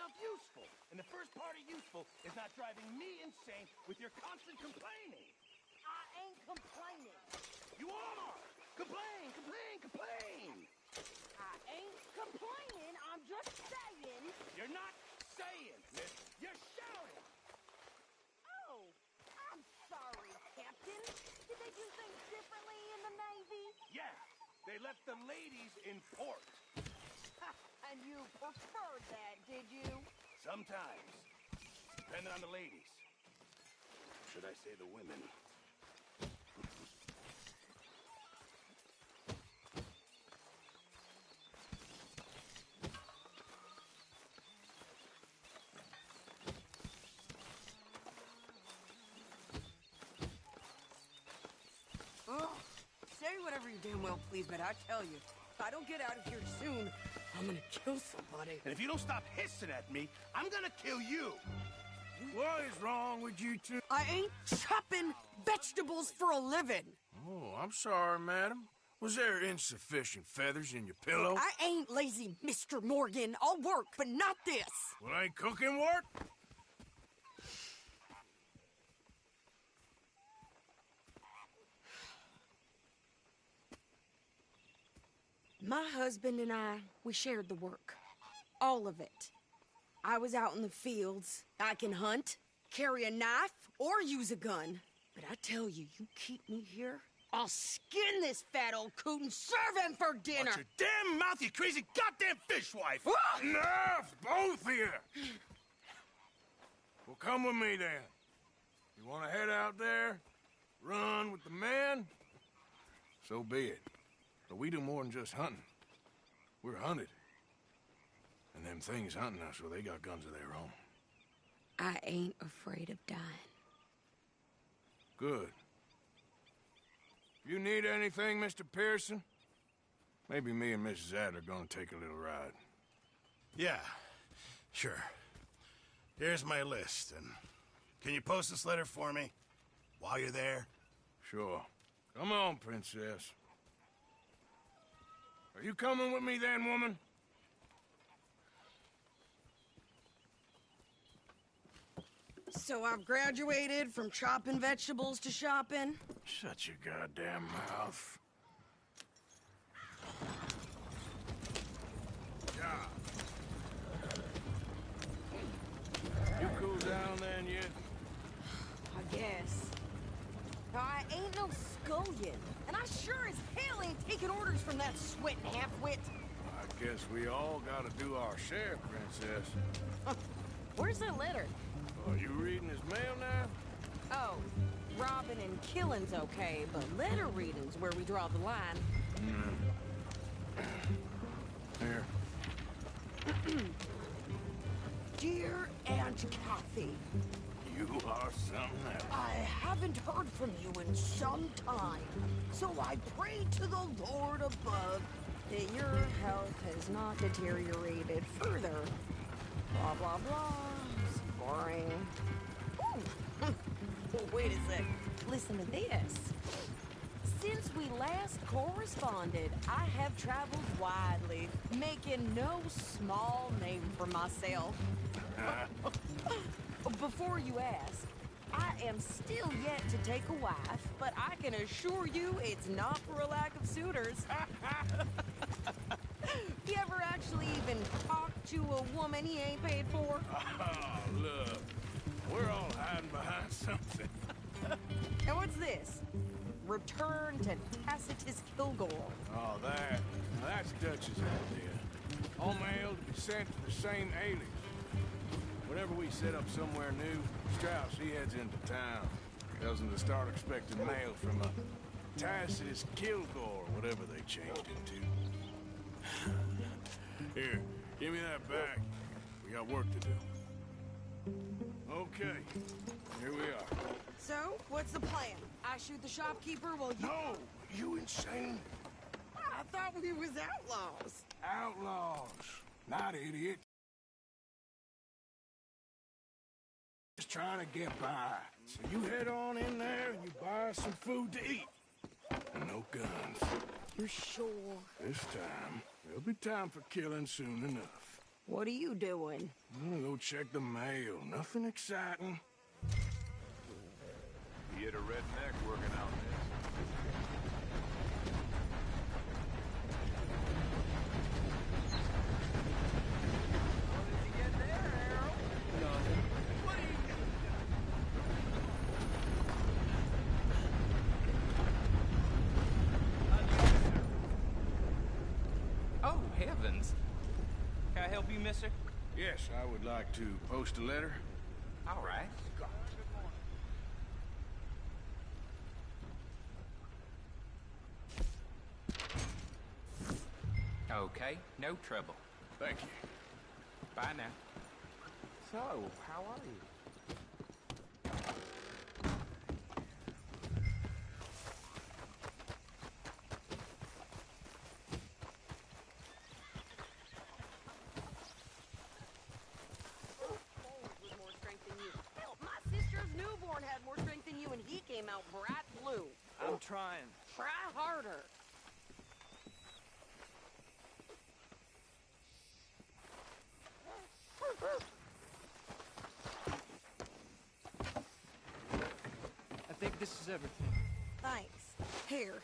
sounds useful. And the first part of useful is not driving me insane with your constant complaining. I ain't complaining. You are! Complain, complain, complain! I ain't complaining. I'm just saying. You're not saying, miss. You're shouting! Oh, I'm sorry, Captain. Did they do things differently in the Navy? Yeah, they left the ladies in port. And you preferred that, did you? Sometimes. Depending on the ladies. Should I say the women? Oh, say whatever you damn well please, but I tell you, if I don't get out of here soon, I'm gonna kill somebody. And if you don't stop hissing at me, I'm gonna kill you! What is wrong with you two? I ain't chopping vegetables for a living. Oh, I'm sorry, madam. Was there insufficient feathers in your pillow? I ain't lazy, Mr. Morgan. I'll work, but not this. Well, ain't cooking work? My husband and I, we shared the work. All of it. I was out in the fields. I can hunt, carry a knife, or use a gun. But I tell you, you keep me here, I'll skin this fat old coot and serve him for dinner. Watch your damn mouth, you crazy goddamn fishwife! Enough, both of you! Well, come with me, then. You want to head out there, run with the men? So be it. But we do more than just hunting. We're hunted. And them things hunting us, well, they got guns of their own. I ain't afraid of dying. Good. If you need anything, Mr. Pearson, maybe me and Mrs. Adler are gonna take a little ride. Yeah, sure. Here's my list, and can you post this letter for me while you're there? Sure. Come on, Princess. Are you coming with me then, woman? So I've graduated from chopping vegetables to shopping? Shut your goddamn mouth. Yeah. You cool down then yet? I guess. I ain't no scullion, and I sure as hell ain't taking orders from that sweating half-wit. I guess we all gotta do our share, Princess. Where's that letter? Are you reading his mail now? Oh, robbing and killing's okay, but letter reading's where we draw the line. Here. Dear Aunt Kathy, You are something else. I haven't heard from you in some time, so I pray to the Lord above that your health has not deteriorated further. Blah, blah, blah. It's boring. Ooh. Wait a sec. Listen to this. Since we last corresponded, I have traveled widely, making no small name for myself. Before you ask, I am still yet to take a wife, but I can assure you it's not for a lack of suitors. You ever actually even talked to a woman he ain't paid for? Oh, look. We're all hiding behind something. And what's this? Return to Tacitus Kilgore. Oh, that's Dutch's idea. All mail to be sent to the same alias. Whenever we set up somewhere new, Strauss, he heads into town. Tells them to start expecting mail from a Tacitus Kilgore, whatever they changed it to. Here, give me that back. We got work to do. Okay, here we are. So, what's the plan? I shoot the shopkeeper while you... No! You insane? I thought we was outlaws. Outlaws, not idiots. Just trying to get by. So you head on in there and you buy us some food to eat. And no guns. You sure? This time, there'll be time for killing soon enough. What are you doing? I'm gonna go check the mail. Nothing exciting. He hit a redneck working out there. Oh, heavens. Can I help you, mister? Yes, I would like to post a letter. All right. Okay, no trouble. Thank you. Bye now. So, how are you? With more strength than you. Hell, my sister's newborn had more strength than you, and he came out bright blue. I'm trying. Try harder. I think this is everything. Thanks. Here,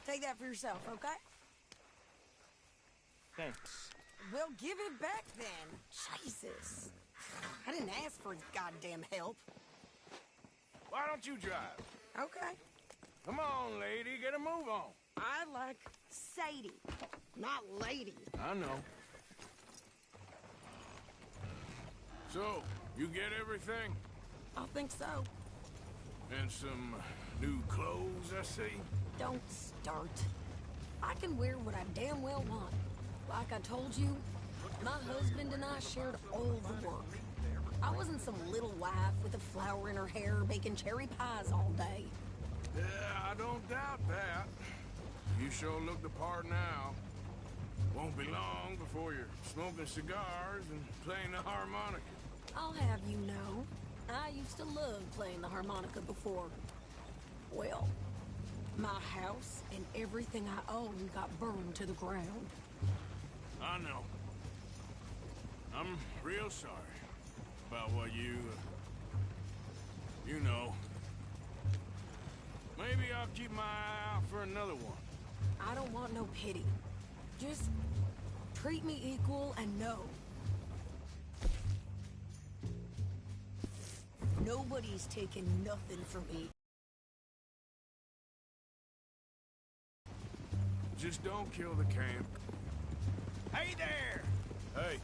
take that for yourself, okay? Thanks. Well, give it back then. Jesus. I didn't ask for his goddamn help. Why don't you drive? Okay. Come on, lady, get a move on. I like Sadie, not lady. I know. So, you get everything? I think so. And some new clothes, I see? Don't start. I can wear what I damn well want. Like I told you, my husband and I shared all the work. I wasn't some little wife with a flower in her hair making cherry pies all day. Yeah, I don't doubt that. You sure look the part now. Won't be long before you're smoking cigars and playing the harmonica. I'll have you know, I used to love playing the harmonica before. Well, my house and everything I own got burned to the ground. I know. I'm real sorry about what you know. Maybe I'll keep my eye out for another one. I don't want no pity. Just treat me equal and know. Nobody's taking nothing from me. Just don't kill the camp. Hey there! Hey,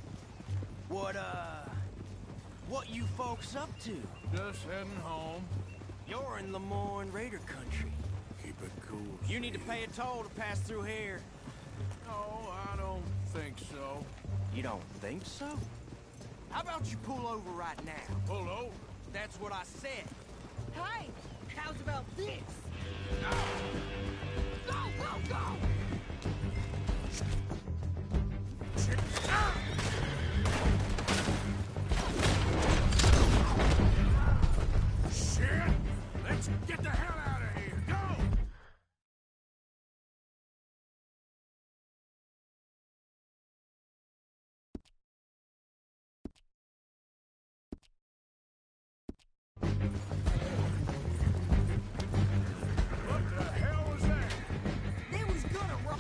What you folks up to? just heading home. You're in Lemoyne Raider country. Keep it cool. You need to pay a toll to pass through here. No, I don't think so. You don't think so? How about you pull over right now? Pull over. That's what I said. Hey, how's about this? Go, go, go! Shit! Let's get the hell out of here. Go! What the hell was that? They was gonna run.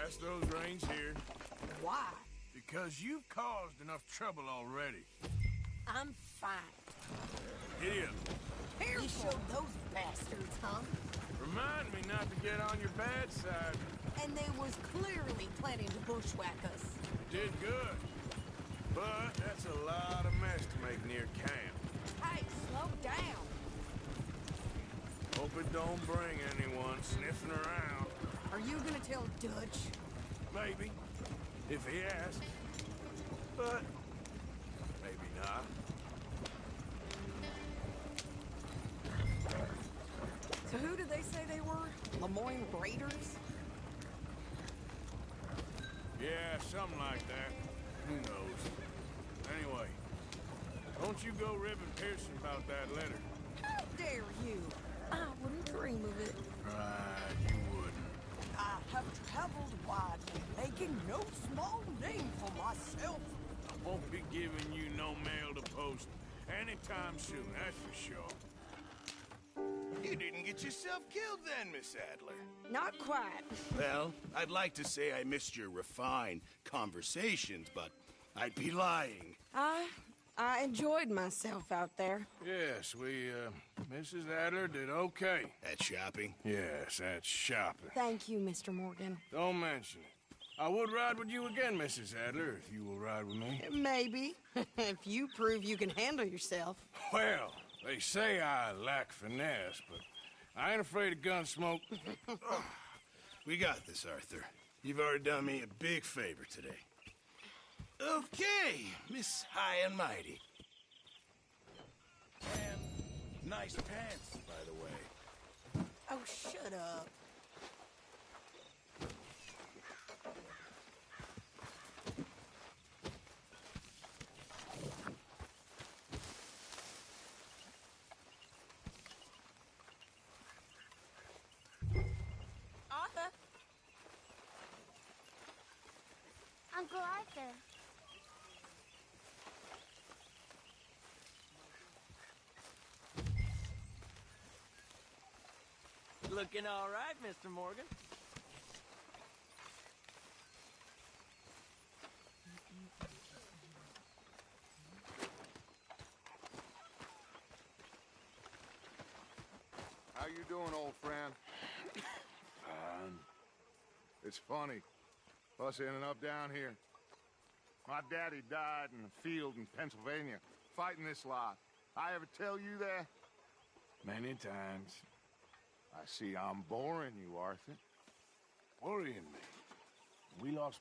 pass those reins here. Why? Because you've caused enough trouble already. I'm fine. Giddy up. You showed those bastards, huh? Remind me not to get on your bad side. And they was clearly planning to bushwhack us. Did good. But that's a lot of mess to make near camp. Hey, slow down. Hope it don't bring anyone sniffing around. Are you gonna tell Dutch? Maybe. If he asks. But maybe not. So who did they say they were? Lemoyne Raiders? Yeah, something like that. Who knows? Anyway, don't you go ribbing Pearson about that letter. How dare you? I wouldn't dream of it. Right, you wouldn't. I have traveled widely, making no small name for myself. I won't be giving you no mail to post anytime soon, that's for sure. You didn't get yourself killed then, Miss Adler. Not quite. Well, I'd like to say I missed your refined conversations, but I'd be lying. I enjoyed myself out there. Yes, Mrs. Adler did okay. At shopping? Yes, that's shopping. Thank you, Mr. Morgan. Don't mention it. I would ride with you again, Mrs. Adler, if you will ride with me. Maybe. If you prove you can handle yourself. Well, they say I lack finesse, but I ain't afraid of gun smoke. We got this, Arthur. You've already done me a big favor today. Okay, Miss High and Mighty. And nice pants, by the way. Oh, shut up. Arthur? Uncle Arthur. Looking all right, Mr. Morgan. How you doing, old friend? Fine. It's funny. Us ending up down here. My daddy died in a field in Pennsylvania, fighting this lot. I ever tell you that? Many times. I see I'm boring you, Arthur. Worrying me. We lost...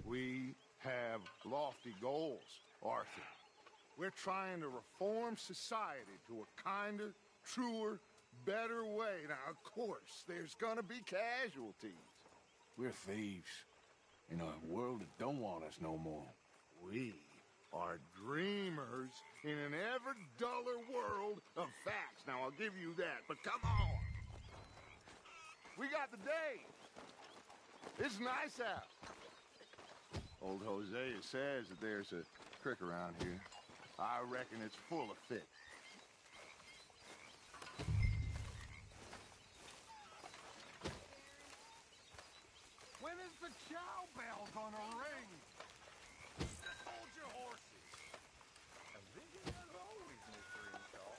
We have lofty goals, Arthur. We're trying to reform society to a kinder, truer, better way. Now, of course, there's gonna be casualties. We're thieves. In a world that don't want us no more. We are dreamers in an ever duller world of facts. Now, I'll give you that, but come on. We got the day. It's nice out. Old Hosea says that there's a creek around here. I reckon it's full of fish. When is the chow bell gonna ring? Hold your horses. A vision as always, Mr. Inshaw.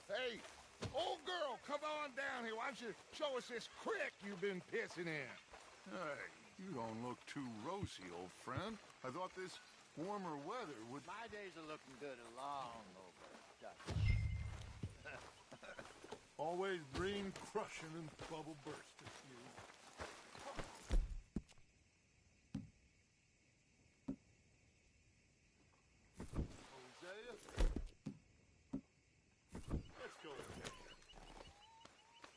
Hey, old girl, come on down here. Why don't you show us this creek you've been pissing in? Hey, you don't look too rosy, old friend. I thought this warmer weather would... My days are looking good and long over, Dutch. Always dream crushing and bubble bursting, you. Hosea? Let's go in.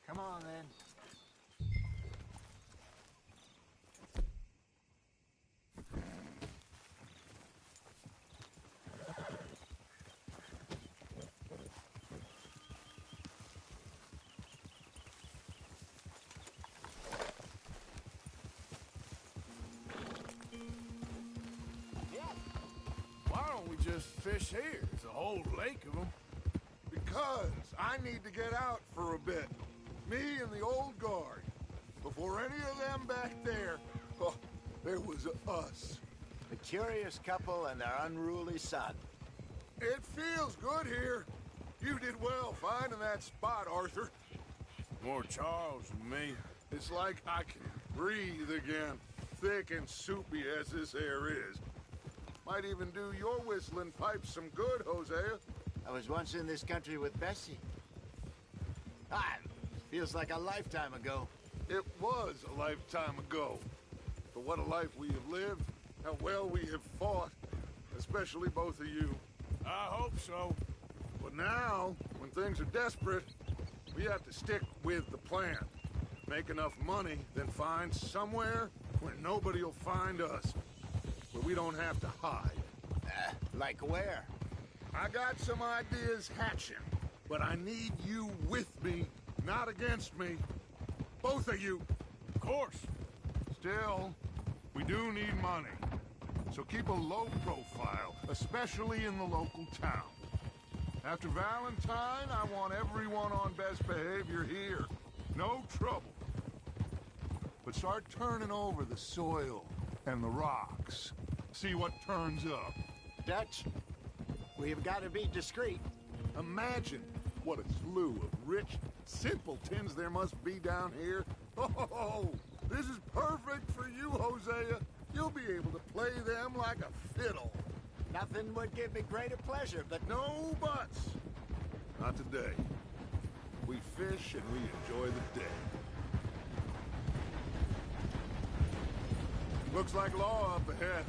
Come on, then. just fish here? There's a whole lake of them. Because I need to get out for a bit. Me and the old guard. Before any of them back there, oh, there was us. A curious couple and their unruly son. It feels good here. You did well finding that spot, Arthur. More Charles than me. It's like I can breathe again, thick and soupy as this air is. Might even do your whistling pipes some good, Hosea. I was once in this country with Bessie. Feels like a lifetime ago. It was a lifetime ago. But what a life we have lived, how well we have fought, especially both of you. I hope so. But now, when things are desperate, we have to stick with the plan. Make enough money, then find somewhere where nobody will find us. Where we don't have to hide. Like where? I got some ideas hatching, but I need you with me, not against me. Both of you. Of course. Still, we do need money. So keep a low profile, especially in the local town. After Valentine, I want everyone on best behavior here. No trouble. But start turning over the soil and the rocks. See what turns up. Dutch, we've got to be discreet. Imagine what a slew of rich simpletons there must be down here. Oh, this is perfect for you, Hosea. You'll be able to play them like a fiddle. Nothing would give me greater pleasure, but No buts. Not today. We fish and we enjoy the day. Looks like law up ahead.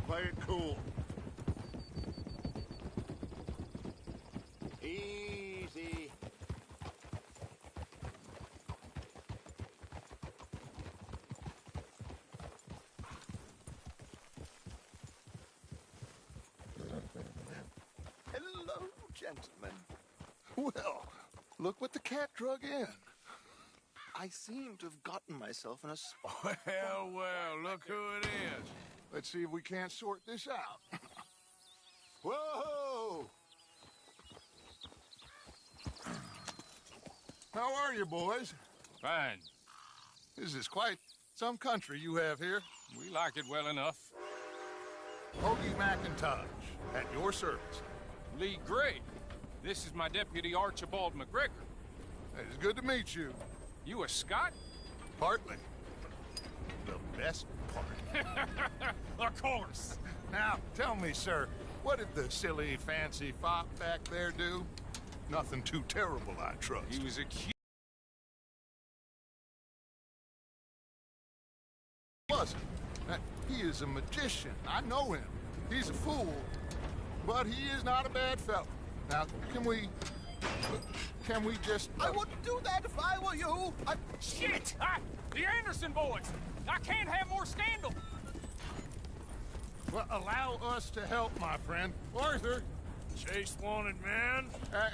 Play it cool. easy. Hello, gentlemen. Well, look what the cat drug in. I seem to have gotten myself in a spot. Well, look who it is. Let's see if we can't sort this out. Whoa! How are you, boys? Fine. This is quite some country you have here. We like it well enough. Hoagie McIntosh, at your service. Lee Gray. This is my deputy Archibald McGregor. It's good to meet you. You a Scot? Partly. The best part. Of course. Now, tell me, sir, what did the silly, fancy fop back there do? Nothing too terrible, I trust. He was accused. Wasn't. He is a magician. I know him. He's a fool, but he is not a bad fellow. Now, can we just... I wouldn't do that if I were you. Shit! The Anderson boys! I can't have more scandal! Well, allow us to help, my friend. Arthur, Chase wanted man.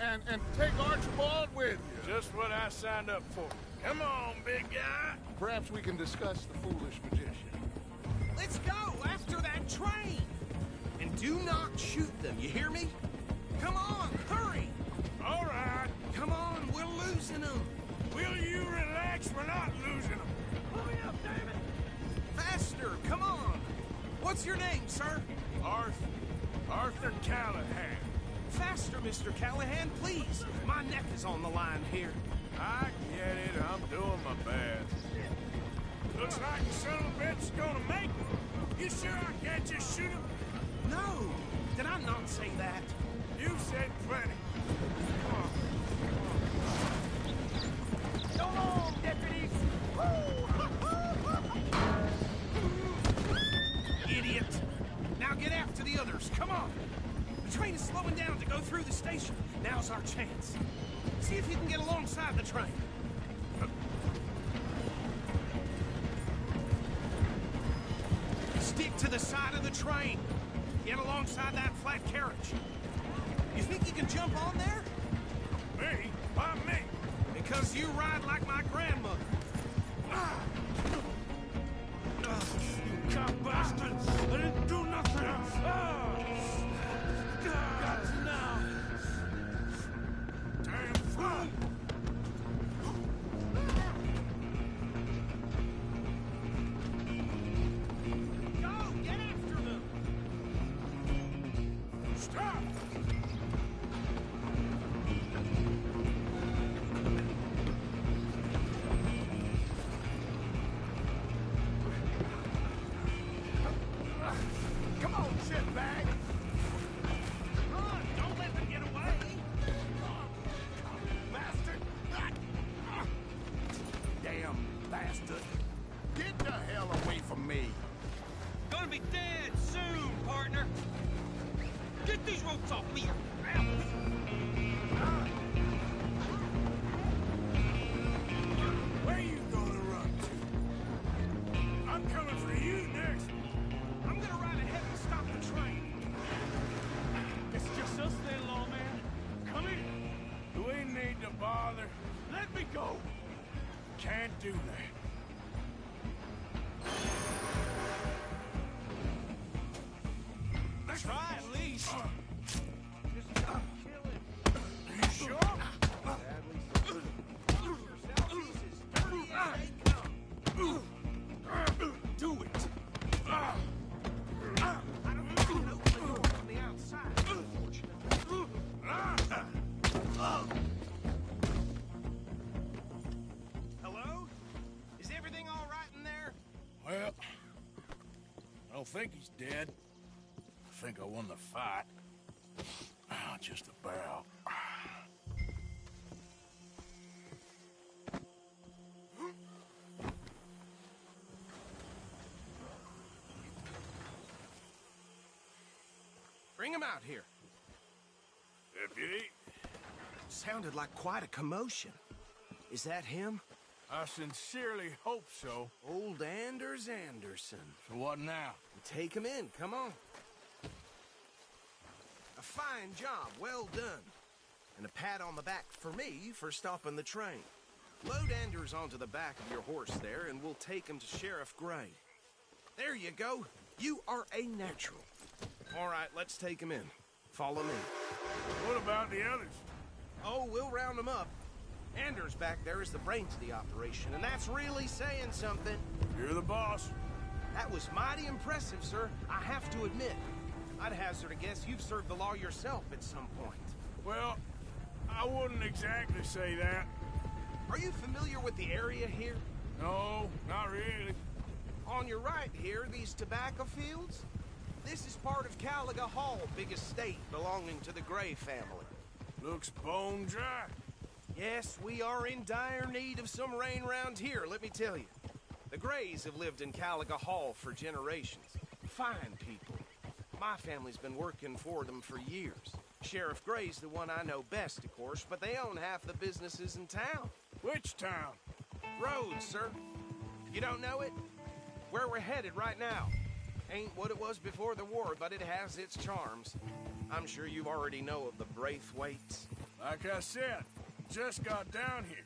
and take Archibald with you. Just what I signed up for. Come on, big guy. Perhaps we can discuss the foolish magician. Let's go after that train. And do not shoot them, you hear me? Come on, hurry. All right. Come on, we're losing them. Will you relax? We're not losing them. Hurry up, David. Faster, come on. What's your name, sir? Arthur Callahan. Faster, Mr. Callahan, please. My neck is on the line here. I get it. I'm doing my best. Looks like the son of a bitch's gonna make it. You sure I can't just shoot him? No, did I not say that? You said plenty. Come on. So long, deputies! Idiot! Now get after the others, come on! The train is slowing down to go through the station. Now's our chance. See if you can get alongside the train. Stick to the side of the train. Get alongside that flat carriage. You think you can jump on there? Me? Why me? Because you ride like my grandmother. You cop bastards! I didn't do nothing! Come on, shitbag! Run! Don't let them get away! Bastard! Damn bastard! Get the hell away from me! Gonna be dead soon, partner! Get these ropes off me! Where you gonna run to? I'm coming for you next. I'm gonna ride ahead and stop the train! It's just us then, lawman. Come here. Do we need to bother? Let me go. Can't do that. Try at least! You sure? Do it! I don't think you can open the door from the outside, unfortunately. Hello? Is everything all right in there? Well, I don't think he's dead. I think I won the fight. Just about. Bring him out here. Deputy, Sounded like quite a commotion. Is that him? I sincerely hope so. Old Anders Anderson. So what now? Take him in, come on. A fine job, well done. And a pat on the back for me for stopping the train. Load Anders onto the back of your horse there, and we'll take him to Sheriff Gray. There you go. You are a natural. All right, let's take him in. Follow me. What about the others? Oh, we'll round them up. Anders back there is the brains of the operation, and that's really saying something. You're the boss. That was mighty impressive, sir. I have to admit. I'd hazard a guess you've served the law yourself at some point. Well, I wouldn't exactly say that. Are you familiar with the area here? No, not really. On your right here, these tobacco fields? This is part of Caliga Hall, big estate belonging to the Gray family. Looks bone dry. Yes, we are in dire need of some rain round here, let me tell you. The Grays have lived in Caliga Hall for generations. Fine people. My family's been working for them for years. Sheriff Gray's the one I know best, of course, but they own half the businesses in town. Which town? Rhodes, sir. You don't know it? Where we're headed right now. Ain't what it was before the war, but it has its charms. I'm sure you already know of the Braithwaites. Like I said, just got down here.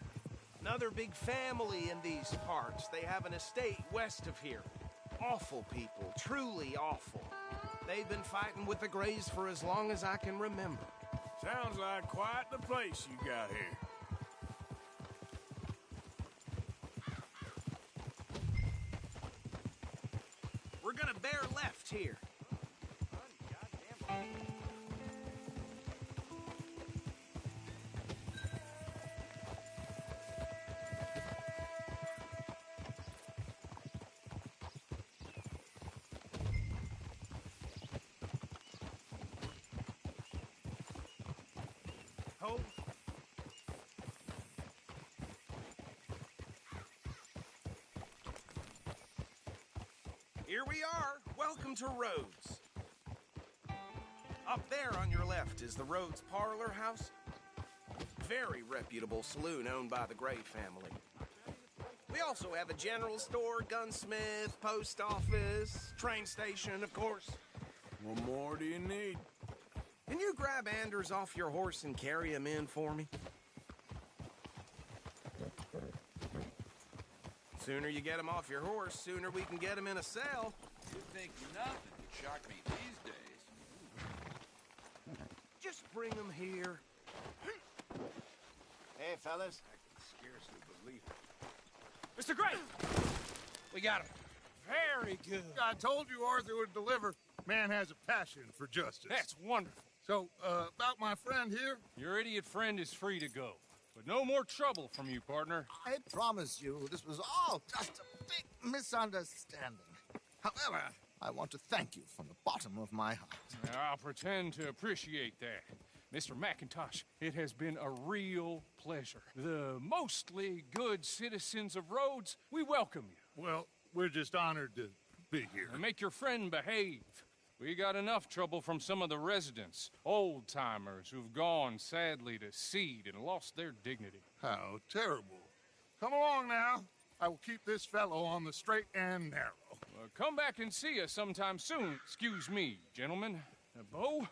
Another big family in these parts. They have an estate west of here. Awful people, truly awful. They've been fighting with the Grays for as long as I can remember. Sounds like quite the place you got here. We're gonna bear left here. Hold. Here we are. Welcome to Rhodes. Up there on your left is the Rhodes Parlor House. Very reputable saloon owned by the Gray family. We also have a general store, gunsmith, post office, train station, of course. What more do you need? Can you grab Anders off your horse and carry him in for me? Sooner you get him off your horse, sooner we can get him in a cell. You think nothing would shock me these days. Just bring him here. Hey, fellas. I can scarcely believe it. Mr. Gray! We got him. Very good. I told you Arthur would deliver. Man has a passion for justice. That's wonderful. So, about my friend here? Your idiot friend is free to go. But no more trouble from you, partner. I promise you, this was all just a big misunderstanding. However, I want to thank you from the bottom of my heart. I'll pretend to appreciate that. Mr. McIntosh, it has been a real pleasure. The mostly good citizens of Rhodes, we welcome you. Well, we're just honored to be here. And make your friend behave. We got enough trouble from some of the residents, old-timers who've gone, sadly, to seed and lost their dignity. How terrible. Come along now. I will keep this fellow on the straight and narrow. Come back and see us sometime soon. Excuse me, gentlemen. Bo,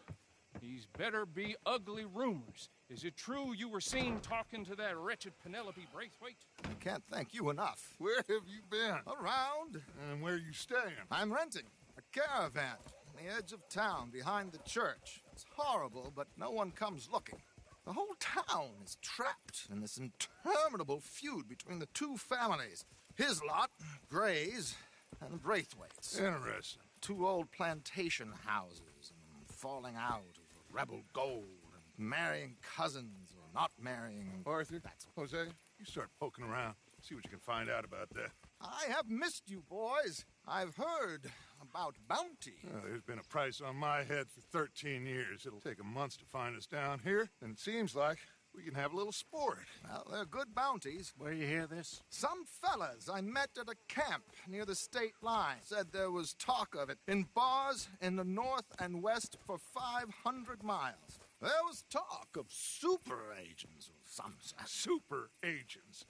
these better be ugly rumors. Is it true you were seen talking to that wretched Penelope Braithwaite? I can't thank you enough. Where have you been? Around. And where are you staying? I'm renting a caravan on the edge of town behind the church. It's horrible, but no one comes looking. The whole town is trapped in this interminable feud between the two families. His lot, Gray's, and Braithwaite's. Interesting. Two old plantation houses and falling out over rebel gold and marrying cousins or not marrying. Arthur, Jose, you start poking around. See what you can find out about that. I have missed you, boys. I've heard about bounty. There's been a price on my head for 13 years. It'll take a month to find us down here, and it seems like we can have a little sport. Well, they're good bounties. Where you hear this? Some fellas I met at a camp near the state line said there was talk of it in bars in the north and west for 500 miles. There was talk of super agents or some such. Super agents?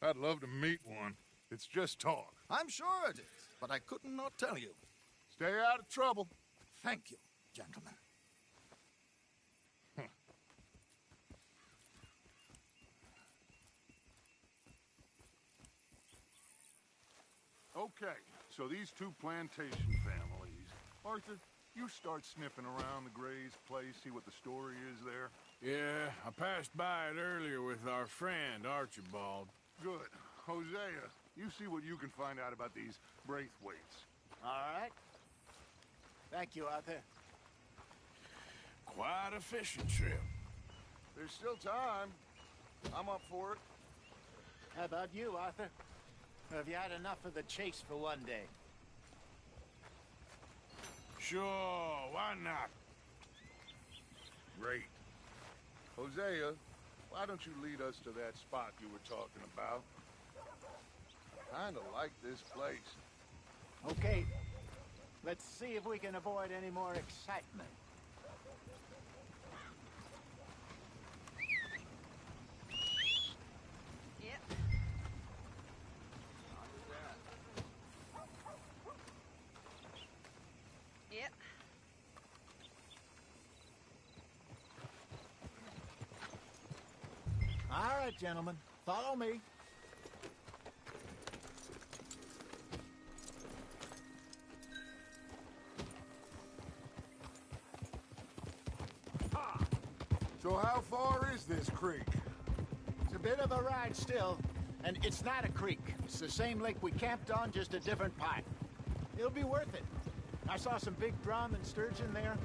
I'd love to meet one. It's just talk. I'm sure it is, but I couldn't not tell you. Stay out of trouble. Thank you, gentlemen. Okay, so these two plantation families. Arthur, you start sniffing around the Gray's place, see what the story is there. Yeah, I passed by it earlier with our friend, Archibald. Good. Hosea, you see what you can find out about these Braithwaites. All right. Thank you, Arthur. Quite a fishing trip. There's still time. I'm up for it. How about you, Arthur? Have you had enough of the chase for one day? Sure, why not? Great. Hosea, why don't you lead us to that spot you were talking about? I kinda like this place. Okay. Let's see if we can avoid any more excitement. Yep. Yep. All right, gentlemen. Follow me. So how far is this creek? It's a bit of a ride still, and it's not a creek. It's the same lake we camped on, just a different part. It'll be worth it. I saw some big drum and sturgeon there.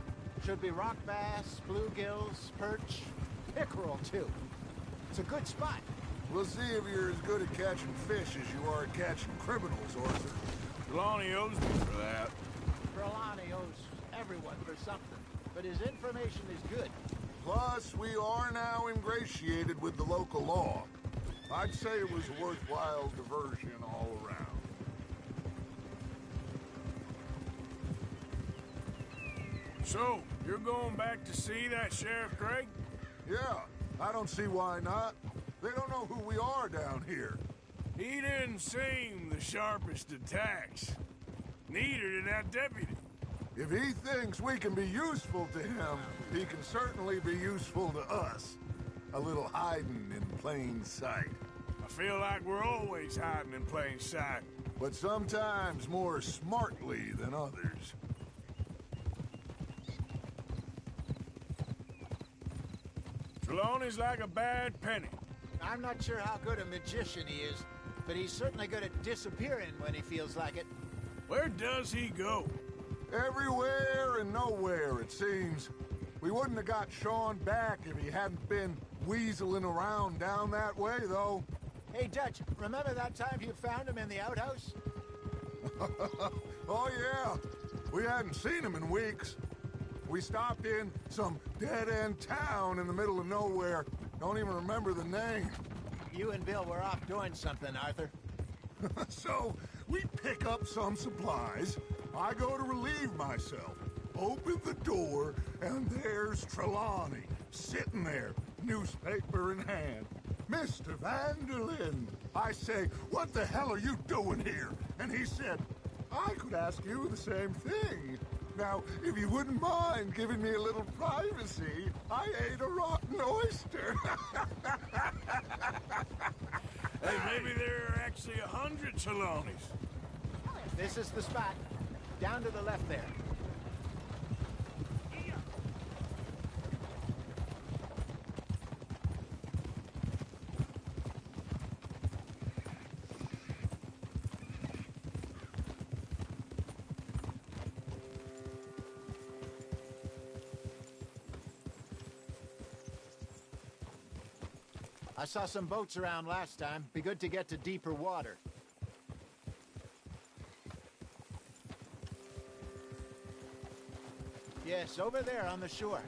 Should be rock bass, bluegills, perch, pickerel too. It's a good spot. We'll see if you're as good at catching fish as you are at catching criminals, Arthur. Trelawney owes me for that. Trelawney owes everyone for something, but his information is good. Plus, we are now ingratiated with the local law. I'd say it was a worthwhile diversion all around. So, you're going back to see that Sheriff Craig? Yeah, I don't see why not. They don't know who we are down here. He didn't seem the sharpest attacks. Neither did that deputy. If he thinks we can be useful to him, he can certainly be useful to us. A little hiding in plain sight. I feel like we're always hiding in plain sight. But sometimes more smartly than others. Trelawney's like a bad penny. I'm not sure how good a magician he is, but he's certainly good at disappearing when he feels like it. Where does he go? Everywhere and nowhere, it seems. We wouldn't have got Sean back if he hadn't been weaseling around down that way, though. Hey, Dutch, remember that time you found him in the outhouse? Oh, yeah. We hadn't seen him in weeks. We stopped in some dead-end town in the middle of nowhere. Don't even remember the name. You and Bill were off doing something, Arthur. So, we pick up some supplies. I go to relieve myself. Open the door, and there's Trelawney, sitting there, newspaper in hand. Mr. Vanderlyn. I say, what the hell are you doing here? And he said, I could ask you the same thing. Now, if you wouldn't mind giving me a little privacy, I ate a rotten oyster. Hey, maybe there are actually 100 Trelawneys. This is the spot. Down to the left there. I saw some boats around last time. Be good to get to deeper water. Yes, over there on the shore.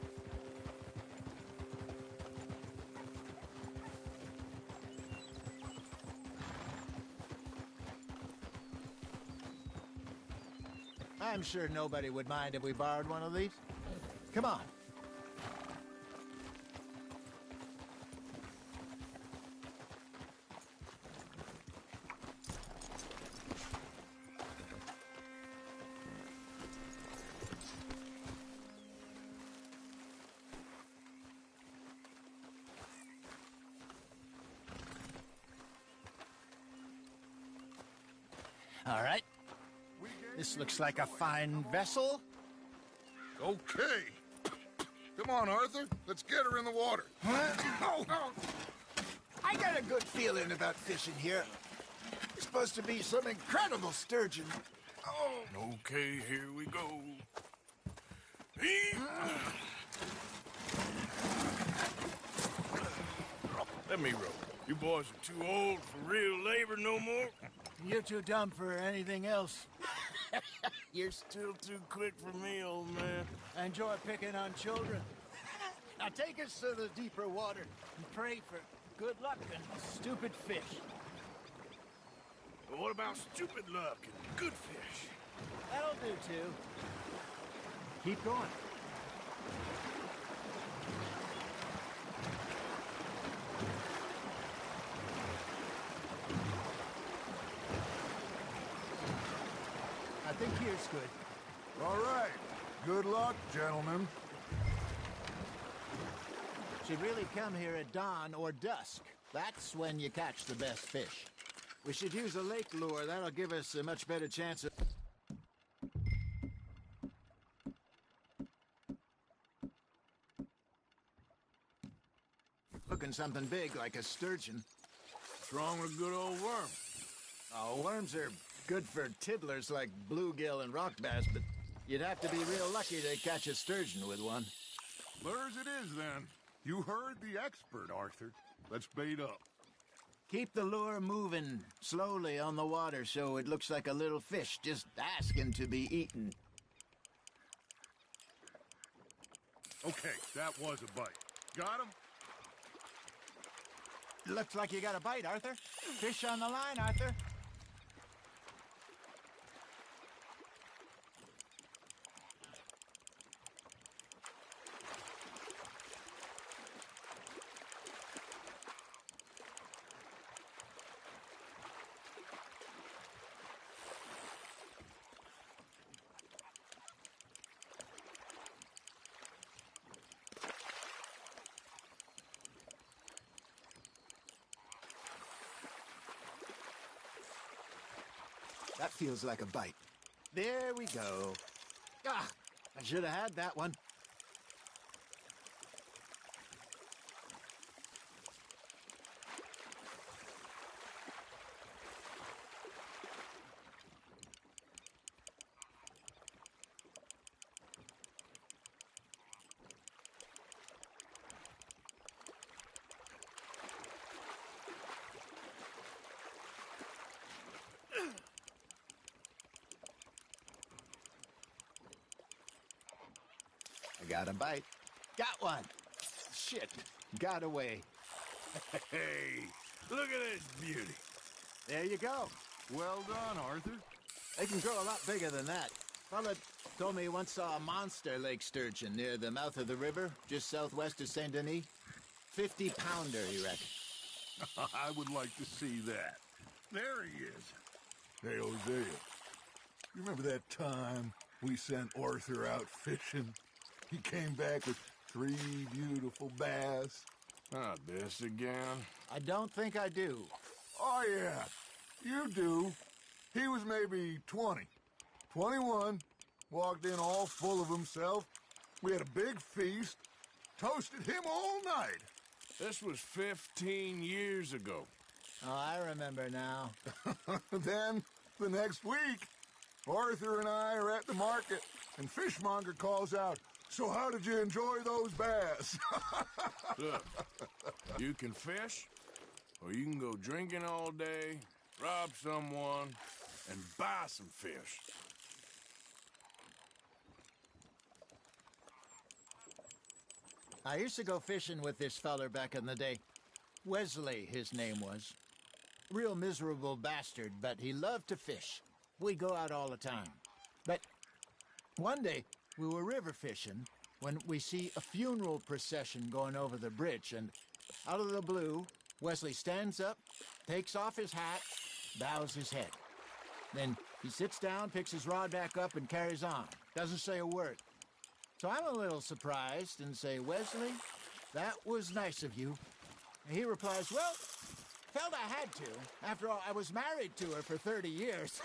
I'm sure nobody would mind if we borrowed one of these. Come on. All right. This looks like a fine vessel. Okay. Come on, Arthur. Let's get her in the water. Oh, I got a good feeling about fishing here. It's supposed to be some incredible sturgeon. Oh. Okay, here we go. Let me row. You boys are too old for real labor no more. You're too dumb for anything else. You're still too quick for me, old man. I enjoy picking on children. Now take us to the deeper water and pray for good luck and stupid fish. But what about stupid luck and good fish? That'll do, too. Keep going. I think here's good. All right. Good luck, gentlemen. Should really come here at dawn or dusk. That's when you catch the best fish. We should use a lake lure. That'll give us a much better chance of... hooking something big like a sturgeon. What's wrong with a good old worm? Oh, worms are good for tiddlers like bluegill and rock bass, but you'd have to be real lucky to catch a sturgeon with one. Lures it is, then. You heard the expert, Arthur. Let's bait up. Keep the lure moving slowly on the water so it looks like a little fish just asking to be eaten. Okay, that was a bite. Got him? Looks like you got a bite, Arthur. Fish on the line, Arthur. That feels like a bite. There we go. Ah, I should have had that one. I got a bite. Got one. Shit. Got away. Hey, look at this beauty. There you go. Well done, Arthur. They can grow a lot bigger than that. Fella told me he once saw a monster lake sturgeon near the mouth of the river, just southwest of Saint Denis. 50-pounder, he reckoned. I would like to see that. There he is. Hey, Hosea. You remember that time we sent Arthur out fishing? He came back with 3 beautiful bass. Not this again. I don't think I do. Oh, yeah. You do. He was maybe 20. 21. Walked in all full of himself. We had a big feast. Toasted him all night. This was 15 years ago. Oh, I remember now. Then, the next week, Arthur and I are at the market, and Fishmonger calls out, "So how did you enjoy those bass?" Look, you can fish, or you can go drinking all day, rob someone, and buy some fish. I used to go fishing with this feller back in the day. Wesley, his name was. Real miserable bastard, but he loved to fish. We go out all the time. But one day, we were river fishing when we see a funeral procession going over the bridge, and out of the blue, Wesley stands up, takes off his hat, bows his head. Then he sits down, picks his rod back up, and carries on. Doesn't say a word. So I'm a little surprised and say, "Wesley, that was nice of you." And he replies, "Well, felt I had to. After all, I was married to her for 30 years.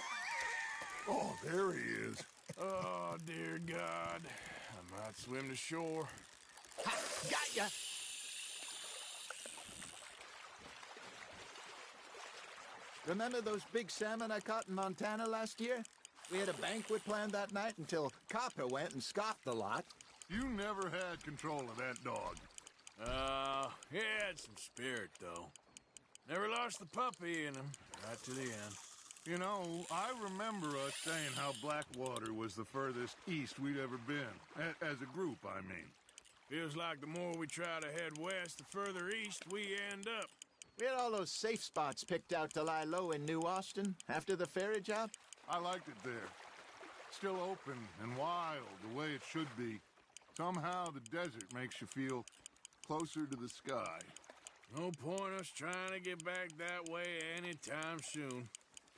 Oh, there he is. Oh, dear God. I might swim to shore. Ha! Got ya! Remember those big salmon I caught in Montana last year? We had a banquet planned that night until Copper went and scoffed the lot. You never had control of that dog. He had some spirit, though. Never lost the puppy in him, right to the end. You know, I remember us saying how Blackwater was the furthest east we'd ever been. As a group, I mean. Feels like the more we try to head west, the further east we end up. We had all those safe spots picked out to lie low in New Austin after the ferry job. I liked it there. Still open and wild, the way it should be. Somehow the desert makes you feel closer to the sky. No point us trying to get back that way anytime soon.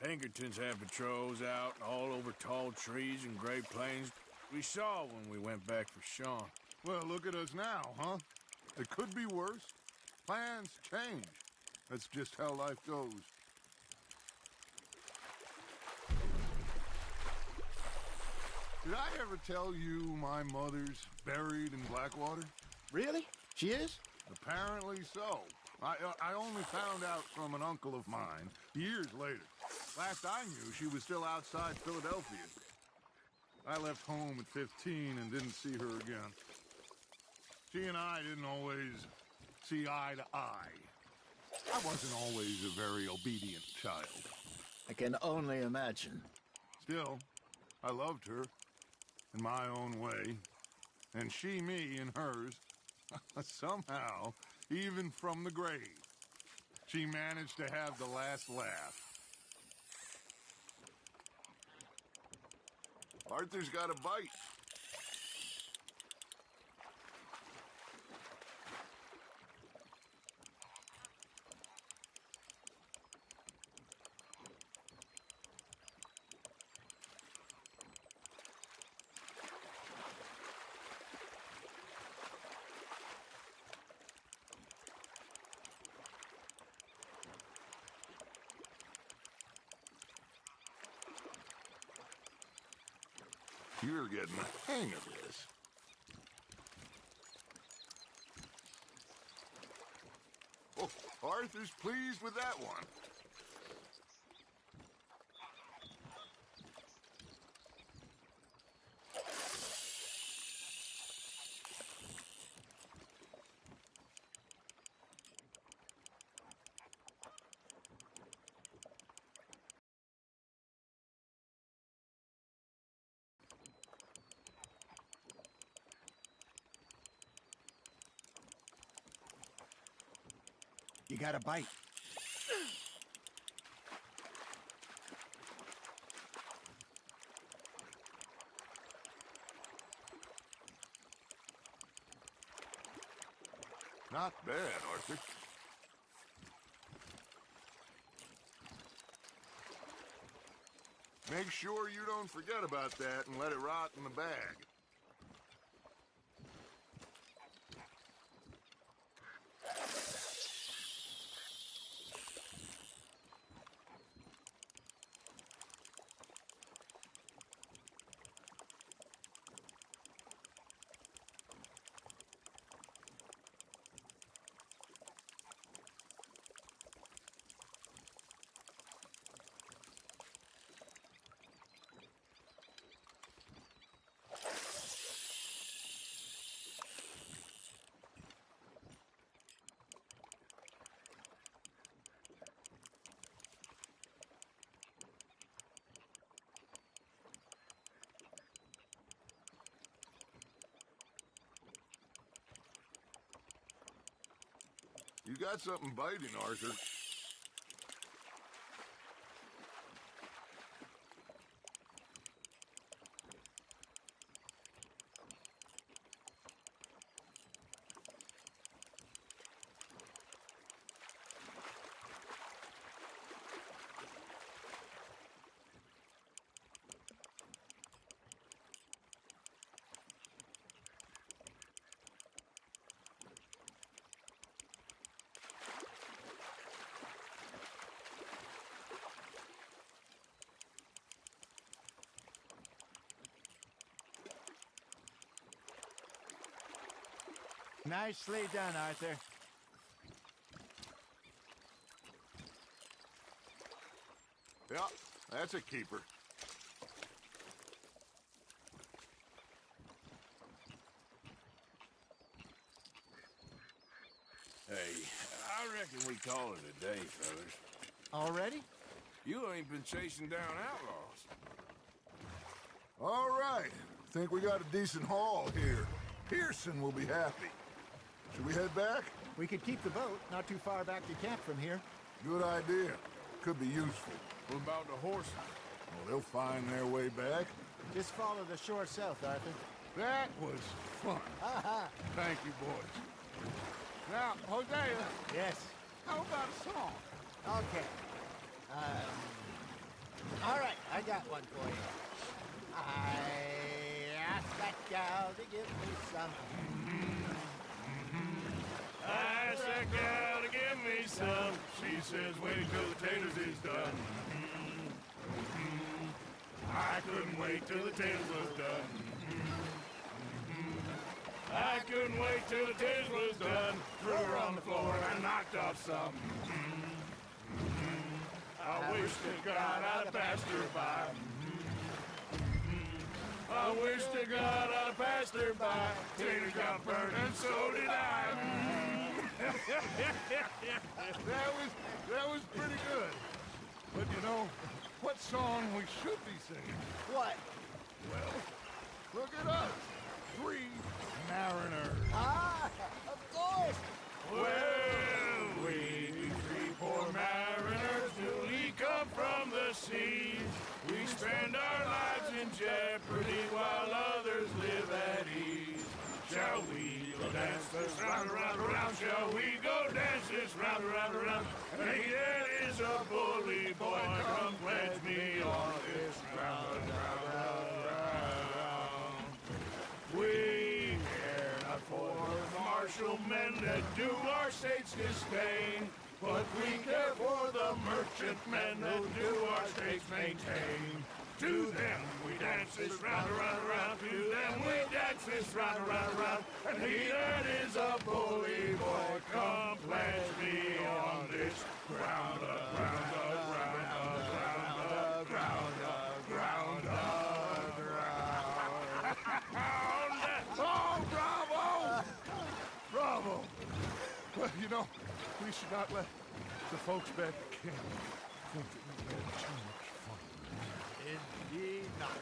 Pinkertons have patrols out all over tall trees and Great Plains. We saw when we went back for Sean. Well, look at us now, huh? It could be worse. Plans change. That's just how life goes. Did I ever tell you my mother's buried in Blackwater? Really? She is? Apparently so. I only found out from an uncle of mine years later. Last I knew, she was still outside Philadelphia. I left home at 15 and didn't see her again. She and I didn't always see eye to eye. I wasn't always a very obedient child. I can only imagine. Still, I loved her in my own way, and she me in hers. Somehow, even from the grave, she managed to have the last laugh. Arthur's got a bite. You're getting the hang of this. Oh, Arthur's pleased with that one. got a bite. Not bad, Arthur. Make sure you don't forget about that and let it rot in the bag. You got something biting, Arthur. Nicely done, Arthur. Yeah, that's a keeper. Hey, I reckon we call it a day, fellas. Already? You ain't been chasing down outlaws. All right. Think we got a decent haul here. Pearson will be happy. Should we head back? We could keep the boat not too far back to camp from here. Good idea. Could be useful. What about the horses? Well, they'll find their way back. Just follow the shore south, Arthur. That was fun. Thank you, boys. Now, Hosea. Yes. How about a song? Okay. All right, I got one for you. I asked that gal to give me some. I asked that gal to give me some. She says, wait till the taters is done. I couldn't wait till the taters was done. I couldn't wait till the taters was done. Threw her on the floor and knocked off some. I wish to God I'd have passed her by. I wish to God I'd have passed her by. Taters got burned and so did I. That was pretty good. But you know, what song we should be singing? What? Well, look at us. 3 mariners. Ah, of course. Well, we 3 poor mariners newly come from the seas. We spend our lives in jeopardy while others live at ease. Shall we go dance this round, around, around? Shall we go dance this round, around, around? Hey, there is a bully boy, come pledge me on this round, round, round, round. We care not for martial men that do our states disdain, but we care for the merchant men who do our states maintain. To them we dance this round, around, around. To them we dance this round, around, around. And he that is a bully boy, come pledge me on this ground, ground, ground, ground, ground, ground, ground. Oh, bravo! Bravo! Well, you know, we should not let the folks back at camp think that we've had too much fun. Indeed not.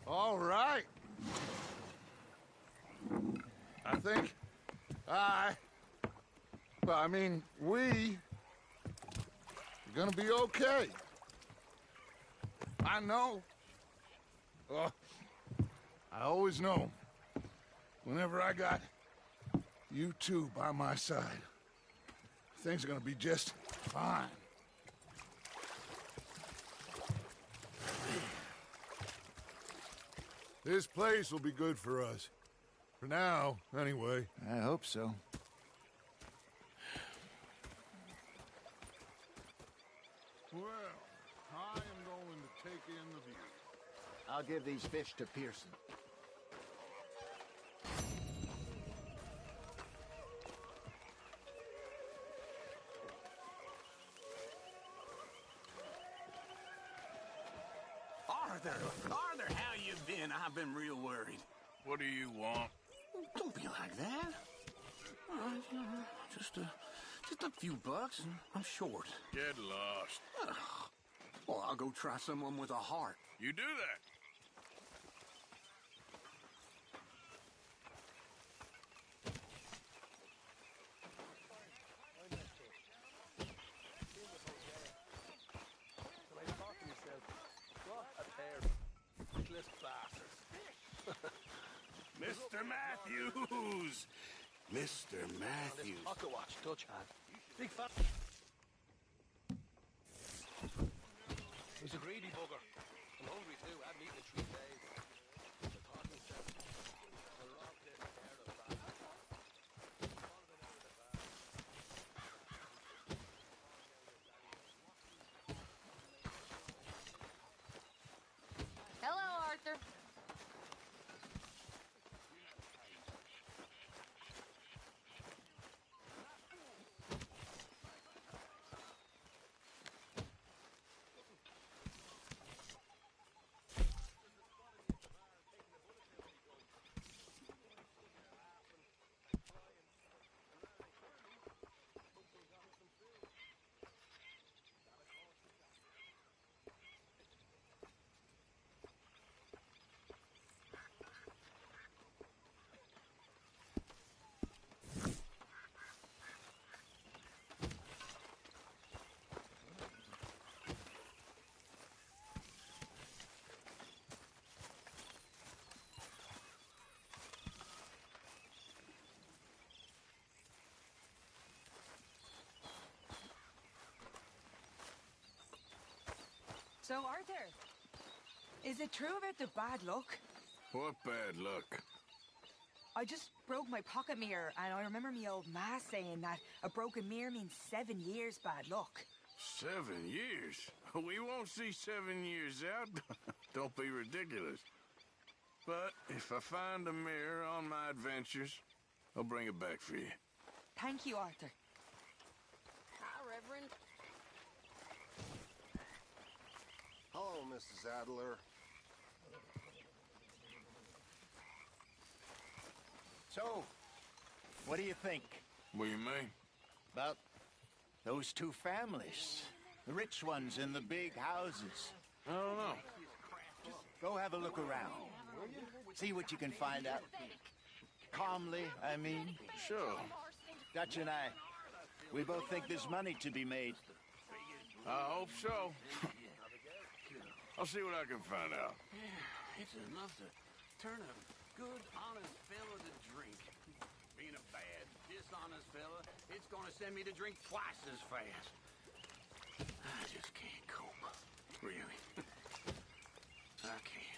All right. think we are gonna be okay. I know. I always know. Whenever I got you two by my side, things are gonna be just fine. This place will be good for us. For now, anyway. I hope so. Well, I am going to take in the view. I'll give these fish to Pearson. Arthur, how you been? I've been real worried. What do you want? Don't be like that. Just a few bucks, and I'm short. Get lost. Well, I'll go try someone with a heart. You do that. Mr. Matthews! Mr. Matthews. Pocket watch, touch hand. Big fat. He's a greedy bugger. I'm hungry too. I haven't eaten in 3 days. I thought myself, the rock didn't care of that. Hello, Arthur. So, Arthur, is it true about the bad luck? What bad luck? I just broke my pocket mirror, and I remember me old ma saying that a broken mirror means 7 years bad luck. 7 years? We won't see 7 years out. Don't be ridiculous. But if I find a mirror on my adventures, I'll bring it back for you. Thank you, Arthur. Hi, Reverend. Hello, Mrs. Adler. So, what do you think? What do you mean? About those 2 families. The rich ones in the big houses. I don't know. Go have a look around. See what you can find out. Calmly, I mean. Sure. Dutch and I, we both think there's money to be made. I hope so. I'll see what I can find out. Yeah, it's enough to turn a good, honest fella to drink. Being a bad, dishonest fella, it's gonna send me to drink twice as fast. I just can't cope. Really. I can't.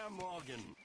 ArthurMorgan.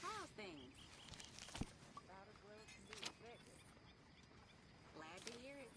How's things? About as well as can be expected. Glad to hear it.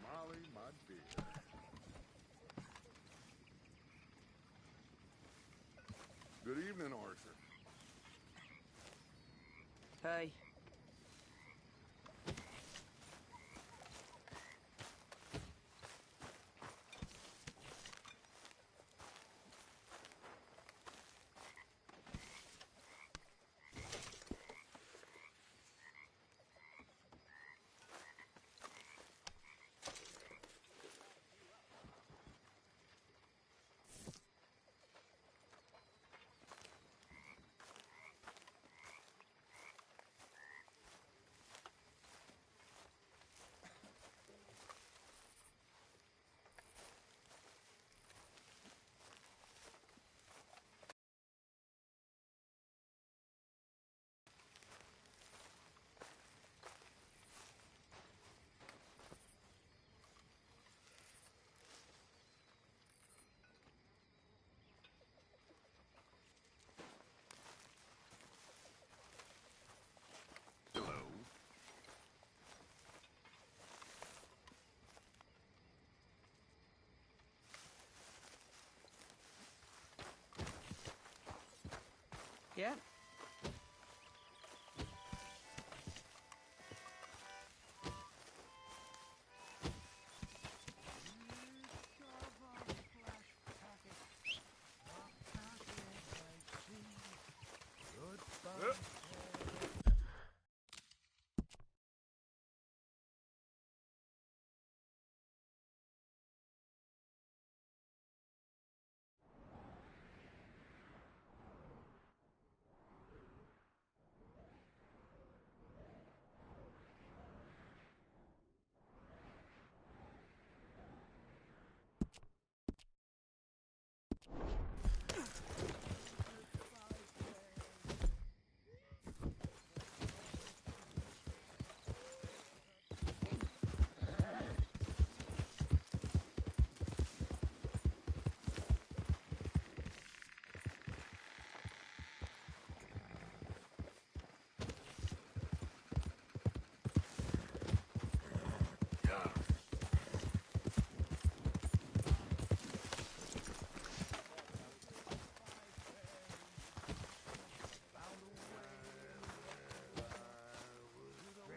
Molly, my dear. Good evening, Arthur. Hey. Yeah?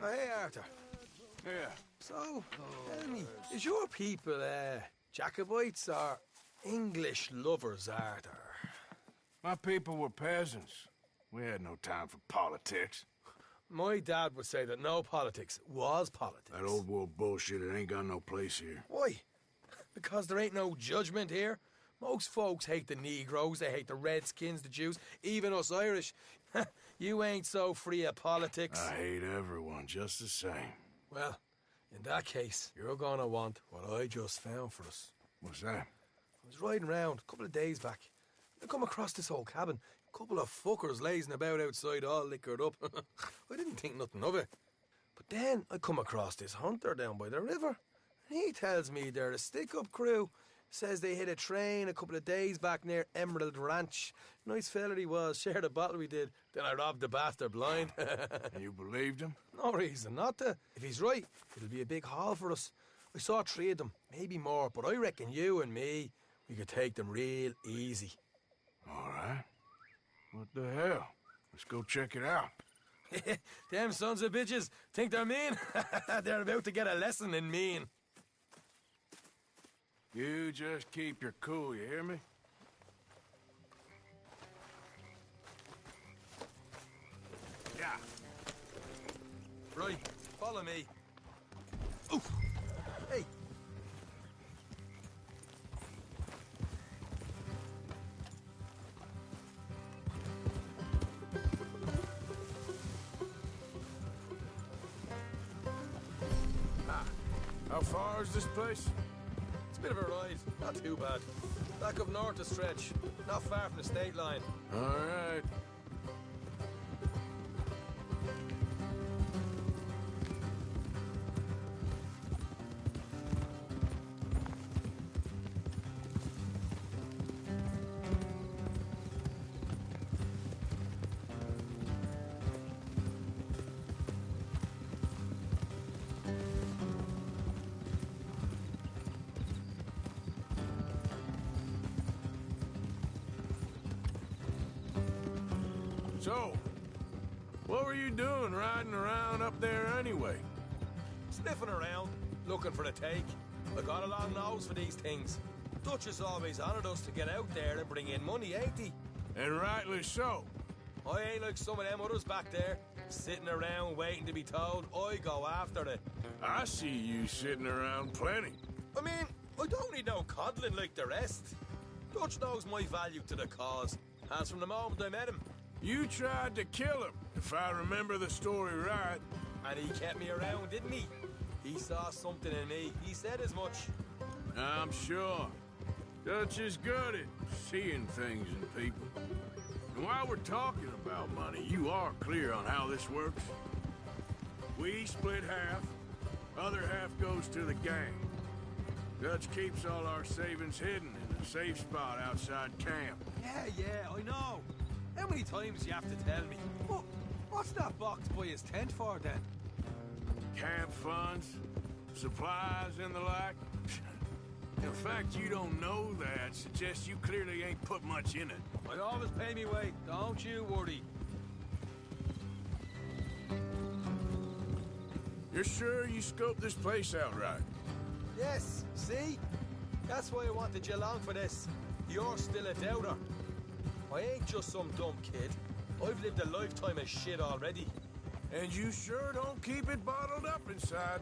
Hey, Arthur. Yeah. So, tell me, is your people, Jacobites or English lovers, Arthur? My people were peasants. We had no time for politics. My dad would say that no politics was politics. That old world bullshit, it ain't got no place here. Why? Because there ain't no judgment here. Most folks hate the Negroes, they hate the Redskins, the Jews, even us Irish. You ain't so free of politics. I hate everyone just the same. Well, in that case, you're gonna want what I just found for us. What's that? I was riding round a couple of days back. I come across this old cabin. A couple of fuckers lazing about outside all liquored up. I didn't think nothing of it. But then I come across this hunter down by the river, and he tells me they're a stick-up crew. Says they hit a train a couple of days back near Emerald Ranch. Nice fella he was, shared a bottle we did. Then I robbed the bastard blind. You believed him? No reason not to. If he's right, it'll be a big haul for us. I saw 3 of them, maybe more, but I reckon you and me, we could take them real easy. All right. What the hell? Let's go check it out. Them sons of bitches think they're mean. They're about to get a lesson in mean. You just keep your cool, you hear me? Yeah. Right, follow me. Oof. Hey. How far is this place? It's a bit of a ride, not too bad. Back up north a stretch, not far from the state line. All right. So, what were you doing riding around up there anyway? Sniffing around, looking for a take. I got a long nose for these things. Dutch has always honoured us to get out there and bring in money, ain't he? And rightly so. I ain't like some of them others back there, sitting around waiting to be told. I go after it. I see you sitting around plenty. I mean, I don't need no coddling like the rest. Dutch knows my value to the cause, as from the moment I met him. You tried to kill him, if I remember the story right. And he kept me around, didn't he? He saw something in me. He said as much. I'm sure. Dutch is good at seeing things in people. And while we're talking about money, you are clear on how this works? We split half, other half goes to the gang. Dutch keeps all our savings hidden in a safe spot outside camp. Yeah, I know. How many times do you have to tell me? What's that box by his tent for, then? Camp funds, supplies, and the like. The fact you don't know that suggests you clearly ain't put much in it. I always pay me way, don't you worry. You're sure you scoped this place out right? Yes, see? That's why I wanted you along for this. You're still a doubter. I ain't just some dumb kid. I've lived a lifetime of shit already. And you sure don't keep it bottled up inside.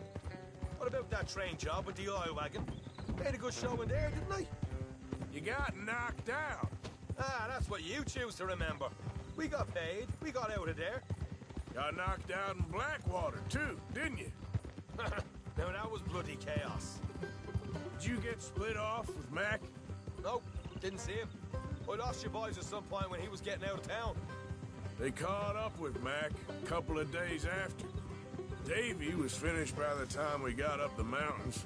What about that train job with the oil wagon? Made a good show in there, didn't I? You got knocked out. Ah, that's what you choose to remember. We got paid. We got out of there. Got knocked out in Blackwater, too, didn't you? Now, that was bloody chaos. Did you get split off with Mac? Nope, didn't see him. I lost your boys at some point when he was getting out of town. They caught up with Mac a couple of days after. Davy was finished by the time we got up the mountains.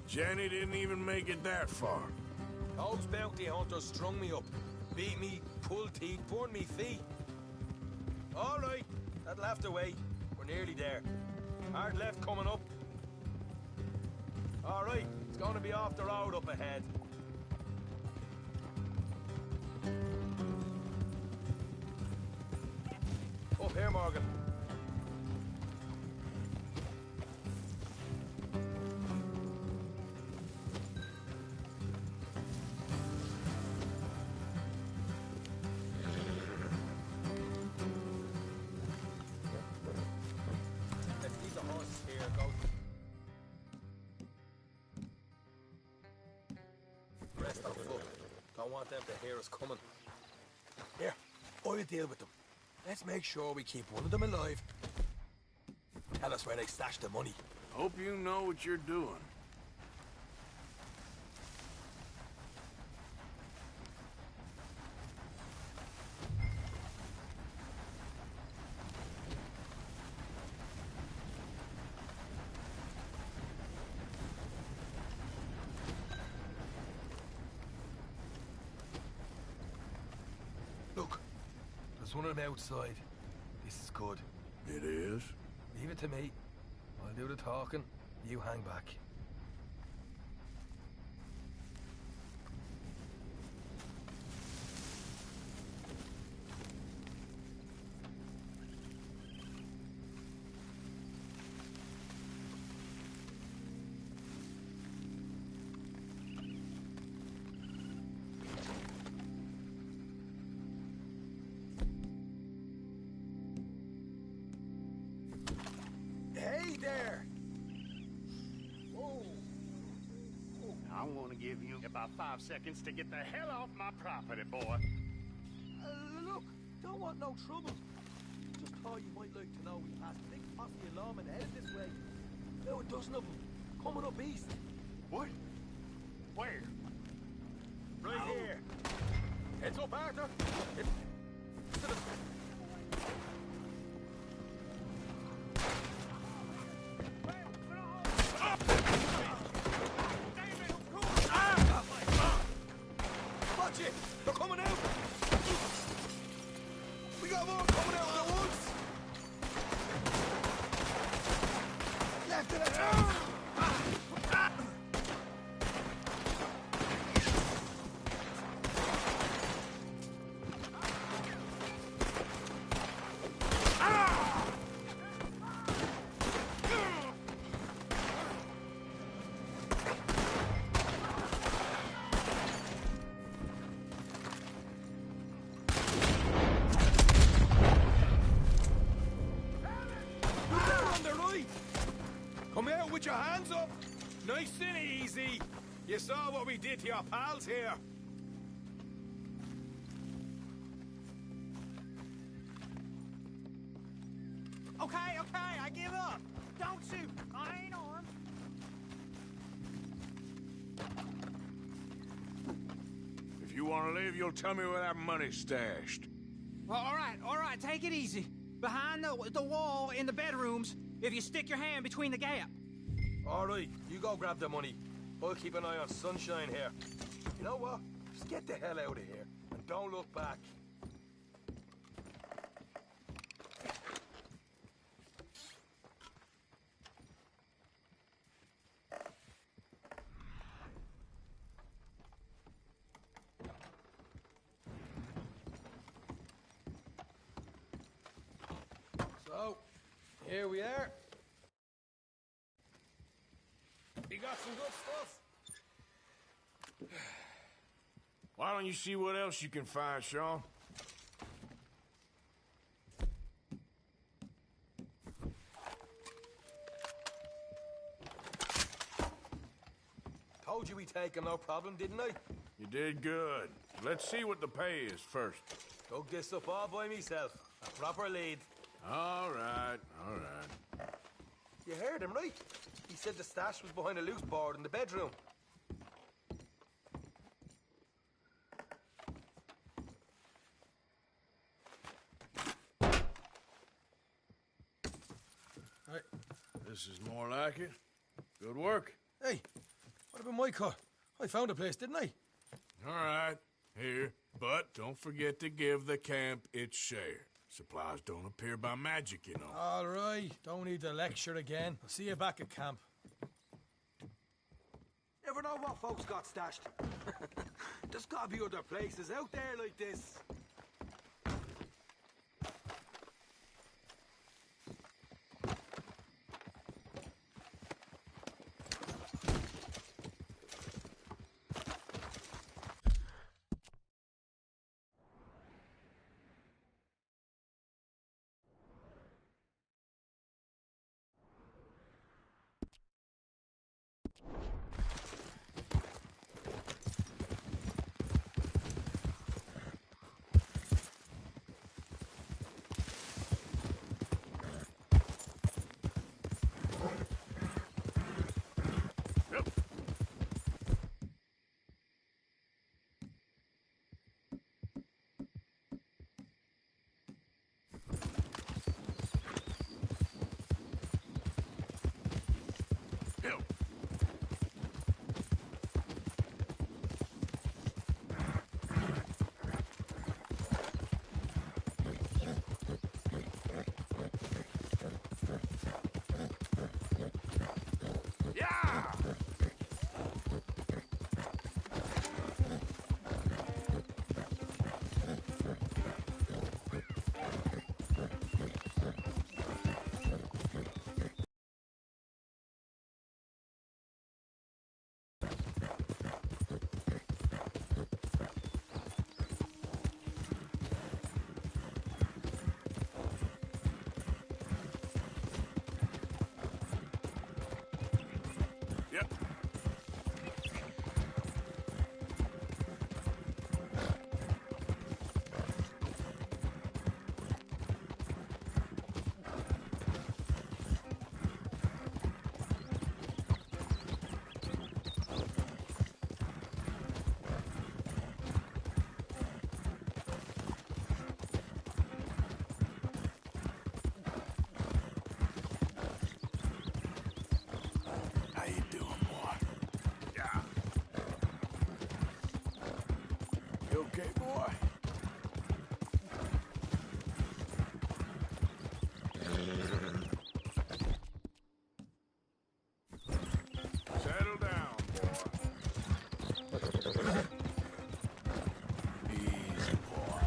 Jenny didn't even make it that far. Those bounty hunters strung me up, beat me, pulled teeth, burned me feet. All right, that'll have to wait. We're nearly there. Hard left coming up. All right, it's going to be off the road up ahead. Up here, Morgan. Let's leave the horses here, go. Rest on foot. Don't want them to hear us coming. Here, I'll deal with them. Let's make sure we keep one of them alive. Tell us where they stashed the money. Hope you know what you're doing. There's one of them outside. This is good. It is? Leave it to me. I'll do the talking. You hang back. Hey there! Whoa. I want to give you about 5 seconds to get the hell off my property, boy. Look, don't want no trouble. Just thought you might like to know we passed a big posse of lawmen headed this way. Now a dozen of them, coming up east. What? Where? Right here. Heads up, Arthur. Watch it! They're coming out! We got more coming out of the woods! Left and right! On the right! Come out with your hands up! Nice and easy! You saw what we did to your pals here! Okay, I give up. Don't shoot. I ain't armed. If you want to leave, you'll tell me where that money's stashed. Well, all right, take it easy. Behind the wall in the bedrooms, if you stick your hand between the gap. All right, you go grab the money. I'll keep an eye on Sunshine here. You know what? Just get the hell out of here and don't look back. So, here we are. You got some good stuff. Why don't you see what else you can find, Sean? Told you we'd take him, no problem, didn't I? You did good. Let's see what the pay is first. Dug this up all by myself. A proper lead. All right, all right. You heard him, right? He said the stash was behind a loose board in the bedroom. Right. This is more like it. Good work. Hey, what about my cut? I found a place, didn't I? All right, here. But don't forget to give the camp its share. Supplies don't appear by magic, you know. All right, don't need to lecture again. I'll see you back at camp. Never know what folks got stashed. There's gotta be other places out there like this. You okay, boy? Settle down, boy. Easy, boy.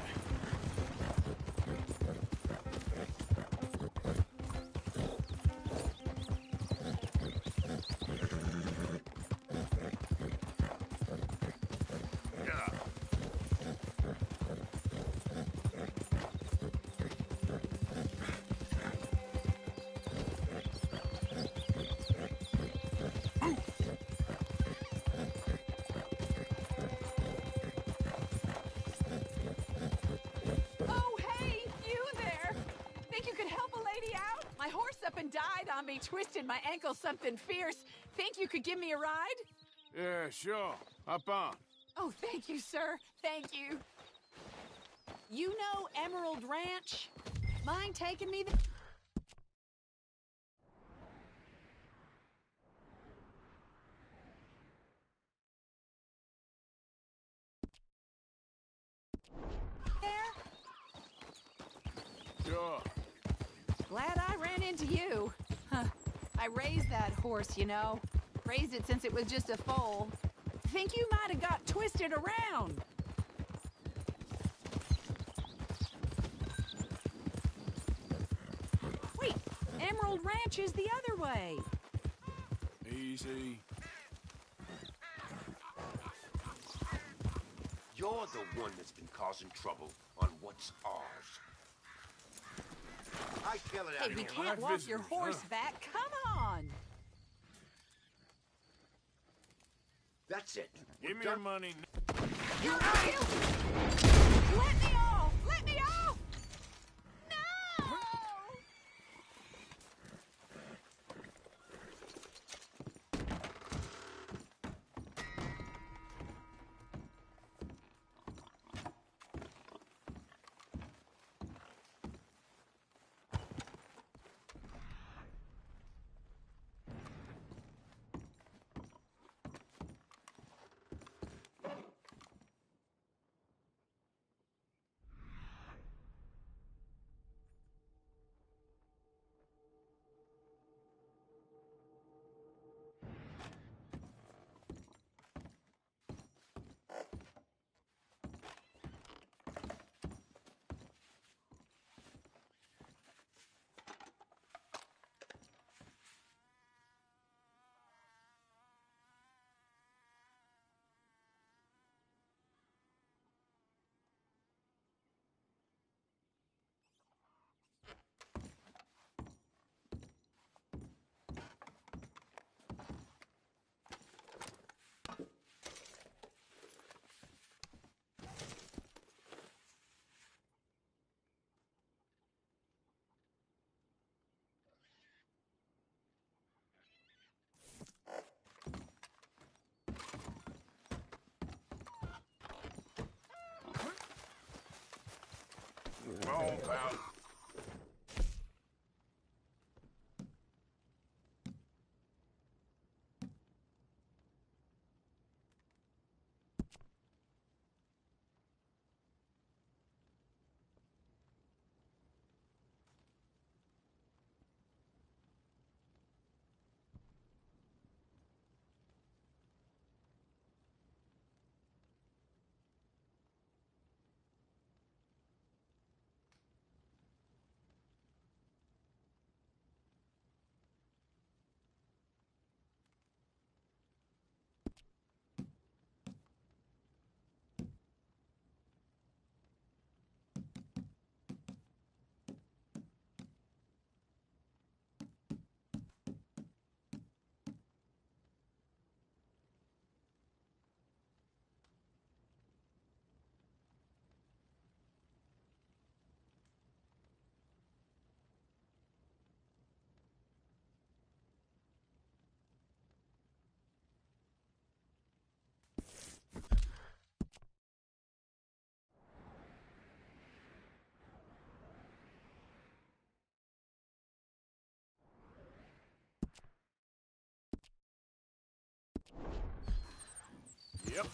Oh, hey, you there! Think you could help a lady out? My horse up and died on me, twisted my ankle something fierce. Think you could give me a ride? Yeah, sure. Hop on. Oh, thank you, sir. Thank you. You know Emerald Ranch? Mind taking me there? Sure. Glad I ran into you. Huh. I raised that horse, you know. Raised it since it was just a foal. Think you might have got twisted around. Wait, Emerald Ranch is the other way. Easy. You're the one that's been causing trouble on what's ours. I feel it out Hey, we here. can't walk your horse back. Come on. That's it. Give me your money. You're guilty. Let me off! Let me off! No! Come on, pal. Yep.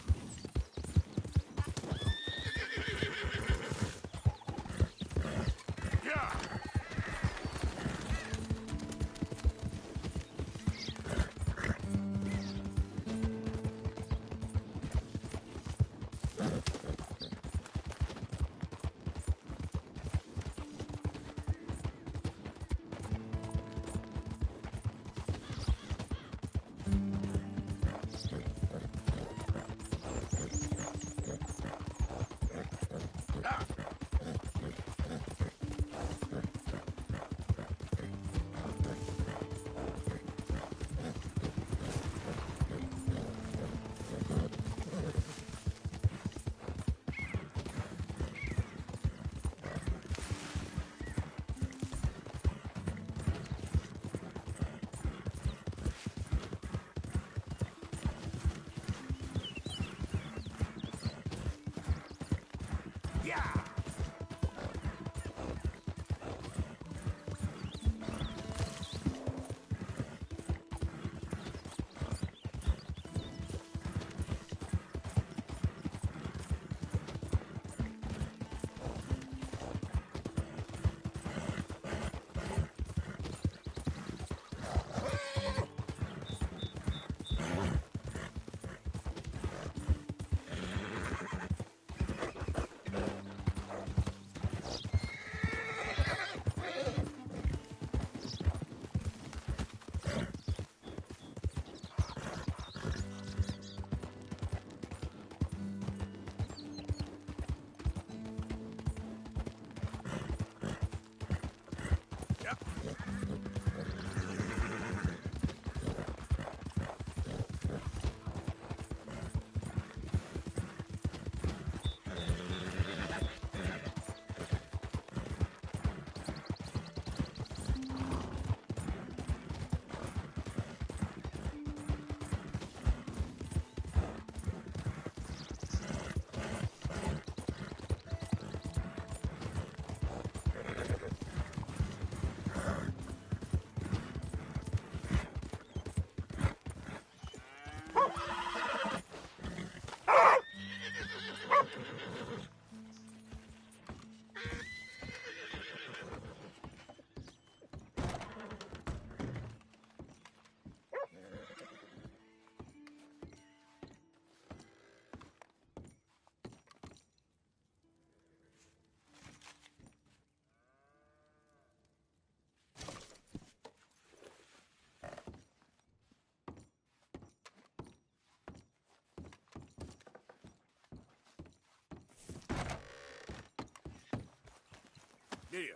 Here.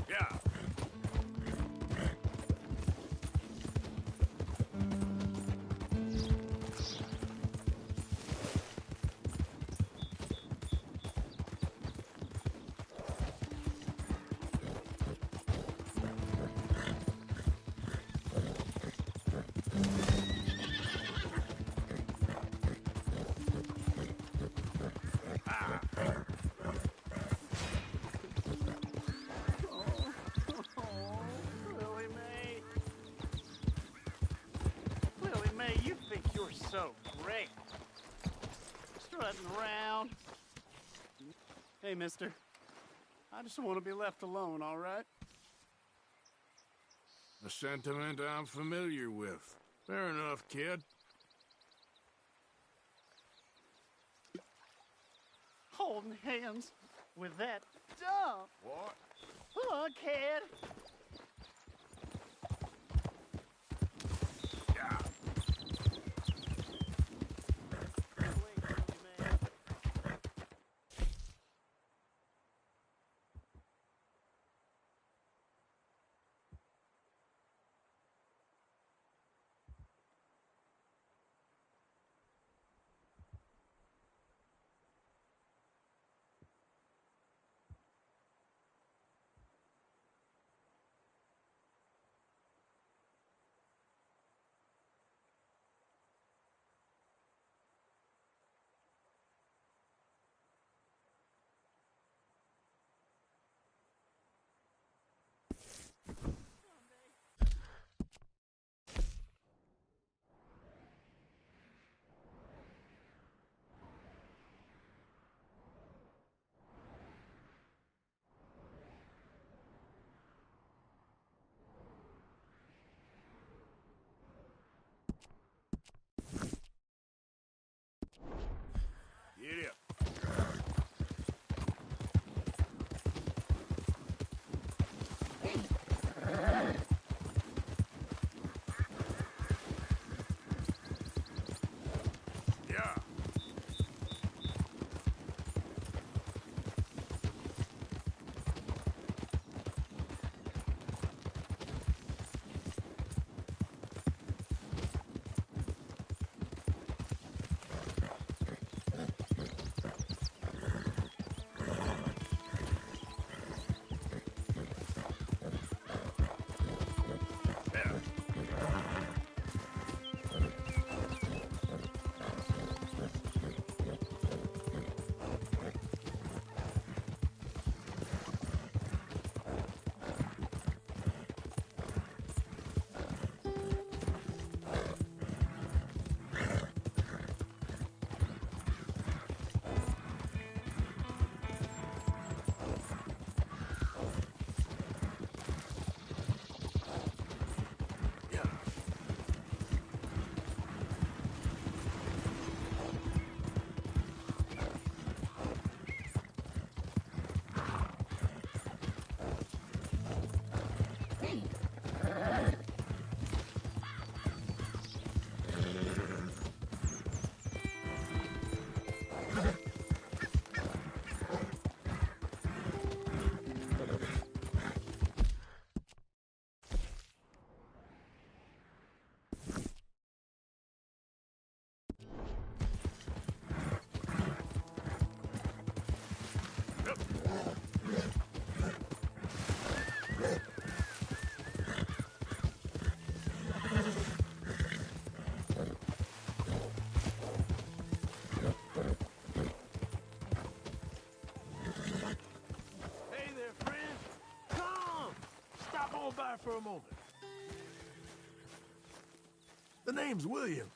Yeah. Lily Mae. Lily Mae, you think you're so great. Strutting around. Hey, mister. I just want to be left alone, all right? A sentiment I'm familiar with. Fair enough, kid. Holding hands with that dump. What? Look, kid. for a moment. The name's William.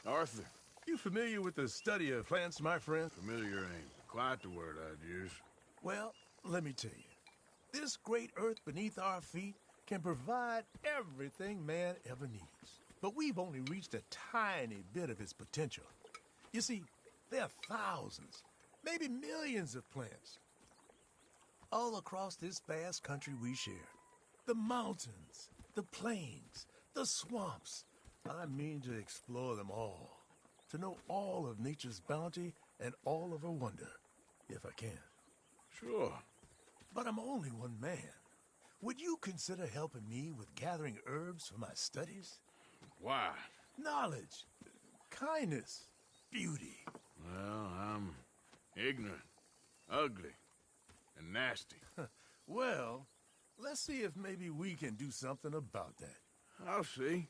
Arthur. You familiar with the study of plants, my friend? Familiar ain't quite the word I'd use. Well, let me tell you. This great earth beneath our feet can provide everything man ever needs. But we've only reached a tiny bit of its potential. You see, there are thousands, maybe millions of plants all across this vast country we share. The mountains, the plains, the swamps. I mean to explore them all, to know all of nature's bounty and all of her wonder, if I can. Sure. But I'm only one man. Would you consider helping me with gathering herbs for my studies? Why? Knowledge, kindness, beauty. Well, I'm ignorant, ugly, and nasty. Well, let's see if maybe we can do something about that. I'll see.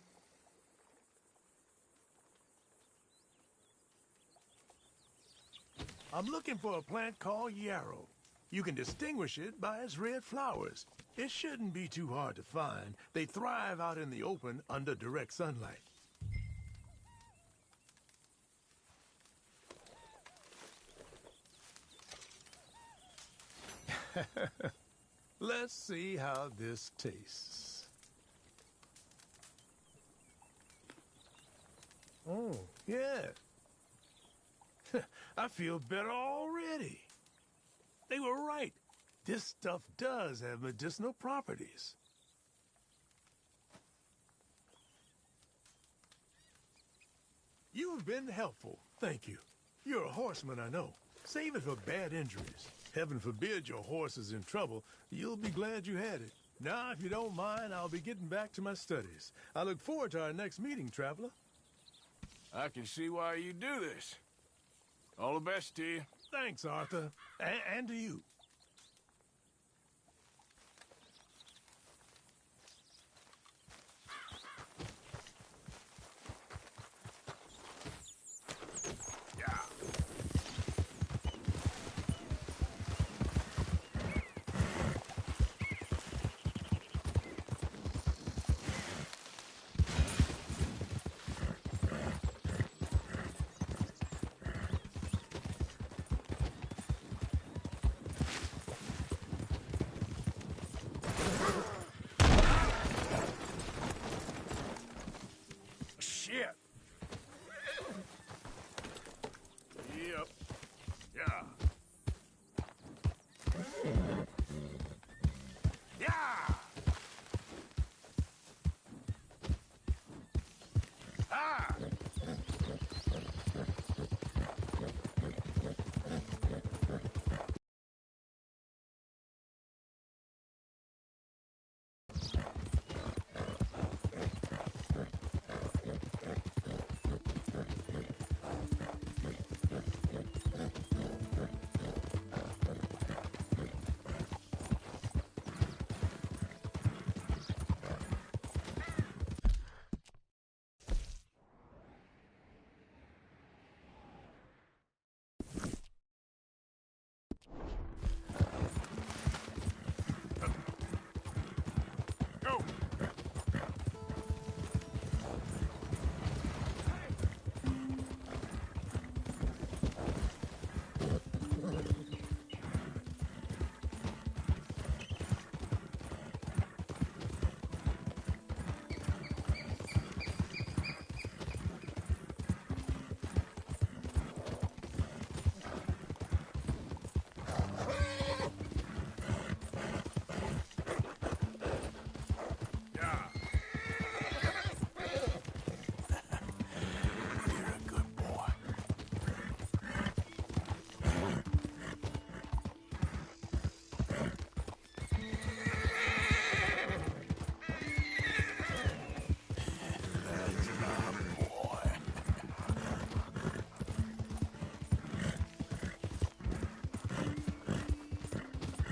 I'm looking for a plant called yarrow. You can distinguish it by its red flowers. It shouldn't be too hard to find. They thrive out in the open under direct sunlight. Let's see how this tastes. Oh, yeah. I feel better already. They were right. This stuff does have medicinal properties. You've been helpful. Thank you. You're a horseman, I know. Save it for bad injuries. Heaven forbid your horse is in trouble. You'll be glad you had it. Now, if you don't mind, I'll be getting back to my studies. I look forward to our next meeting, traveler. I can see why you do this. All the best to you. Thanks, Arthur. And to you. Shit! Yep. Yeah. Yeah! Ah! Go!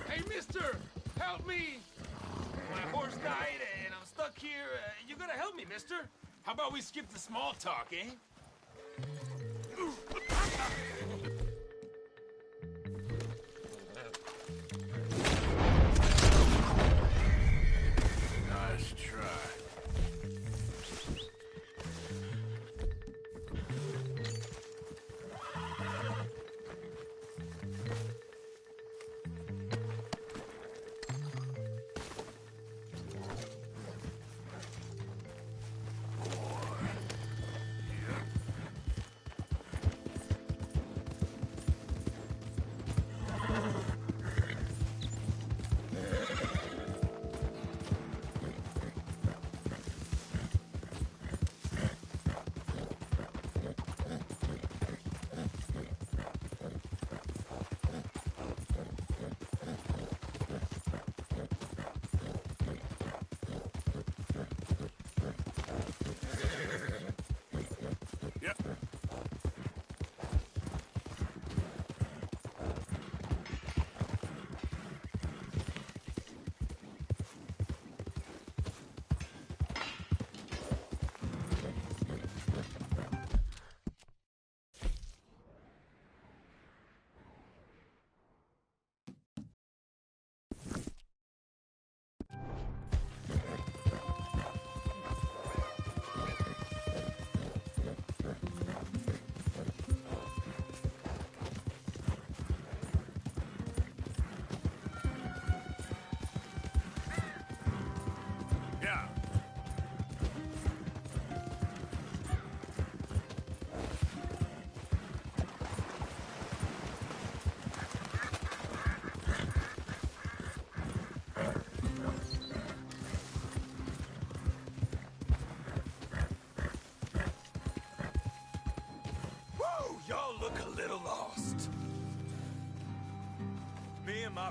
Hey, mister! Help me! My horse died and I'm stuck here. You gotta help me, mister. How about we skip the small talk, eh?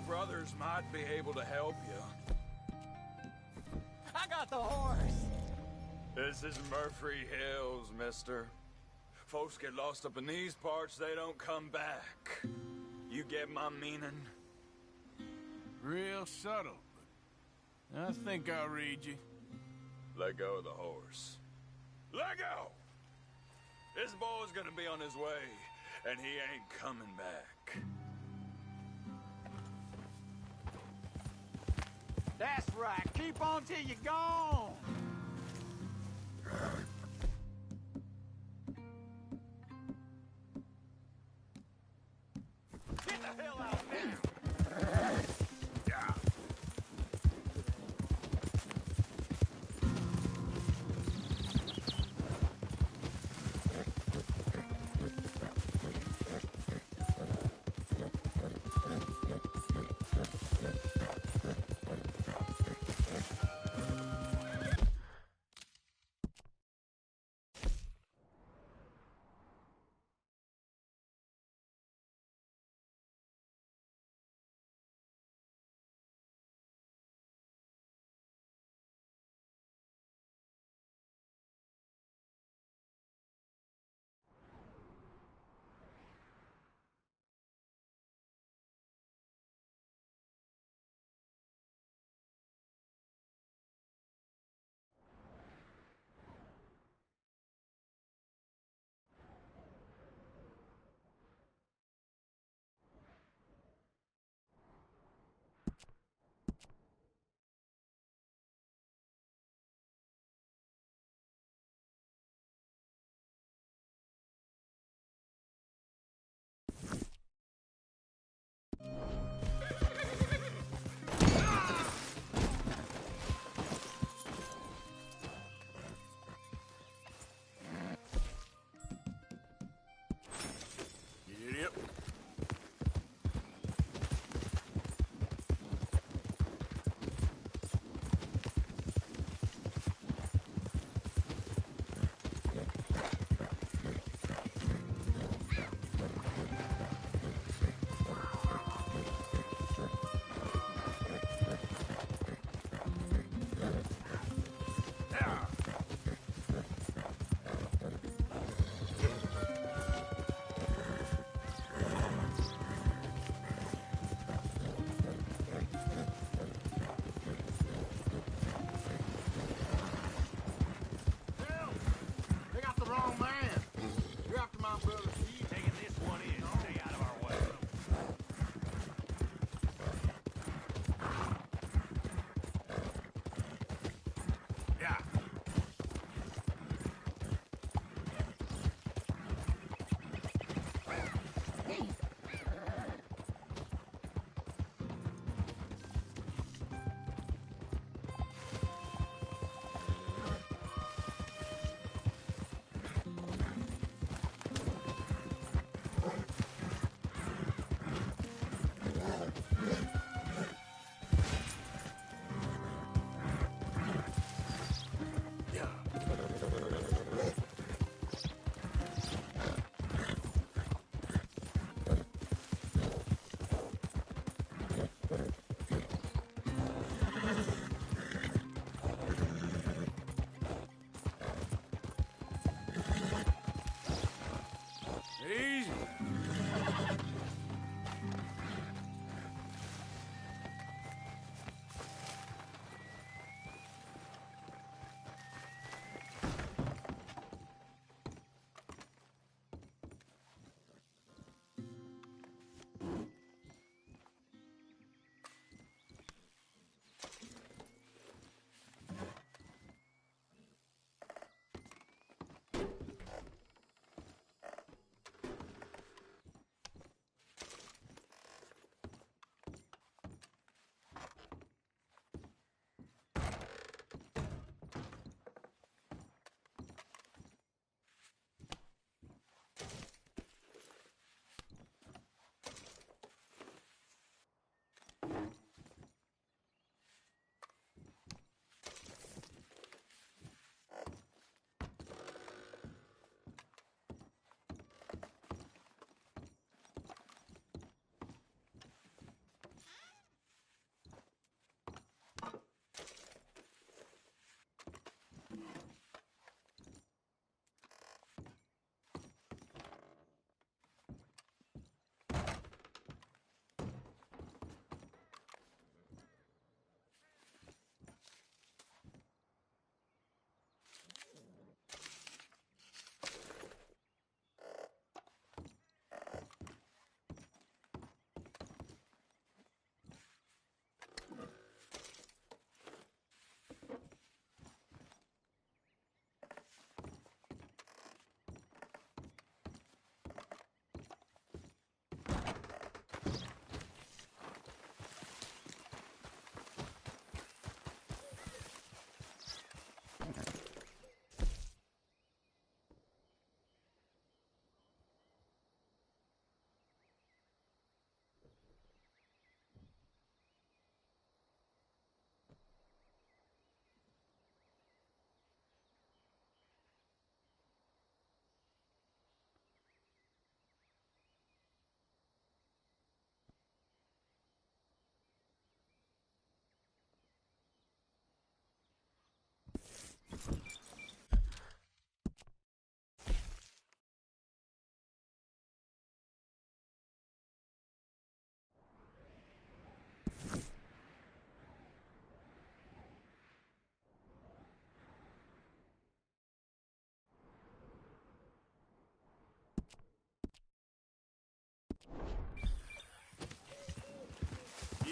brothers might be able to help you. I got the horse! This is Murphy Hills, mister. Folks get lost up in these parts, they don't come back. You get my meaning? Real subtle, but I think I'll read you. Let go of the horse. Let go! This boy's gonna be on his way, and he ain't coming back. That's right. Keep on till you're gone. Get the hell out now!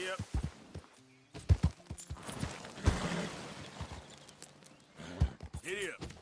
Yep. Giddy up.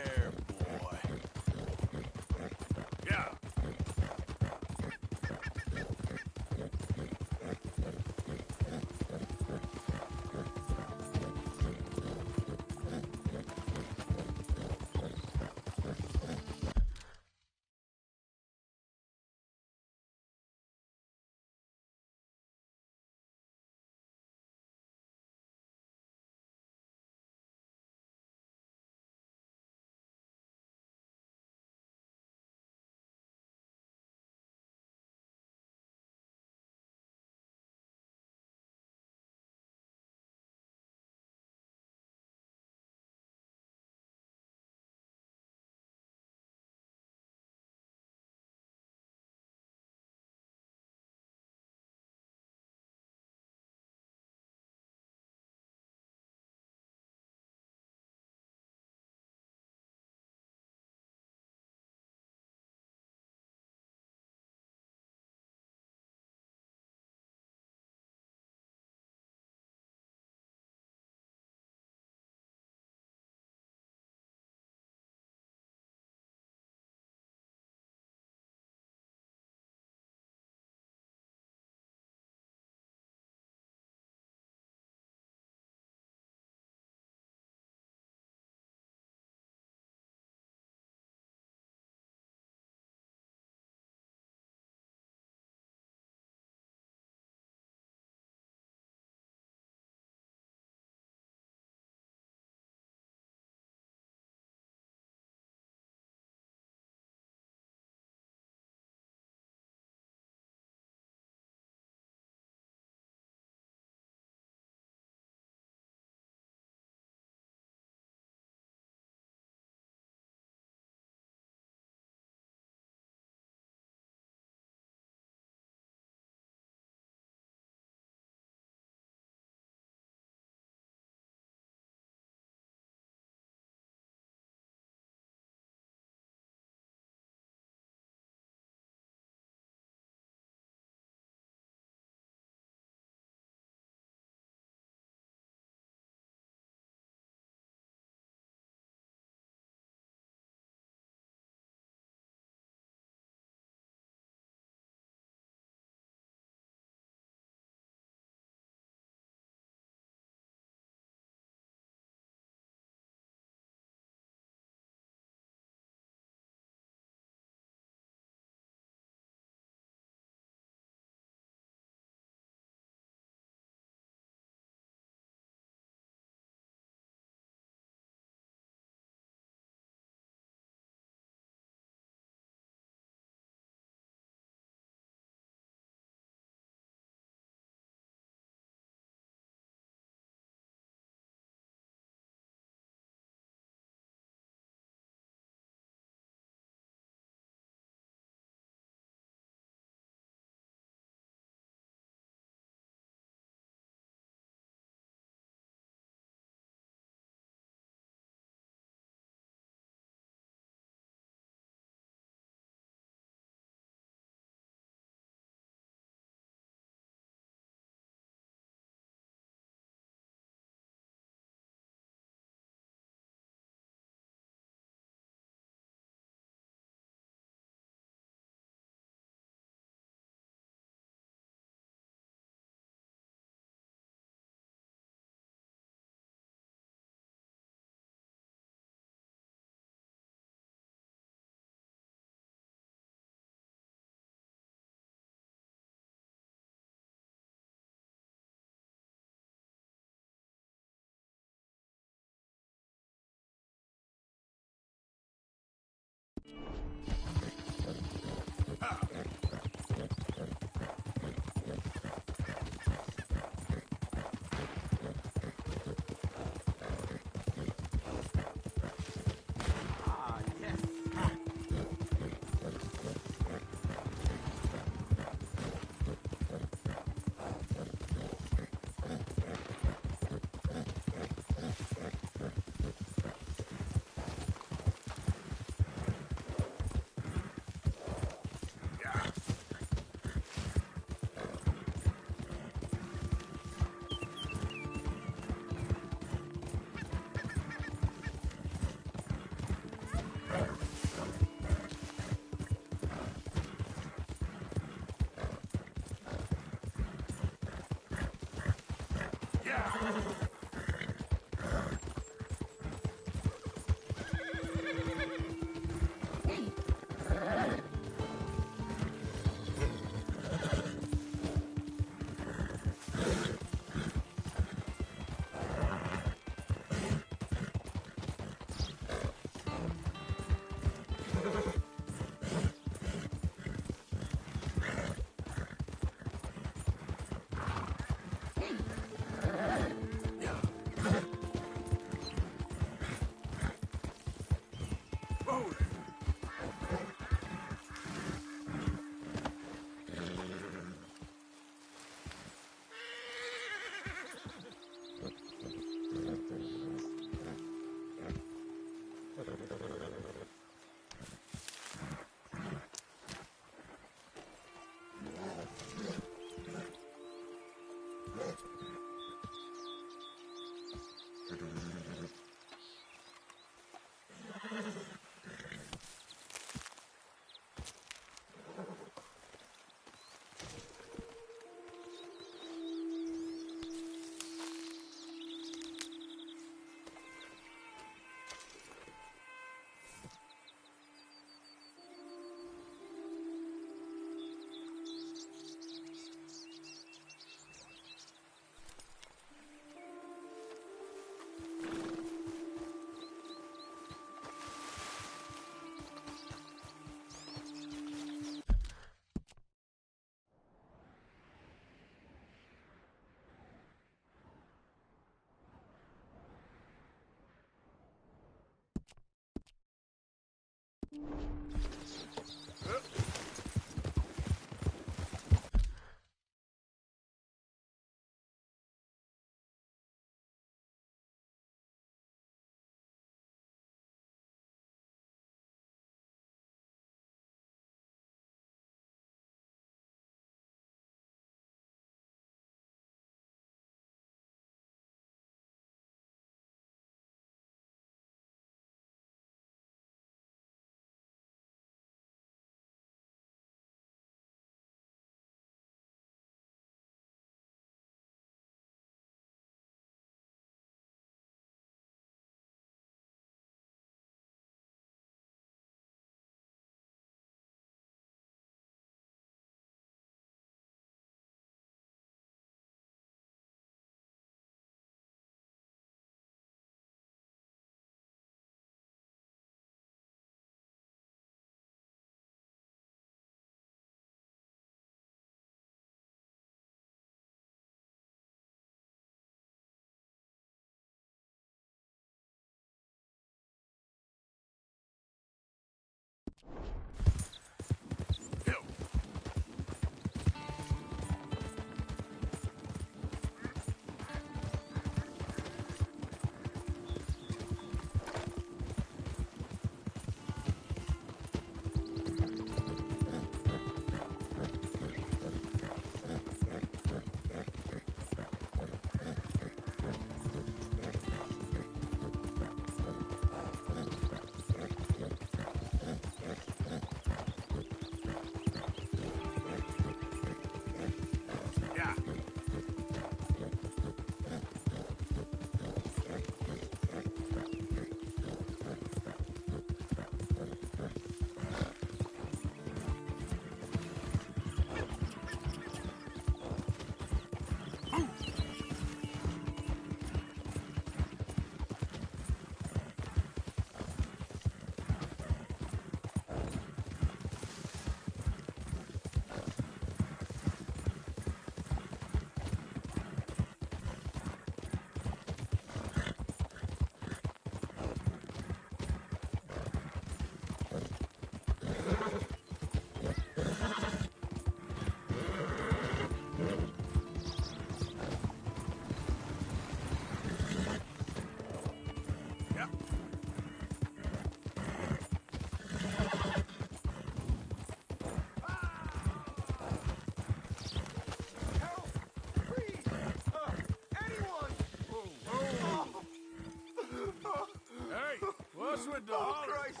What's with the Oh, holler? Christ!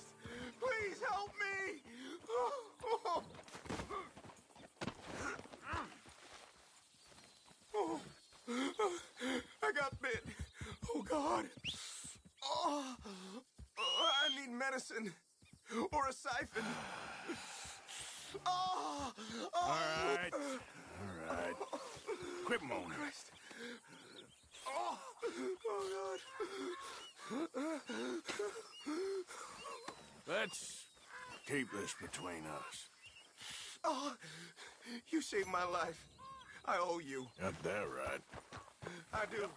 Please help me! I God. Oh, I need medicine. Or a siphon. Oh, All right. Quit moaning. Christ. Oh, God. Let's keep this between us. Oh, you saved my life. I owe you. Got that right. I do.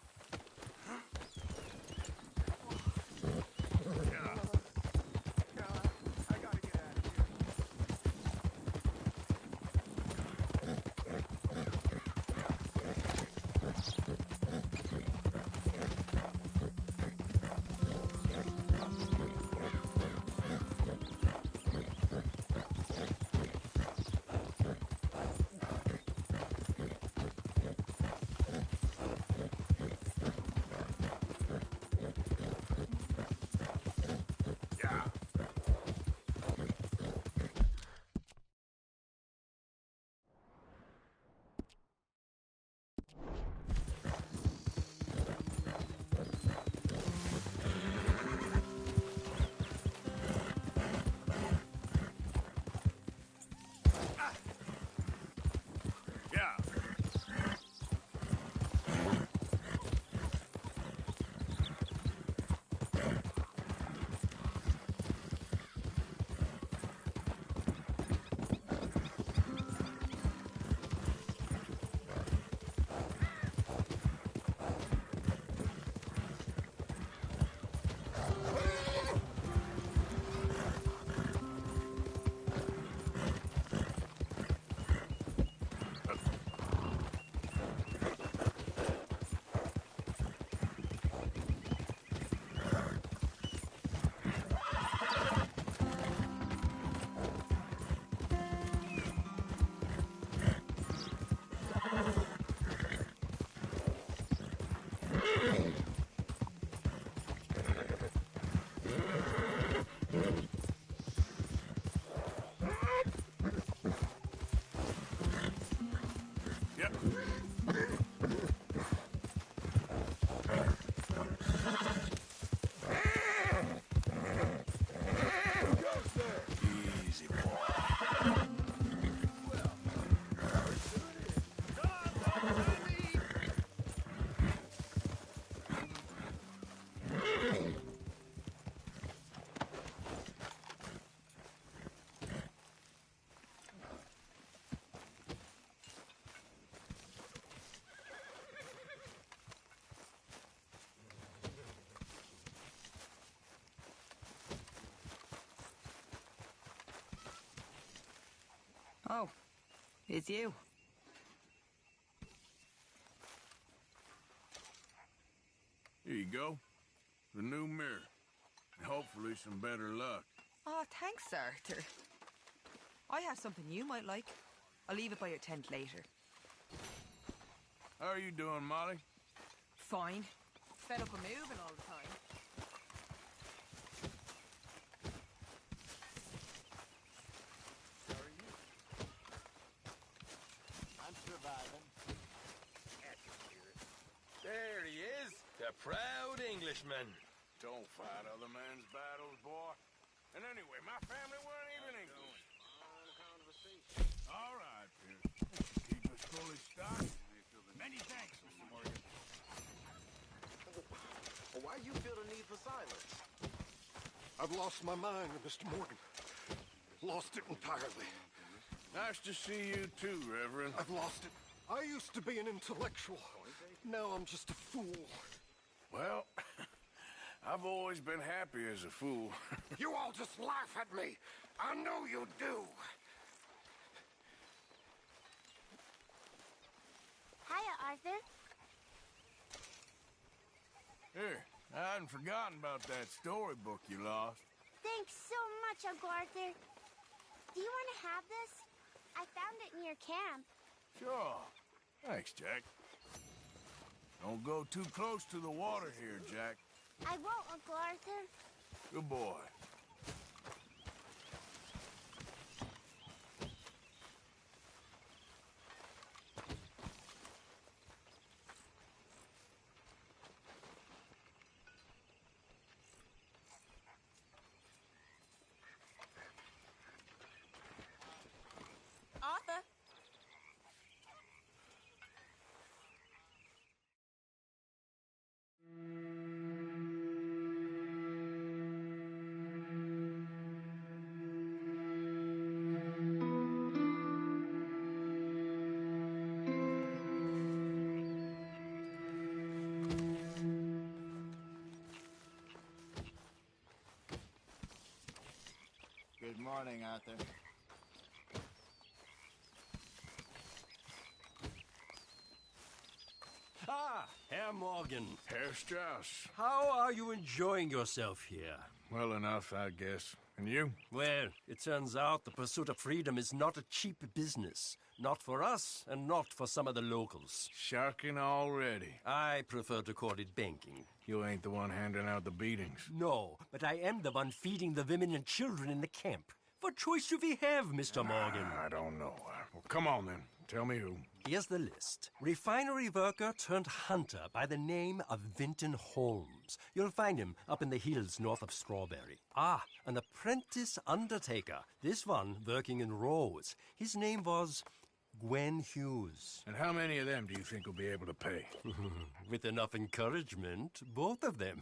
Oh, it's you. Here you go. The new mirror. Hopefully some better luck. Oh, thanks, Arthur. I have something you might like. I'll leave it by your tent later. How are you doing, Molly? Fine. Fed up of moving all the time. How are you? I'm surviving. There he is, the proud Englishman. Don't fight other men's battles, boy. And anyway, my family weren't even English. All right, Pierce. Keep us fully stocked. Many thanks, Mr. Morgan. Why you feel the need for silence? I've lost my mind, Mr. Morgan. Lost it entirely. Nice to see you too, Reverend. I've lost it. I used to be an intellectual. Now I'm just a fool. Well, I've always been happy as a fool. You all just laugh at me. I know you do. Hiya, Arthur. Here, I hadn't forgotten about that storybook you lost. Thanks so much, Uncle Arthur. Do you want to have this? I found it near camp. Sure. Thanks, Jack. Don't go too close to the water here, Jack. I won't, Uncle Arthur. Good boy. Morning, Arthur. Ah, Herr Morgan. Herr Strauss. How are you enjoying yourself here? Well enough, I guess. And you? Well, it turns out the pursuit of freedom is not a cheap business. Not for us, and not for some of the locals. Sharking already. I prefer to call it banking. You ain't the one handing out the beatings. No, but I am the one feeding the women and children in the camp. What choice do we have, Mr. Morgan? I don't know. Well, come on then. Tell me who. Here's the list. Refinery worker turned hunter by the name of Vinton Holmes. You'll find him up in the hills north of Strawberry. Ah, an apprentice undertaker. This one working in Rose. His name was Gwen Hughes. And how many of them do you think will be able to pay? With enough encouragement, both of them.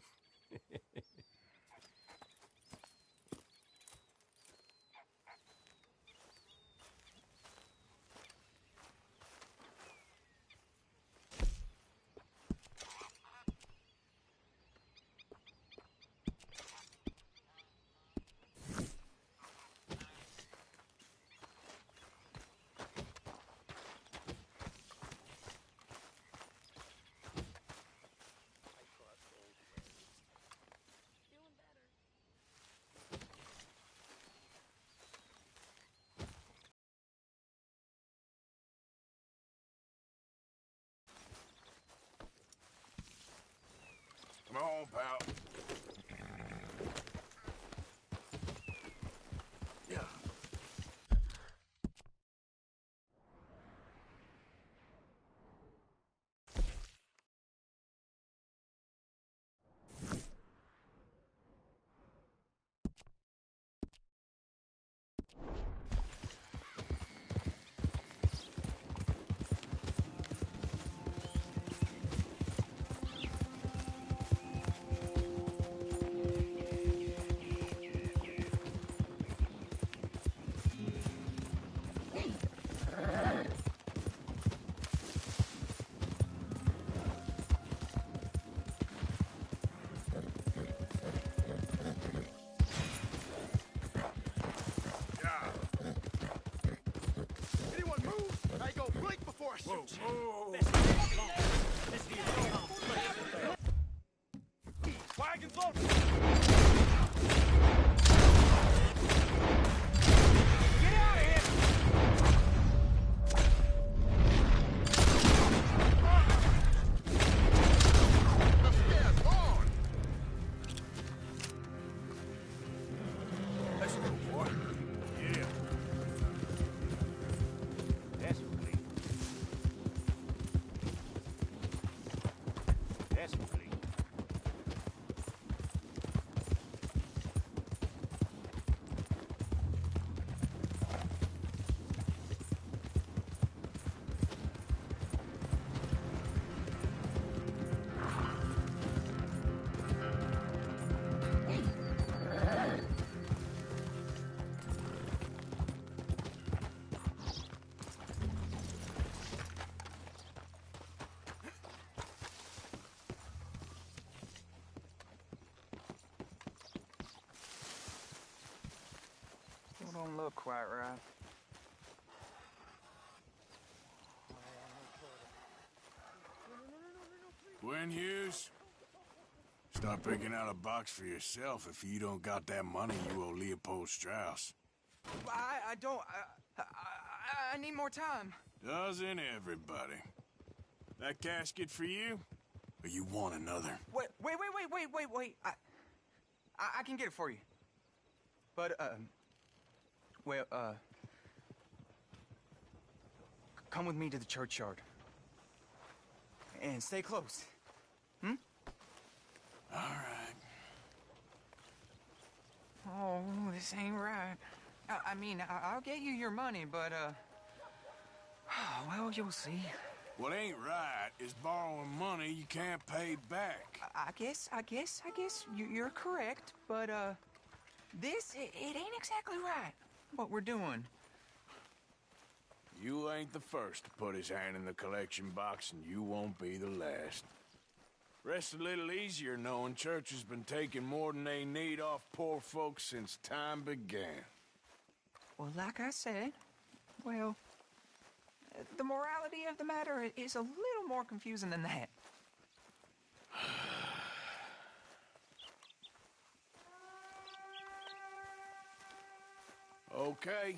Come on, pal. Yeah. Anyone move? I go blink before I shoot. Wagons loaded. Get out of here! Let's go, boy. Yeah. Desperately. Desperately. Don't look quite right. Gwen Hughes? Start picking out a box for yourself. If you don't got that money, you owe Leopold Strauss. I don't. I need more time. Doesn't everybody? That casket for you? Or you want another? Wait. I can get it for you. But, come with me to the churchyard. And stay close. Hmm? All right. Oh, this ain't right. I mean, I'll get you your money, but, well, you'll see. What ain't right is borrowing money you can't pay back. I guess you're correct, but, it ain't exactly right, what we're doing. You ain't the first to put his hand in the collection box, and you won't be the last. Rest a little easier knowing church has been taking more than they need off poor folks since time began. Well, like I said, well, the morality of the matter is a little more confusing than that. Okay.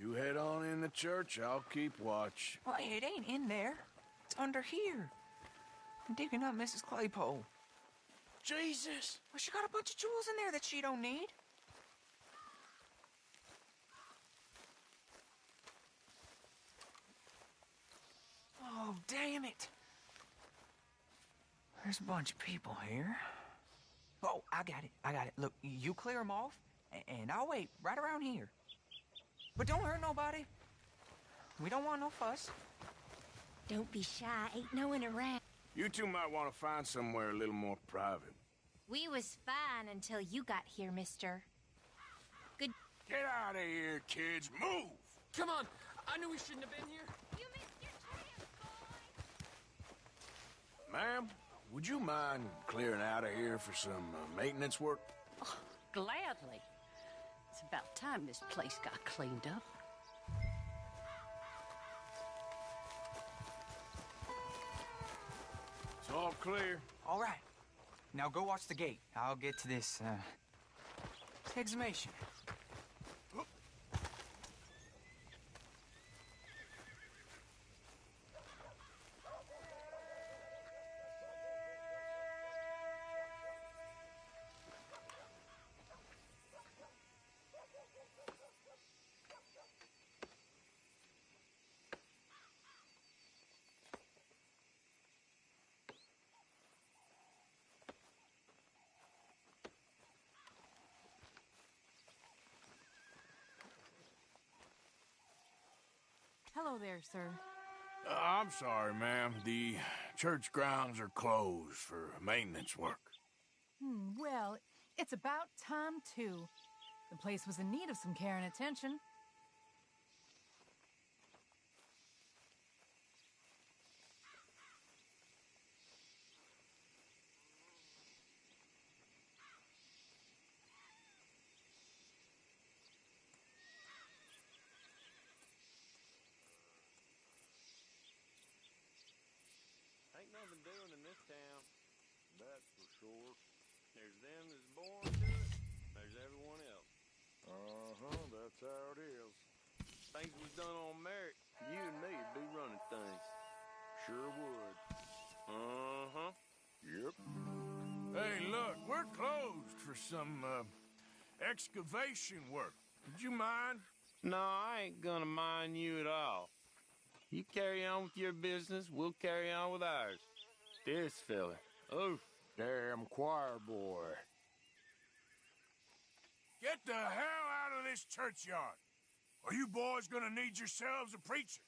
You head on in the church, I'll keep watch. Well, it ain't in there. It's under here. I'm digging up Mrs. Claypole. Jesus! Well, she got a bunch of jewels in there that she don't need. Oh, damn it. There's a bunch of people here. Oh, I got it. Look, you clear them off, and I'll wait right around here. But don't hurt nobody. We don't want no fuss. Don't be shy. Ain't no one around. You two might want to find somewhere a little more private. We was fine until you got here, mister. Good. Get out of here, kids. Move! Come on. I knew we shouldn't have been here. You missed your chance, boy. Ma'am, would you mind clearing out of here for some maintenance work? Oh, gladly. It's about time this place got cleaned up. It's all clear. All right. Now go watch the gate. I'll get to this, exhumation. Hello there, sir. I'm sorry, ma'am. The church grounds are closed for maintenance work. Well, it's about time, too. The place was in need of some care and attention. Ain't nothing doing in this town. That's for sure. There's them that's born to it. There's everyone else. That's how it is. Things was done on merit. You and me'd be running things. Sure would. Yep. Hey, look, we're closed for some, excavation work. Would you mind? No, I ain't gonna mind you at all. You carry on with your business, we'll carry on with ours. This fella. Oh, damn choir boy. Get the hell out of this churchyard. Are you boys gonna need yourselves a preacher?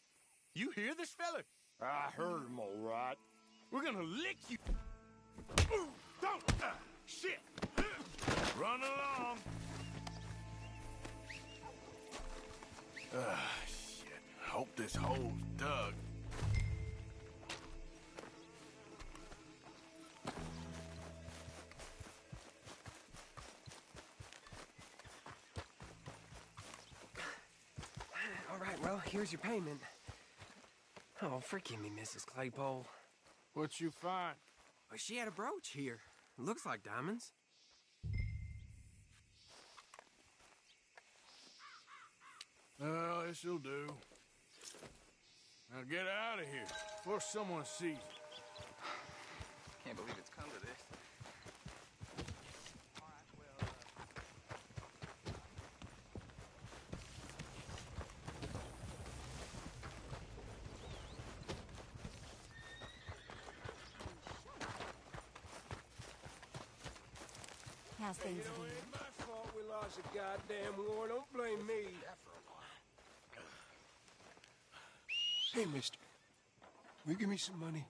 You hear this fella? I heard him all right. We're gonna lick you. Don't! Shit! Run along. Shit. Hope this hole's dug. All right, well, here's your payment. Oh, forgive me, Mrs. Claypole. What'd you find? Well, she had a brooch here. Looks like diamonds. Well, this'll do. Now get out of here before someone sees you. Can't believe it's come to this. How's things It again? ain't my fault we lost a goddamn war. Don't blame me. Hey, mister. Will you give me some money?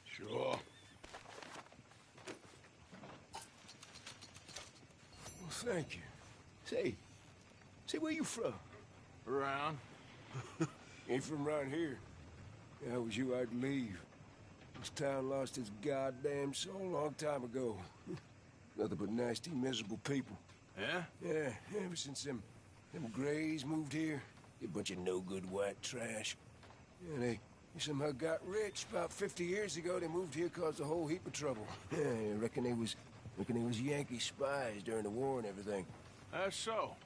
Sure. Well, thank you. Say, where you from? Around. Ain't from around here. If I was you, I'd leave. This town lost its goddamn soul a long time ago. Nothing but nasty, miserable people. Yeah? Yeah, ever since them Greys moved here, a bunch of no-good white trash. Yeah, they somehow got rich. About 50 years ago, they moved here, caused a whole heap of trouble. Yeah, I reckon they was Yankee spies during the war and everything. That's so.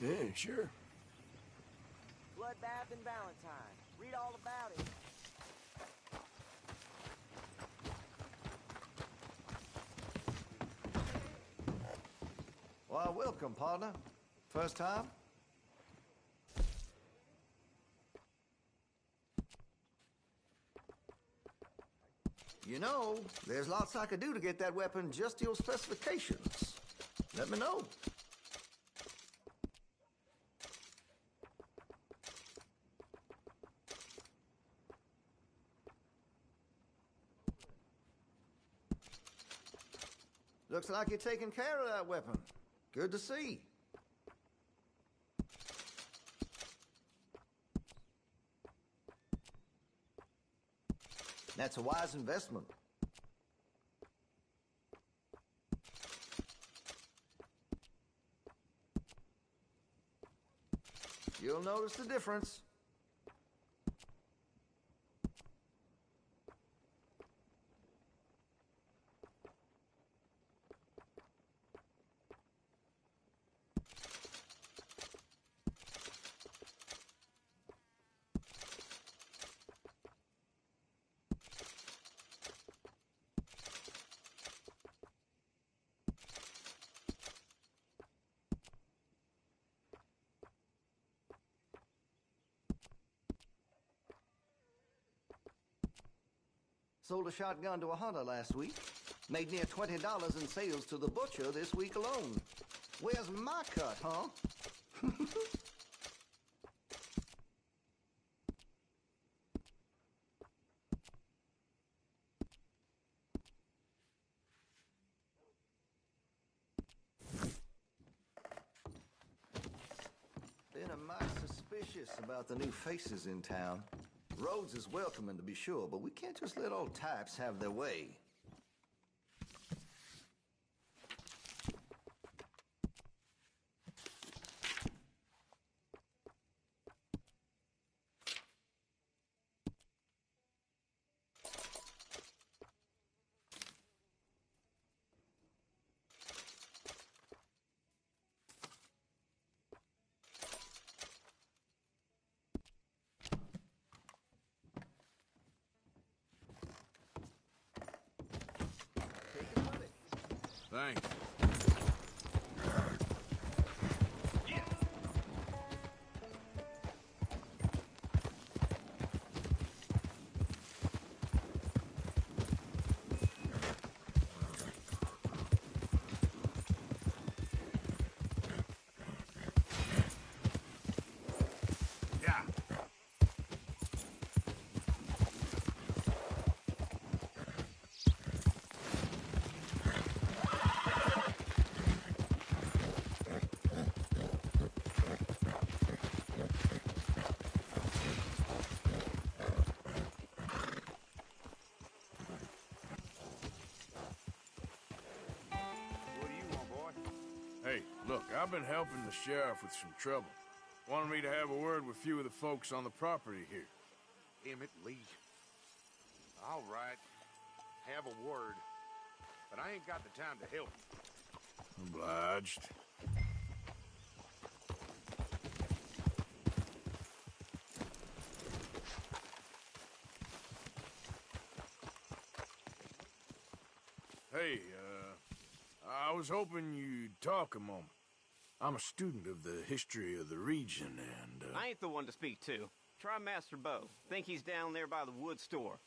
Yeah, sure. Bloodbath and Valentine. Read all about it. Why, welcome, partner. First time? You know, there's lots I could do to get that weapon just to your specifications. Let me know. Looks like you're taking care of that weapon. Good to see. That's a wise investment. You'll notice the difference. Sold a shotgun to a hunter last week. Made near $20 in sales to the butcher this week alone. Where's my cut, huh? Been a mite suspicious about the new faces in town. Rhodes is welcoming, to be sure, but we can't just let old types have their way. Thanks. Yeah. What do you want, boy? Hey, look, I've been helping the sheriff with some trouble. Wanted me to have a word with a few of the folks on the property here. Emmett Lee. All right. Have a word. But I ain't got the time to help you. Obliged. Hey, I was hoping you'd talk a moment. I'm a student of the history of the region, and, I ain't the one to speak to. Try Master Bo. Think he's down there by the wood store.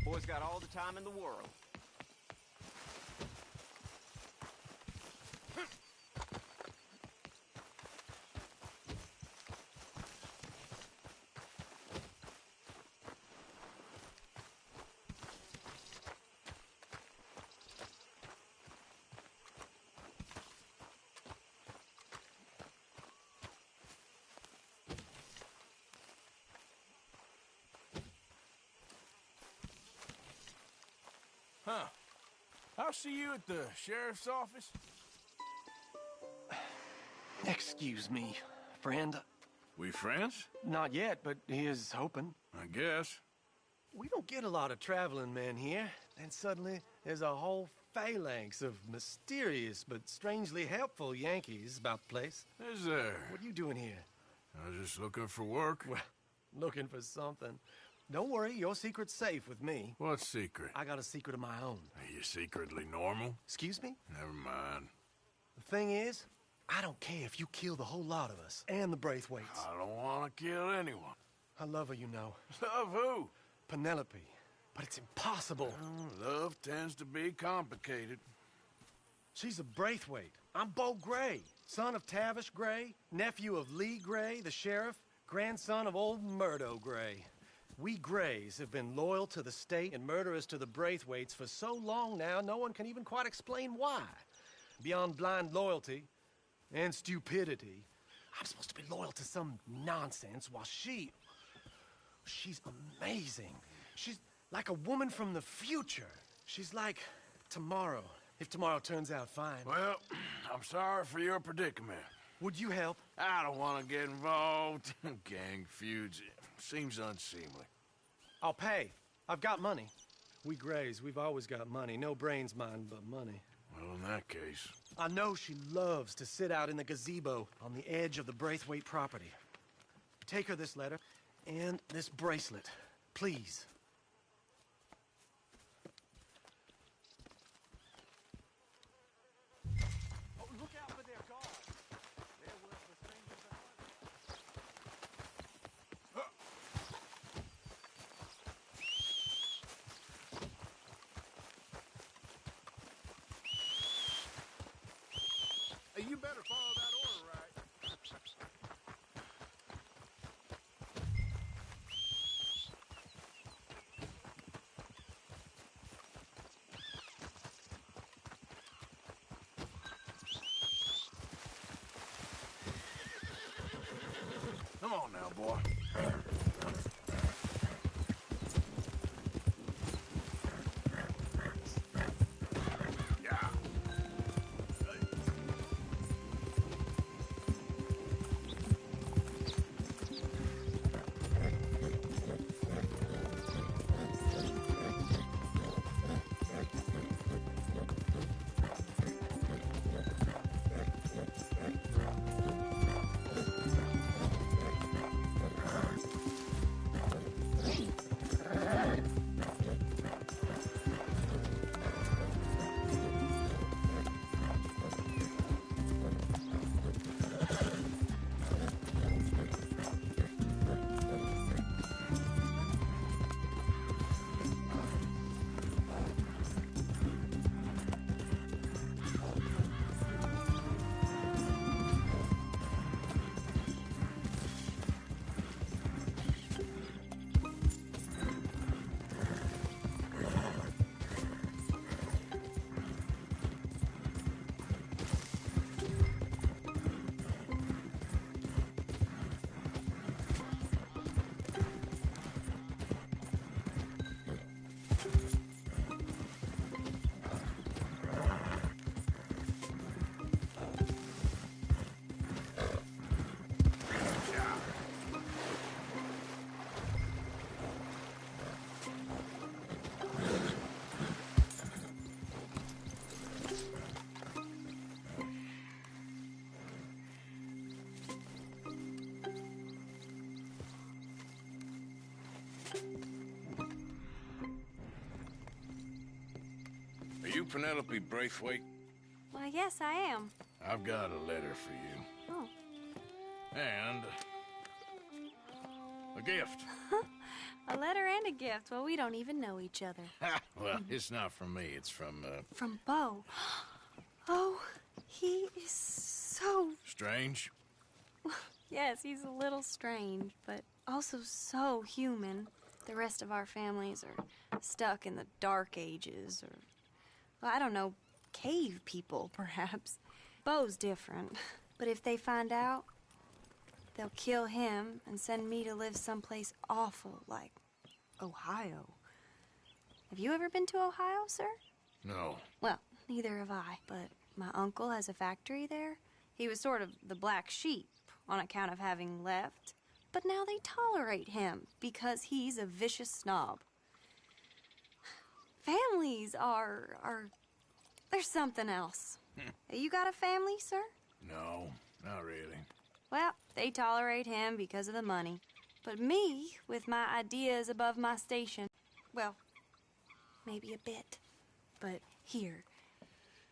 Boy's got all the time in the world. Huh. I'll see you at the sheriff's office. Excuse me, friend. We friends? Not yet, but here's hoping. I guess. We don't get a lot of traveling men here. Then suddenly, there's a whole phalanx of mysterious but strangely helpful Yankees about the place. Is there? What are you doing here? I was just looking for work. Well, looking for something. Don't worry, your secret's safe with me. What secret? I got a secret of my own. Are you secretly normal? Excuse me? Never mind. The thing is, I don't care if you kill the whole lot of us and the Braithwaites. I don't want to kill anyone. I love her, you know. Love who? Penelope. But it's impossible. Well, love tends to be complicated. She's a Braithwaite. I'm Beau Gray, son of Tavish Gray, nephew of Lee Gray, the sheriff, grandson of old Murdo Gray. We Grays have been loyal to the state and murderous to the Braithwaites for so long now, no one can even quite explain why. Beyond blind loyalty and stupidity, I'm supposed to be loyal to some nonsense while she's amazing. She's like a woman from the future. She's like tomorrow, if tomorrow turns out fine. Well, I'm sorry for your predicament. Would you help? I don't want to get involved. Gang feuds seems unseemly. I'll pay. I've got money. We Grays, we've always got money. No brains, mind, but money. Well, in that case... I know she loves to sit out in the gazebo on the edge of the Braithwaite property. Take her this letter and this bracelet, please. Oh, look out for their guards. They're worth the strangers at Hey, you better follow that order, right? Come on now, boy. Are you Penelope Braithwaite? Well, yes, I am. I've got a letter for you. Oh. And... a gift. A letter and a gift. Well, we don't even know each other. Well, it's not from me. It's from, From Beau. Oh, he is so... Strange? Yes, he's a little strange, but also so human. The rest of our families are stuck in the Dark Ages, or... well, I don't know, cave people, perhaps. Beau's different. But if they find out, they'll kill him and send me to live someplace awful like Ohio. Have you ever been to Ohio, sir? No. Well, neither have I, but my uncle has a factory there. He was sort of the black sheep on account of having left, but now they tolerate him because he's a vicious snob. Families are there's something else. You got a family, sir? No, not really. Well, they tolerate him because of the money. But me, with my ideas above my station, well, maybe a bit. But here,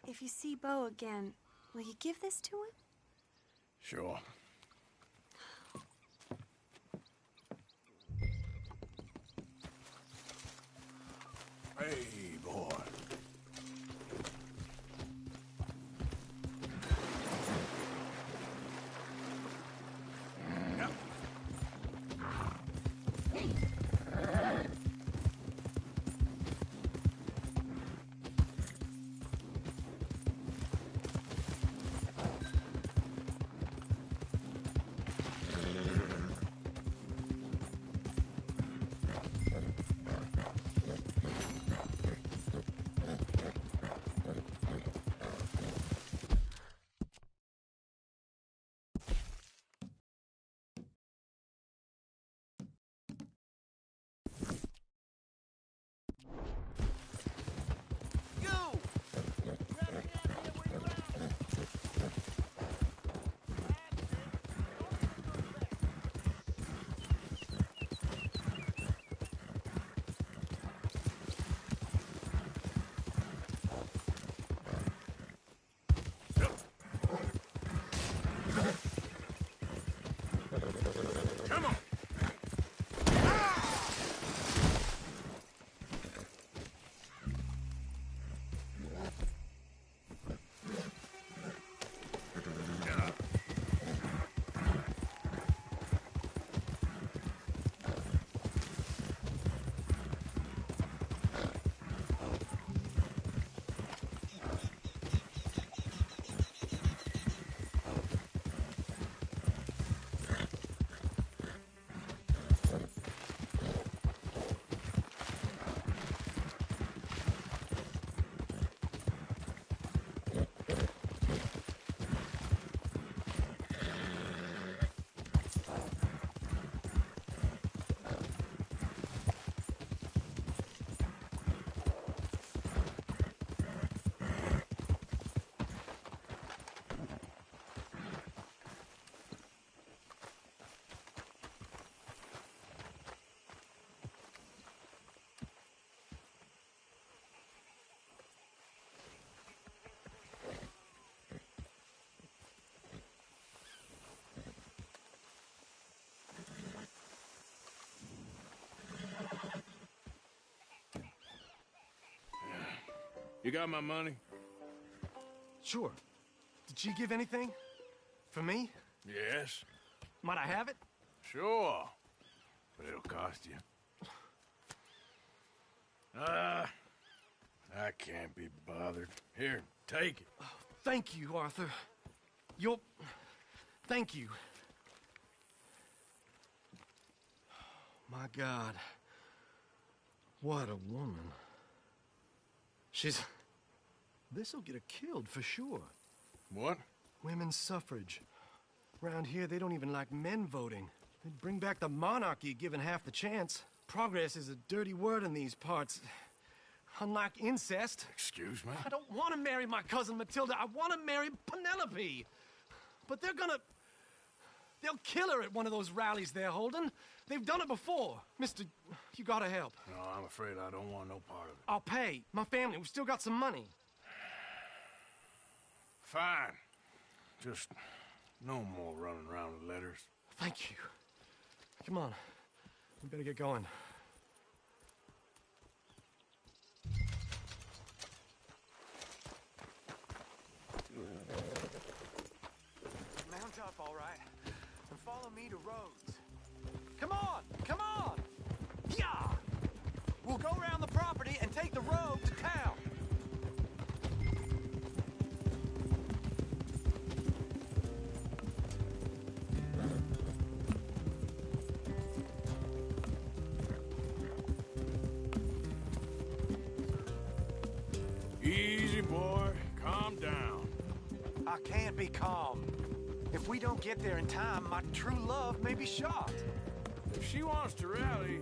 if you see Bo again, will you give this to him? Sure. Hey, boy. Come on! You got my money? Sure. Did she give anything? For me? Yes. Might I have it? Sure. But it'll cost you. I can't be bothered. Here, take it. Oh, thank you, Arthur. You'll... Thank you. My God. What a woman. She's... This'll get her killed for sure. What? Women's suffrage. Around here, they don't even like men voting. They'd bring back the monarchy given half the chance. Progress is a dirty word in these parts. Unlike incest. Excuse me? I don't want to marry my cousin Matilda. I want to marry Penelope. But they're gonna... They'll kill her at one of those rallies they're holding. They've done it before. Mister, you gotta help. No, I'm afraid I don't want no part of it. I'll pay. My family, we've still got some money. Fine. Just no more running around with letters. Thank you. Come on. We better get going. Mount up, all right, and follow me to Rhodes. Come on! Come on! Yeah! We'll go around the property and take the road to town. I can't be calm. If we don't get there in time, my true love may be shot. If she wants to rally,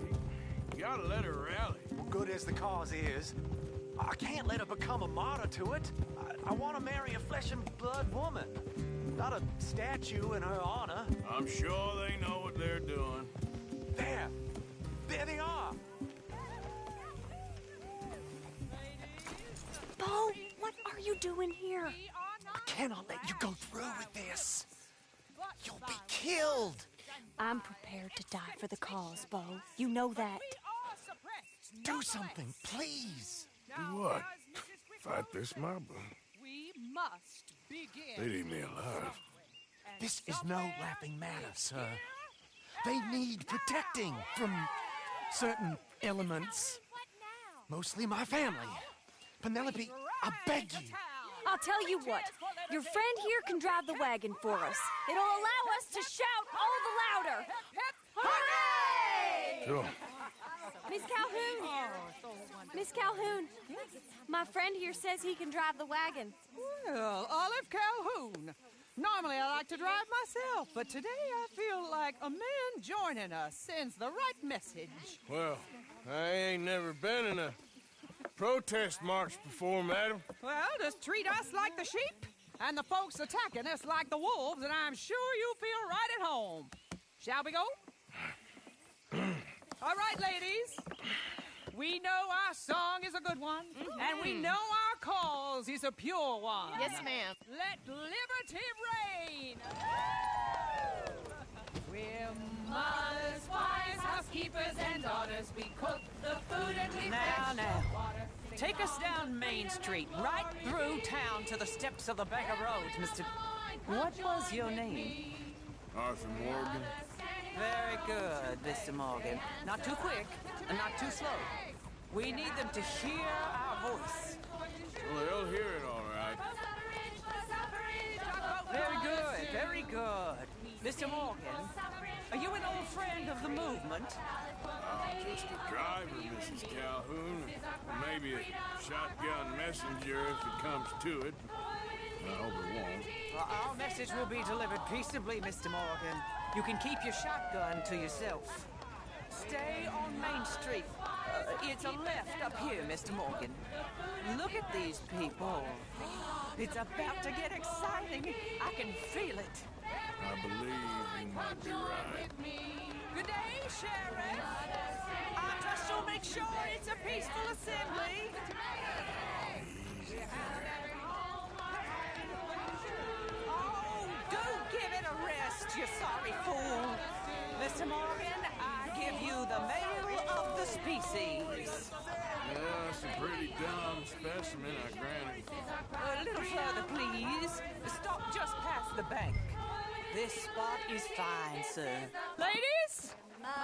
you gotta let her rally. Well, good as the cause is, I can't let her become a martyr to it. I want to marry a flesh and blood woman, not a statue in her honor. I'm sure they know what they're doing. There they are. Bo, what are you doing here? I cannot let you go through with this. You'll be killed. I'm prepared to die for the cause, Bo. You know that. Do something, please. Do what? Fight this mob? We must begin. They'd eat me alive. This is no laughing matter, sir. They need protecting from certain elements. Mostly my family. Penelope, I beg you. I'll tell you what. Your friend here can drive the wagon for us. It'll allow us to shout all the louder. Hooray! Sure. Miss Calhoun. Miss Calhoun. My friend here says he can drive the wagon. Well, Olive Calhoun. Normally I like to drive myself, but today I feel like a man joining us sends the right message. Well, I ain't never been in a protest march before, madam. Well, just treat us like the sheep, and the folks attacking us like the wolves, and I'm sure you feel right at home. Shall we go? All right, ladies. We know our song is a good one, and we know our cause is a pure one. Yes, ma'am. Let liberty reign. We're mothers, wives, housekeepers, and daughters. We cook the food and we fetch the water. Take us down Main Street, right through town to the steps of the Bank of Roads, Mr. What was your name? ArthurMorgan. Very good, Mr. Morgan. Not too quick, and not too slow. We need them to hear our voice. Well, they'll hear it all right. Very good, very good. Mr. Morgan, are you an old friend of the movement? I'm just a driver, Mrs. Calhoun. Or maybe a shotgun messenger if it comes to it. I hope it won't. Well, our message will be delivered peaceably, Mr. Morgan. You can keep your shotgun to yourself. Stay on Main Street. It's a left up here, Mr. Morgan. Look at these people. It's about to get exciting. I can feel it. I believe you might be right. Good day, Sheriff. I trust you'll make sure it's a peaceful assembly. Oh, do give it a rest, you sorry fool. Mr. Morgan, I give you the male of the species. Yeah, that's a pretty dumb specimen, I grant it. A little further, please. Stop just past the bank. This spot is fine, sir. Ladies,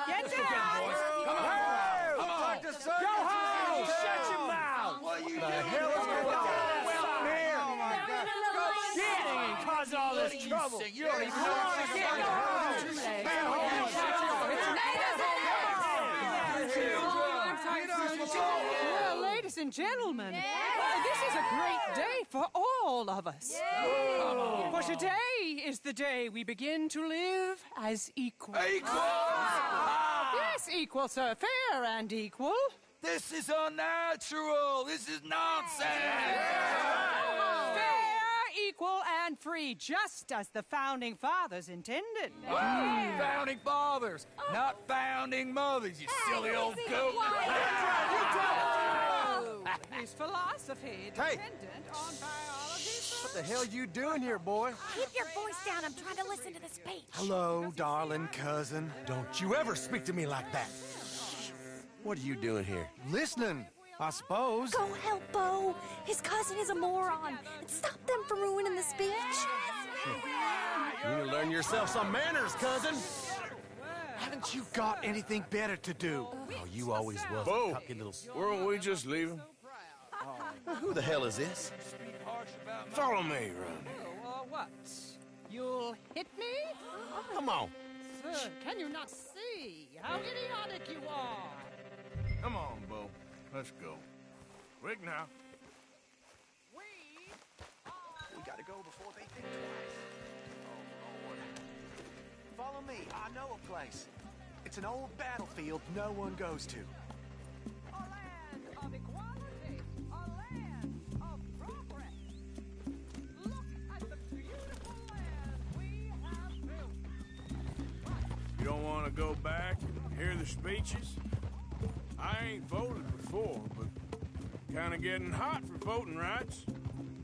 get down! Come on! Come on! Go home! Shut your mouth! What are you doing? The hell is going on here? Oh my God! Shit! And cause all this trouble. You don't even know what's going on. Well, ladies and gentlemen, this is a great day for all of us. For today is the day we begin to live as equals. Yes, equal, sir. Fair and equal. This is unnatural. This is nonsense. Fair, equal, and free, just as the Founding Fathers intended. Founding fathers, not founding mothers, you silly old goat. His philosophy dependent on biology. What the hell you doing here, boy? Keep your voice down. I'm trying to listen to the speech. Hello, darling cousin. Don't you ever speak to me like that. What are you doing here? Listening, I suppose. Go help Bo. His cousin is a moron. And stop them from ruining the speech. You need to learn yourself some manners, cousin. Haven't you got anything better to do? Oh, you always was Bo, a cocky little... weren't we just leaving? Who the hell is this? Follow me, Ron. What? You'll hit me? Come on. Sir, can you not see how idiotic you are? Come on, Bo. Let's go. Quick now. We got Gotta go before they think twice. Oh, Lord. Follow me. I know a place. It's an old battlefield no one goes to. A land of equality, a land of progress. Look at the beautiful land we have built. You don't want to go back and hear the speeches? I ain't voted before, but kind of getting hot for voting rights.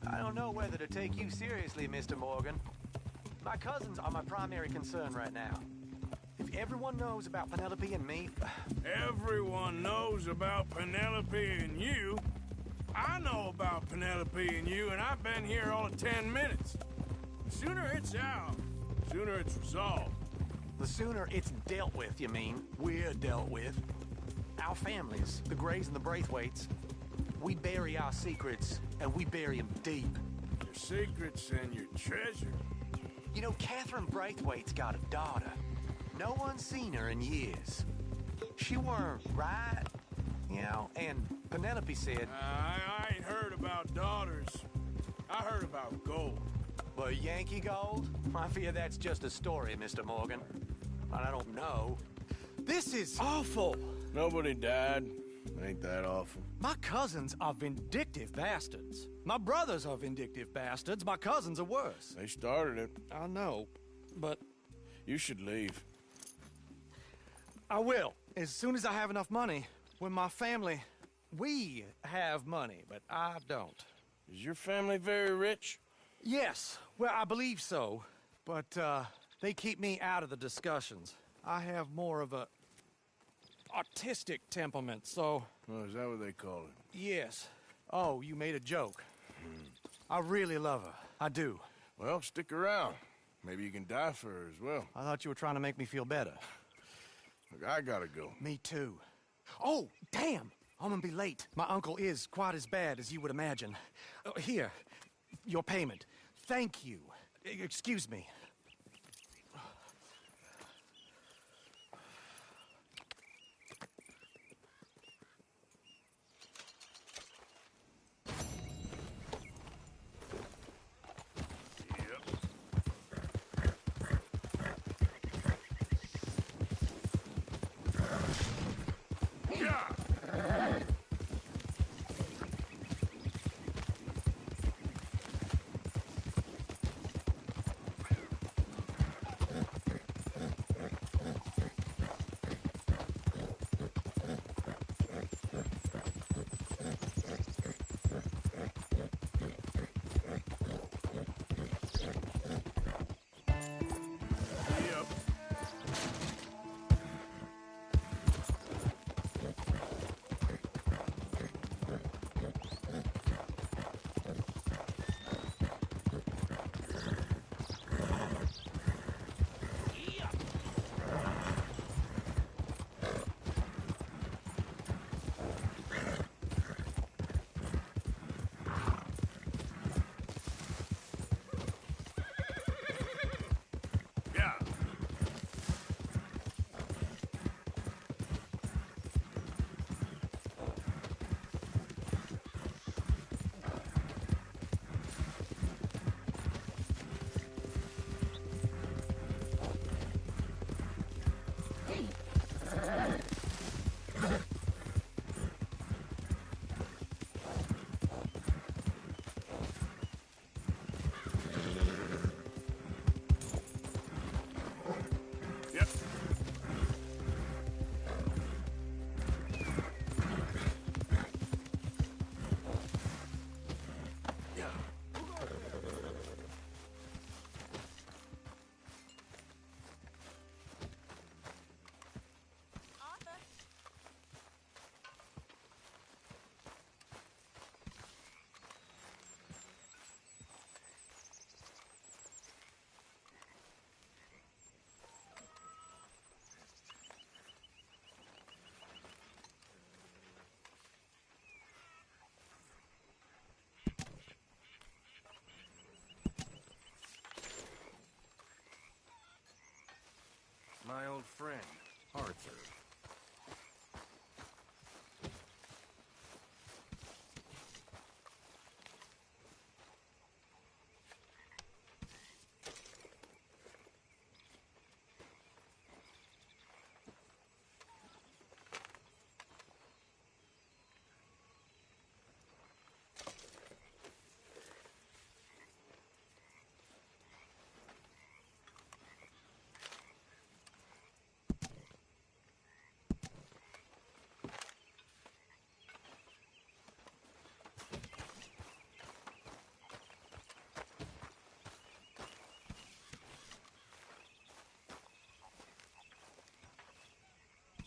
I don't know whether to take you seriously, Mr. Morgan. My cousins are my primary concern right now. If everyone knows about Penelope and me... Everyone knows about Penelope and you. I know about Penelope and you, and I've been here all of 10 minutes. The sooner it's out, the sooner it's resolved. The sooner it's dealt with, you mean? We're dealt with. Our families, the Grays and the Braithwaites, we bury our secrets, and we bury them deep. Your secrets and your treasure. You know, Catherine Braithwaite's got a daughter. No one's seen her in years. She weren't right, you know, and Penelope said... I ain't heard about daughters. I heard about gold. But Yankee gold? I fear that's just a story, Mr. Morgan. I don't know. This is awful! Nobody died. Ain't that awful? My cousins are vindictive bastards. My brothers are vindictive bastards. My cousins are worse. They started it. I know, but... You should leave. I will, as soon as I have enough money. When my family... We have money, but I don't. Is your family very rich? Yes, well, I believe so. But, they keep me out of the discussions. I have more of a... artistic temperament, so... Oh, is that what they call it? Yes. Oh, you made a joke. I really love her. I do. Well, stick around. Maybe you can die for her as well. I thought you were trying to make me feel better. Look, I gotta go. Me too. Oh, damn! I'm gonna be late. My uncle is quite as bad as you would imagine. Here, your payment. Thank you. Excuse me.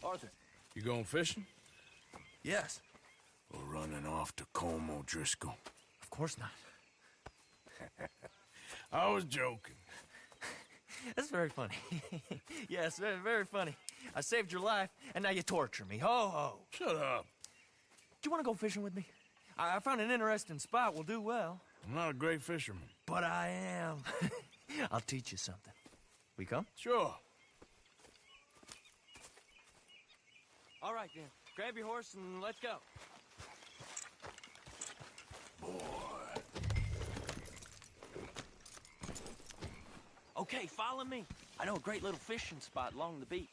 Arthur. You going fishing? Yes. Or running off to Colm O'Driscoll? Of course not. I was joking. That's very funny. Yes, very, very funny. I saved your life, and now you torture me. Ho, ho. Shut up. Do you want to go fishing with me? I found an interesting spot. We'll do well. I'm not a great fisherman. But I am. I'll teach you something. We come? Sure. All right, then. Grab your horse and let's go. Boy. Okay, follow me. I know a great little fishing spot along the beach.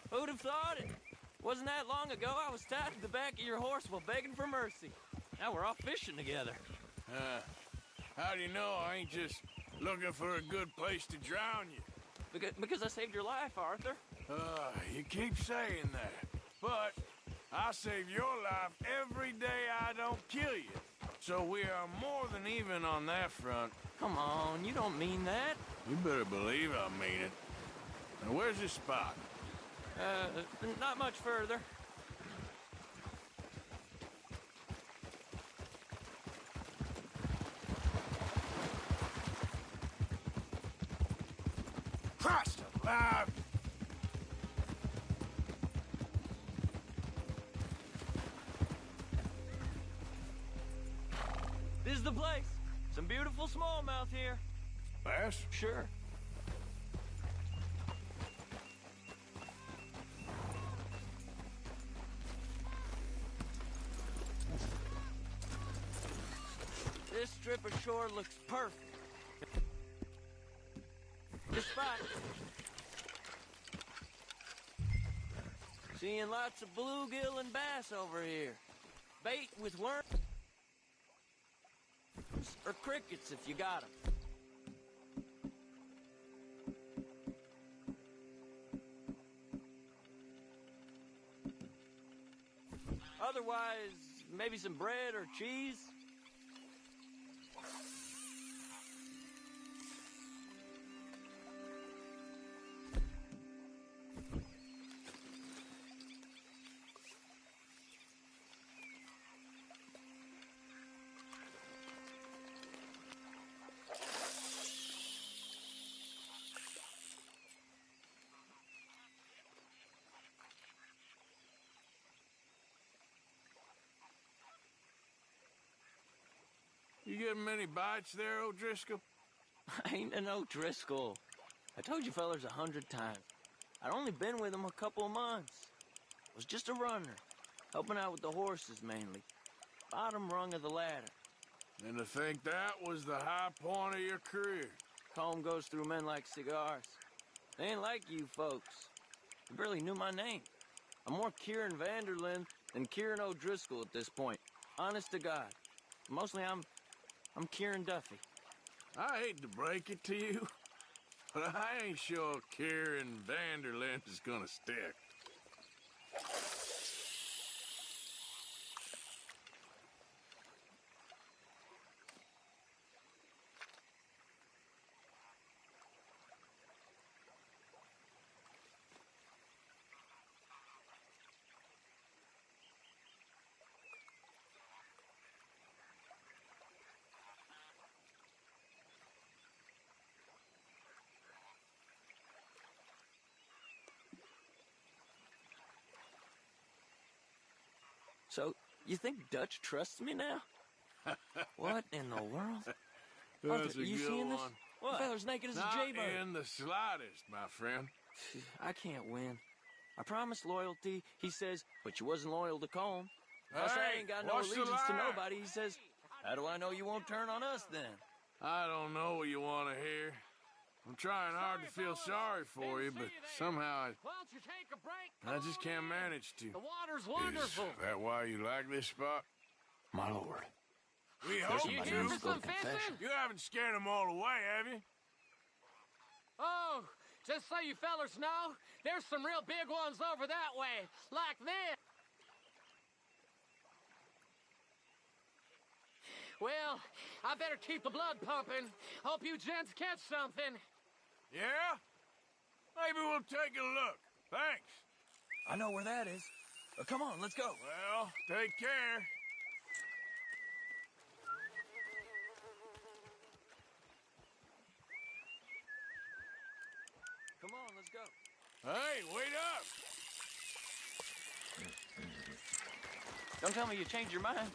Who'd have thought it? Wasn't that long ago I was tied to the back of your horse while begging for mercy. Now we're off fishing together. How do you know I ain't just looking for a good place to drown you? Because I saved your life, Arthur. You keep saying that. But I save your life every day I don't kill you. So we are more than even on that front. Come on, you don't mean that. You better believe I mean it. Now, where's this spot? Not much further. Christ alive! This is the place. Some beautiful smallmouth here. Bass? Sure. This strip of shore looks perfect. This spot. Seeing lots of bluegill and bass over here. Bait with worms or crickets if you got 'em. Otherwise, maybe some bread or cheese. You getting many bites there, O'Driscoll? I ain't an O'Driscoll. I told you fellers 100 times. I'd only been with him a couple of months. Was just a runner, helping out with the horses mainly. Bottom rung of the ladder. And to think that was the high point of your career. Colm goes through men like cigars. They ain't like you folks. You barely knew my name. I'm more Kieran Vanderlyn than Kieran O'Driscoll at this point. Honest to God. Mostly I'm Kieran Duffy. I hate to break it to you, but I ain't sure Kieran Vanderlyn is gonna stick. So, you think Dutch trusts me now? What in the world? That's Arthur, a you good seeing this? one. What? The feller's naked as Not a jaybird. in the slightest, my friend. I can't win. I promised loyalty, he says, but you wasn't loyal to Colm. Plus, I Hey, ain't got no what's the allegiance to lie? nobody, he says. How do I know you won't turn on us, then? I don't know what you want to hear. I'm trying hard to feel sorry for you, but somehow Why don't you take a break? I just can't manage to. The water's Is wonderful. that why you like this spot? My lord. We There's hope somebody you who's do. got a confession. You haven't scared them all away, have you? Oh, just so you fellers know, there's some real big ones over that way, like this. Well, I better keep the blood pumping. Hope you gents catch something. Yeah? Maybe we'll take a look. Thanks. I know where that is. Come on, let's go. Well, take care. Come on, let's go. Hey, wait up! Don't tell me you changed your mind.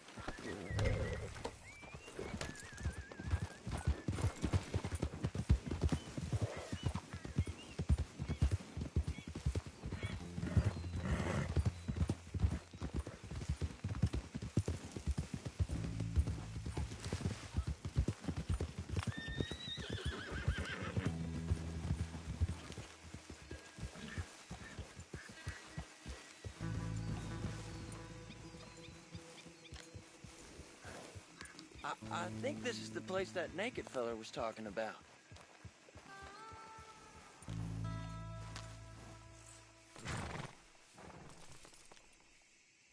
I think this is the place that naked fella was talking about.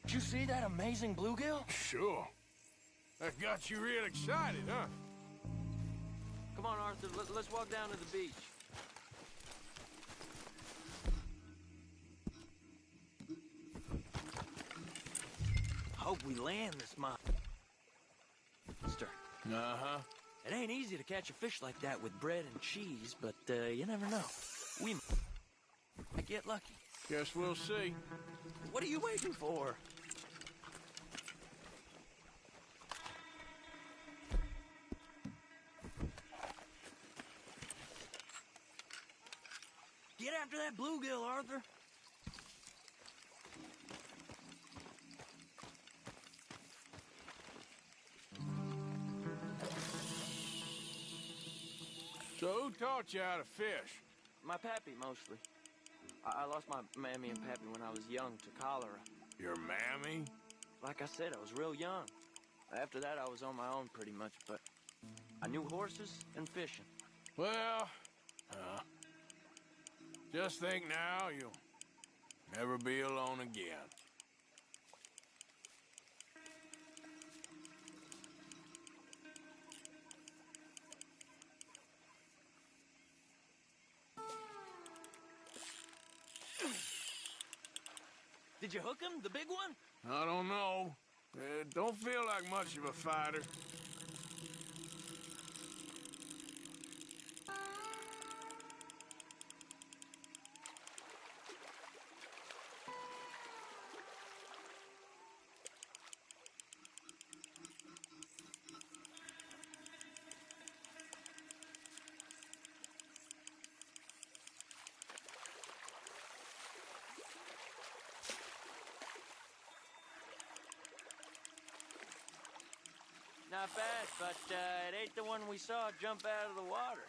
Did you see that amazing bluegill? Sure. That got you real excited, huh? Come on, Arthur, let's walk down to the beach. Hope we land this monster. Uh-huh. It ain't easy to catch a fish like that with bread and cheese, but you never know. We might get lucky. Guess we'll see. What are you waiting for? Get after that bluegill, Arthur. So who taught you how to fish? My pappy, mostly. I lost my mammy and pappy when I was young to cholera. Your mammy? Like I said, I was real young. After that, I was on my own pretty much, but I knew horses and fishing. Well, just think now you'll never be alone again. Did you hook him, the big one? I don't know. Don't feel like much of a fighter. Not bad, but it ain't the one we saw jump out of the water.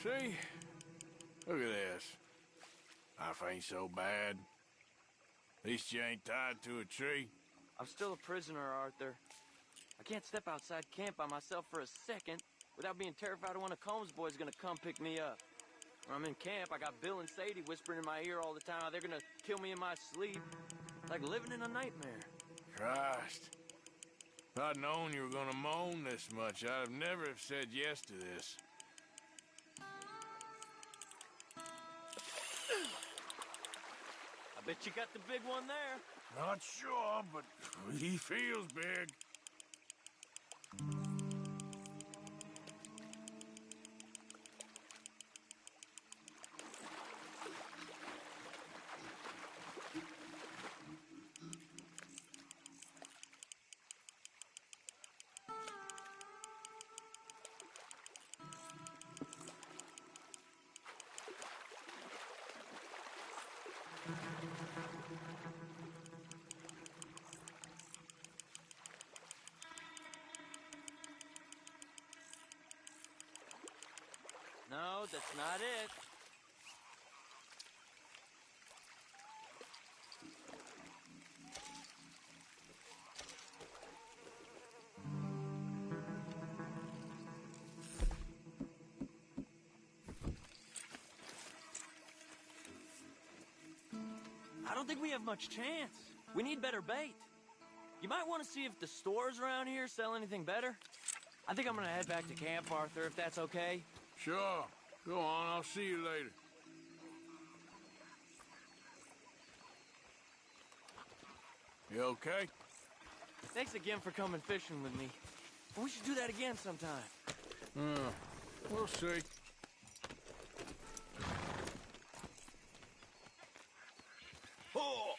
See? Look at this. Life ain't so bad. At least you ain't tied to a tree. I'm still a prisoner, Arthur. I can't step outside camp by myself for a second without being terrified of one of Combs' boys gonna come pick me up. When I'm in camp, I got Bill and Sadie whispering in my ear all the time how they're gonna kill me in my sleep. Like living in a nightmare. Christ. If I'd known you were gonna moan this much, I'd have never have said yes to this. I bet you got the big one there. Not sure, but he feels big. No, that's not it. I don't think we have much chance. We need better bait. You might want to see if the stores around here sell anything better. I think I'm gonna head back to camp, Arthur, if that's okay. Sure. Go on, I'll see you later. You okay? Thanks again for coming fishing with me. We should do that again sometime. We'll see. Oh!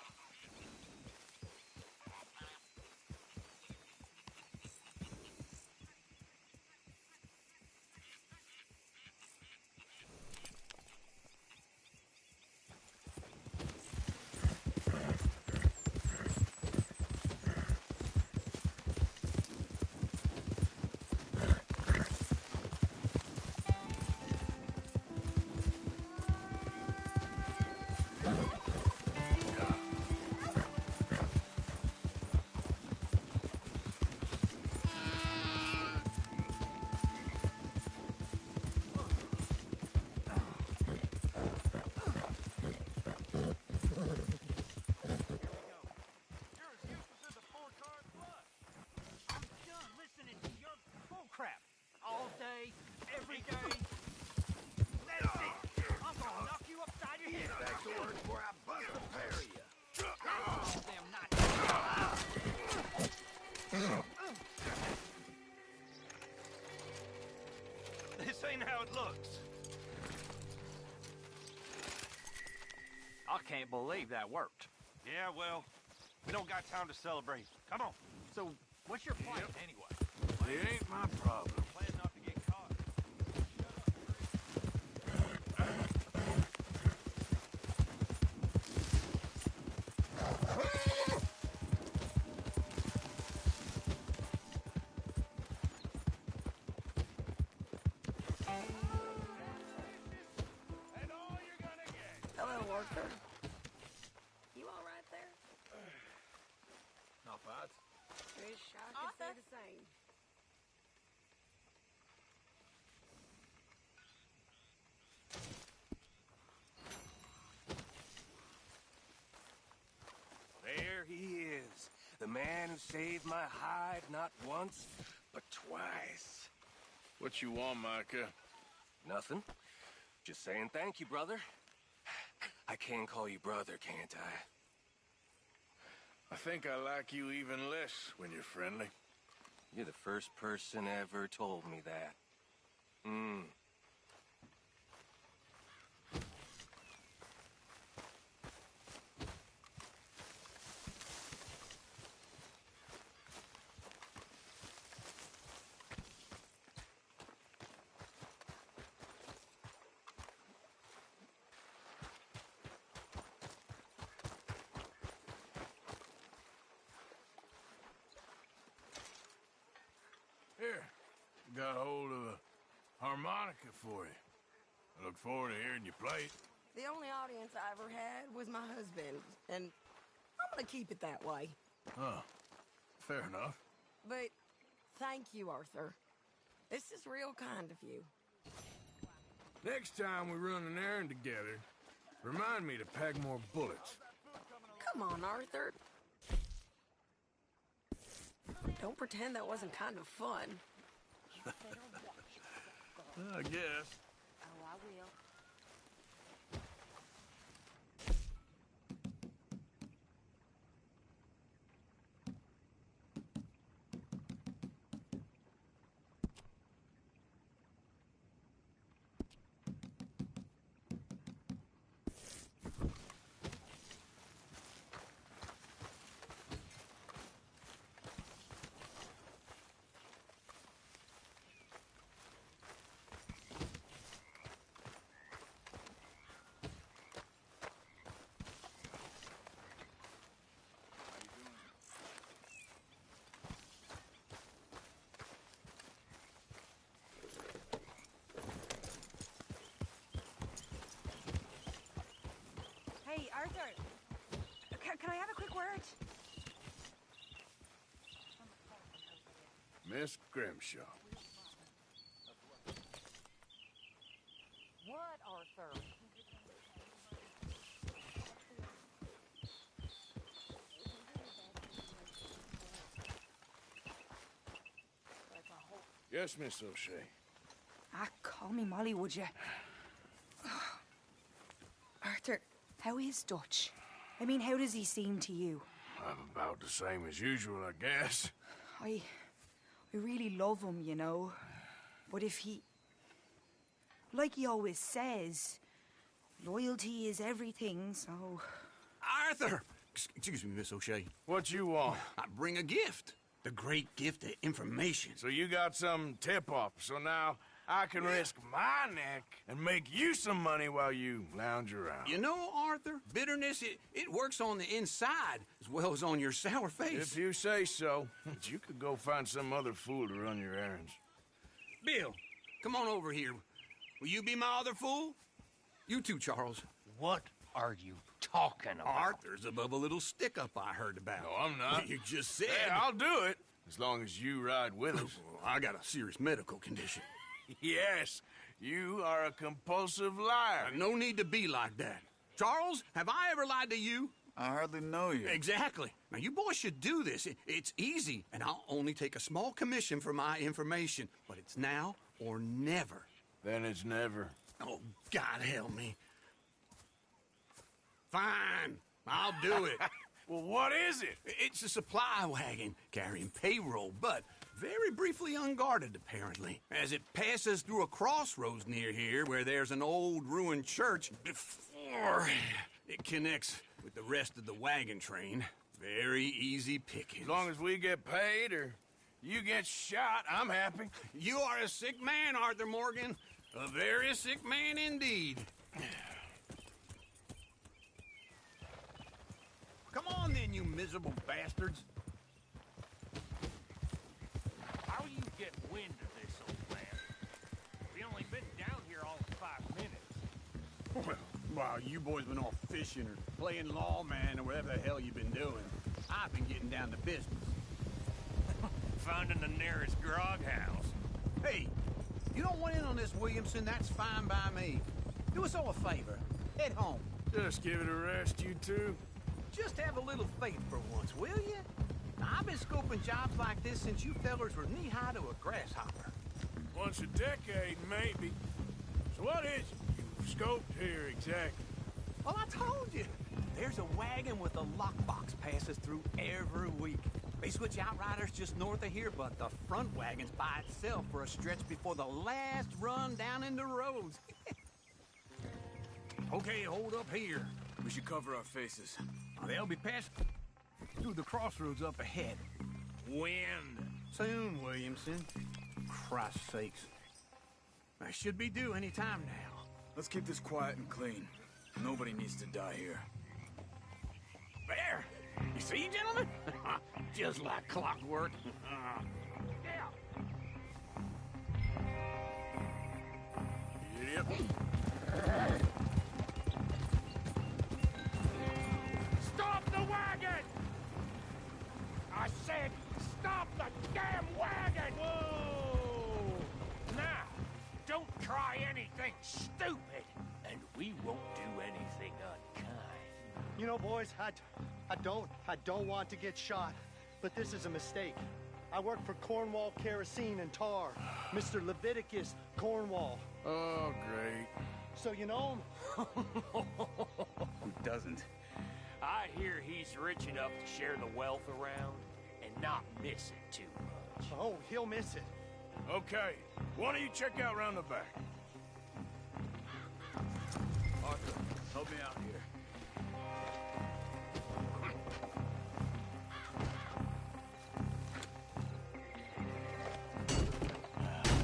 Crap. All day, every day. That's it. I'm gonna knock you upside your head. Back to work before I bust a pair of you. That's all them not. This ain't how it looks. I can't believe that worked. Yeah, well, we don't got time to celebrate. Come on. So, what's your plan anyway? It ain't my problem. Plan not to get caught. Hello, Arthur. You all right there? Not bad. Wish I could say the same. There he is. The man who saved my hide not once, but twice. What you want, Micah? Nothing. Just saying thank you, brother. I can call you brother, can't I? I think I like you even less when you're friendly. You're the first person ever told me that. Here, got hold of a harmonica for you. I look forward to hearing you play it. The only audience I ever had was my husband, and I'm gonna keep it that way. Oh, fair enough. But thank you, Arthur. This is real kind of you. Next time we run an errand together, remind me to pack more bullets. Come on, Arthur. Don't pretend that wasn't kind of fun. I guess. Oh, I will. I have a quick word? Miss Grimshaw. What, Arthur? Yes, Miss O'Shea. Ah, call me Molly, would you? Arthur, how is Dutch? I mean, how does he seem to you? I'm about the same as usual, I guess. I really love him, you know. But if he... Like he always says, loyalty is everything, so... Arthur! Excuse me, Miss O'Shea. What you want? I bring a gift. The great gift of information. So you got some tip-off, so now I can risk my neck and make you some money while you lounge around. You know, Arthur, bitterness, it works on the inside as well as on your sour face. If you say so. But you could go find some other fool to run your errands. Bill, come on over here. Will you be my other fool? You too, Charles. What are you talking about? Arthur's above a little stick-up I heard about. No, I'm not. You just said... Hey, I'll do it, as long as you ride with us. I got a serious medical condition. Yes, you are a compulsive liar. No need to be like that. Charles, have I ever lied to you? I hardly know you. Exactly. Now, you boys should do this. It's easy, and I'll only take a small commission for my information. But it's now or never. Then it's never. Oh, God help me. Fine, I'll do it. Well, what is it? It's a supply wagon carrying payroll, but very briefly unguarded, apparently. As it passes through a crossroads near here where there's an old ruined church before it connects with the rest of the wagon train. Very easy pickings. As long as we get paid or you get shot, I'm happy. You are a sick man, ArthurMorgan. A very sick man indeed. Come on then, you miserable bastards. How you get wind of this, old man? We only been down here all of 5 minutes. Well, while you boys been off fishing or playing lawman or whatever the hell you've been doing, I've been getting down to business. Finding the nearest grog house. Hey, you don't want in on this, Williamson, that's fine by me. Do us all a favor. Head home. Just give it a rest, you two. Just have a little faith for once, will you? Now, I've been scoping jobs like this since you fellers were knee-high to a grasshopper. Once a decade, maybe. So what is it you've scoped here exactly? Well, I told you. There's a wagon with a lockbox passes through every week. They switch outriders just north of here, but the front wagon's by itself for a stretch before the last run down into roads. Okay, hold up here. We should cover our faces. They'll be passing through the crossroads up ahead. When? Soon, Williamson. Christ's sakes. I should be due any time now. Let's keep this quiet and clean. Nobody needs to die here. There! You see, gentlemen? Just like clockwork. Yeah. Idiot. Stop the wagon! I said, stop the damn wagon! Whoa! Now, don't try anything stupid, and we won't do anything unkind. You know, boys, I don't want to get shot, but this is a mistake. I work for Cornwall Kerosene and Tar, Mr. Leviticus Cornwall. Oh, great. So you know him? Who doesn't? I hear he's rich enough to share the wealth around and not miss it too much. Oh, he'll miss it. Okay, why don't you check out round the back? Arthur, help me out here.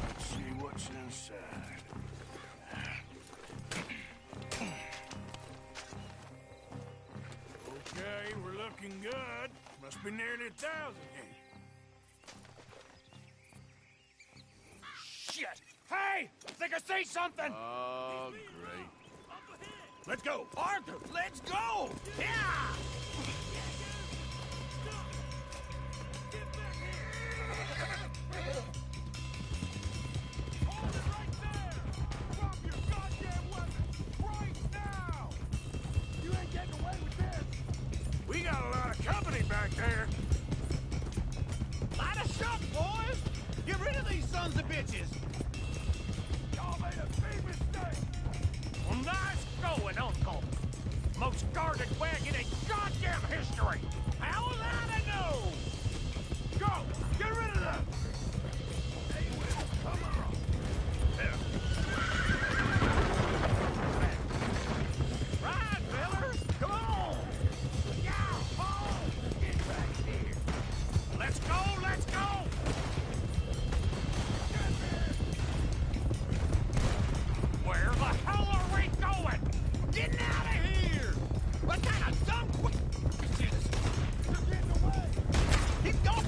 Let's see what's inside. Okay, we're looking good. Must be nearly 1,000 here. Shit! Hey! I think I see something! Oh, great. Let's go! Arthur, let's go! Yeah! We got a lot of company back there. Light a shot, boys! Get rid of these sons of bitches! Y'all made a big mistake! Well, nice going, Uncle! Most guarded wagon in goddamn history! How was I to know? Go! Get rid of them! Hey, Will, come on! Right, fellers! Come on! Yeah, Paul! Get back here! Let's go, let's go! Where the hell are we going? We're getting out of here! What kind of dumb... Jesus! They're getting away! Keep going!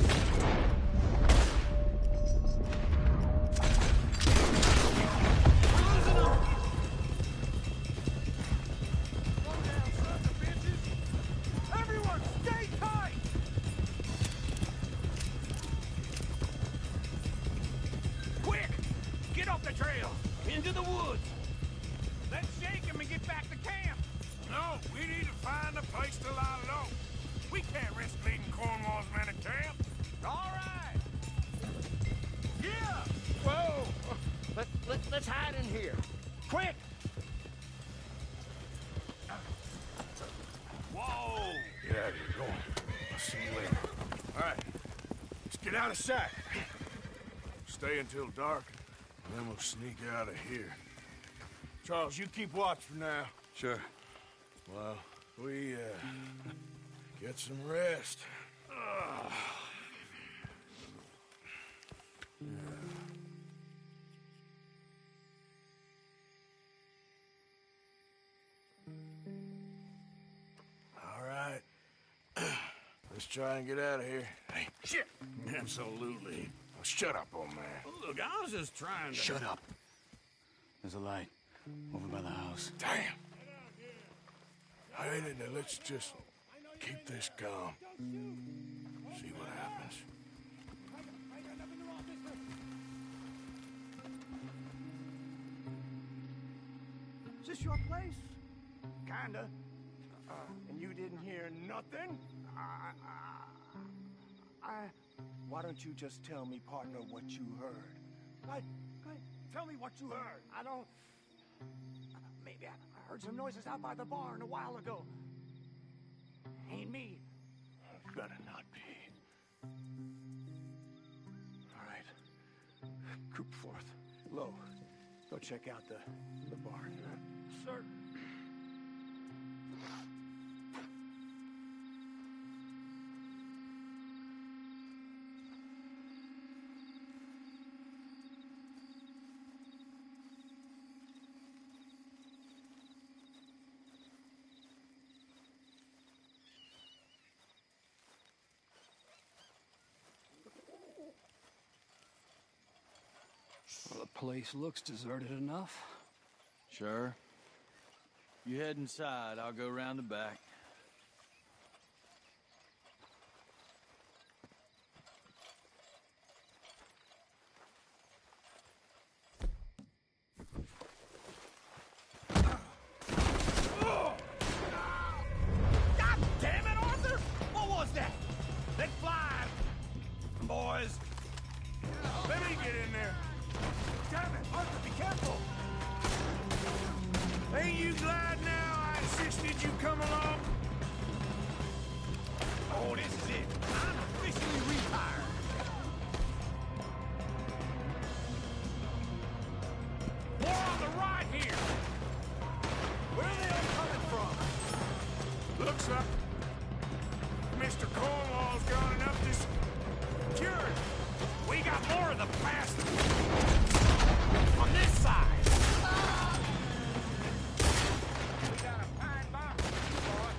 Everyone, stay tight! Quick! Get off the trail! Into the woods! Let's shake him and get back to camp! No, we need to find a place to lie low. We can't risk leading Cornwall's men to camp. All right! Yeah! Whoa! Let's hide in here. Quick! Whoa! Get out of here, go on. I'll see you later. All right, let's get out of sight. Stay until dark, and then we'll sneak out of here. Charles, you keep watch for now. Sure. Well, we, get some rest. All right. Let's try and get out of here. Hey, shit! Absolutely. Oh, shut up, old man. Look, I was just trying to... Shut up. There's a light over by the house. Damn! All right, now let's just keep this calm. See what happens. Is this your place? Kinda. And you didn't hear nothing? Why don't you just tell me, partner, what you heard? Right? Tell me what you heard. I don't... Maybe I heard some noises out by the barn a while ago. Ain't me. Better not be. All right. Group forth. Low. Go check out the barn. Sir. Well, the place looks deserted enough. Sure. You head inside, I'll go round the back. God damn it, Arthur! What was that? Let's fly! Boys! Let me get in there. Damn it, Arthur, be careful! Ain't you glad now I insisted you come along? Oh, this is it. I'm officially retired. More on the right here. Where are they all coming from? Looks like Mr. Cornwall's gone enough to secure it. We got more of the bastard on this side. We got a pine bomb, boy.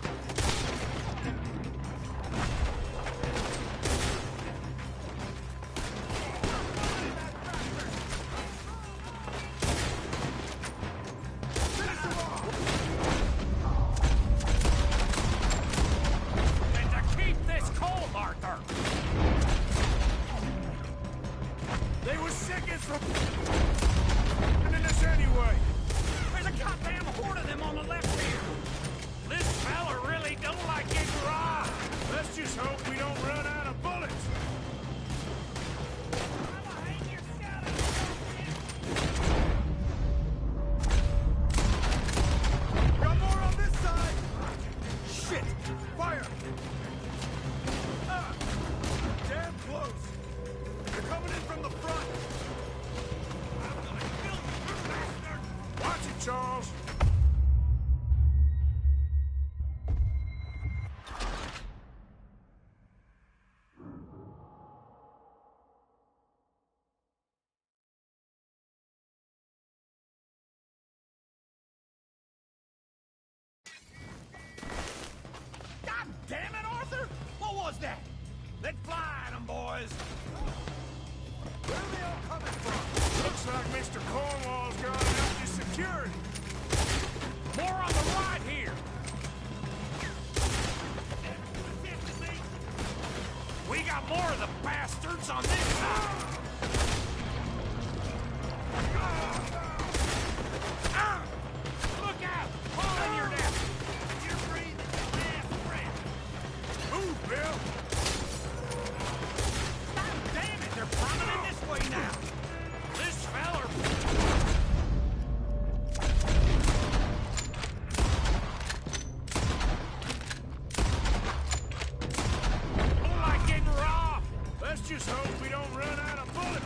Let's fly at them, boys. Where are they all coming from? Looks like Mr. Cornwall's got up to security. More on the right here. We got more of the bastards on this side. Look out! Fall in your death! You're breathing fast breath. Move, Bill! God damn it! They're prominent this way now! This feller... Don't like getting robbed! Let's just hope we don't run out of bullets.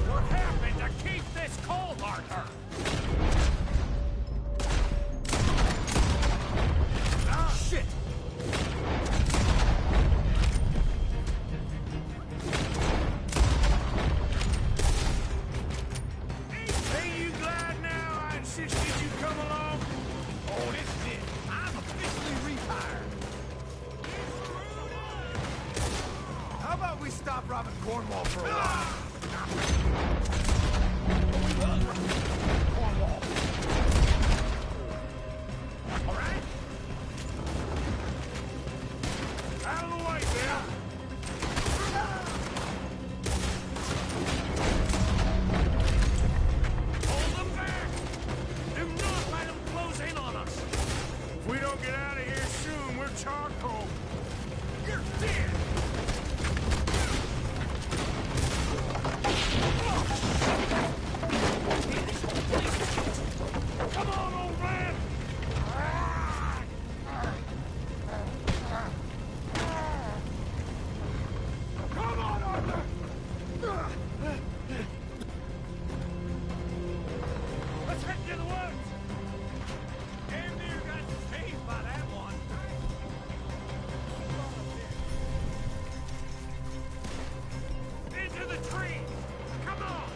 What happened to keep this cold, Arthur? Ah, shit! Ain't you glad now I insisted you come along? Oh, this is it. I'm officially retired. How about we stop robbing Cornwall for a while? Cornwall. All right? Out of the way, Bill! Hold them back! Do not let them close in on us! If we don't get out of here soon, we're charcoal. You're dead! Come on, old man! Come on, Arthur! Let's head to the woods! Damn near got saved by that one. Into the tree! Come on!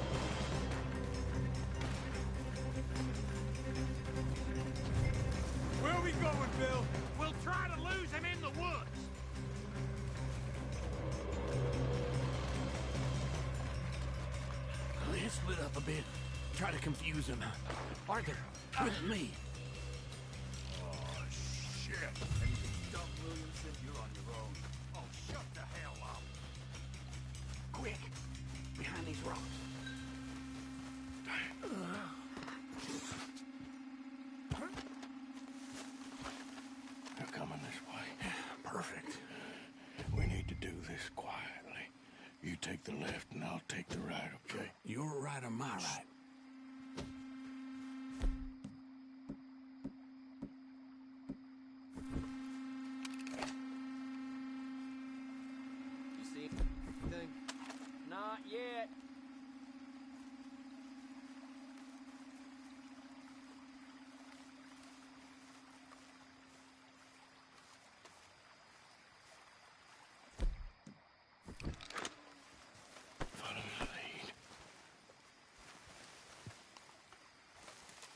Where are we going, Bill? We'll try to lose him in the woods! Let's split up a bit. Try to confuse him. Arthur, with me. Oh, shit! Anything dumb, Williamson, you're on your own. Oh, shut the hell up. Quick, behind these rocks. They're coming this way. Perfect. We need to do this quietly. You take the left and I'll take the right, okay? Your right or my right? You see anything? Not yet. Follow my lead.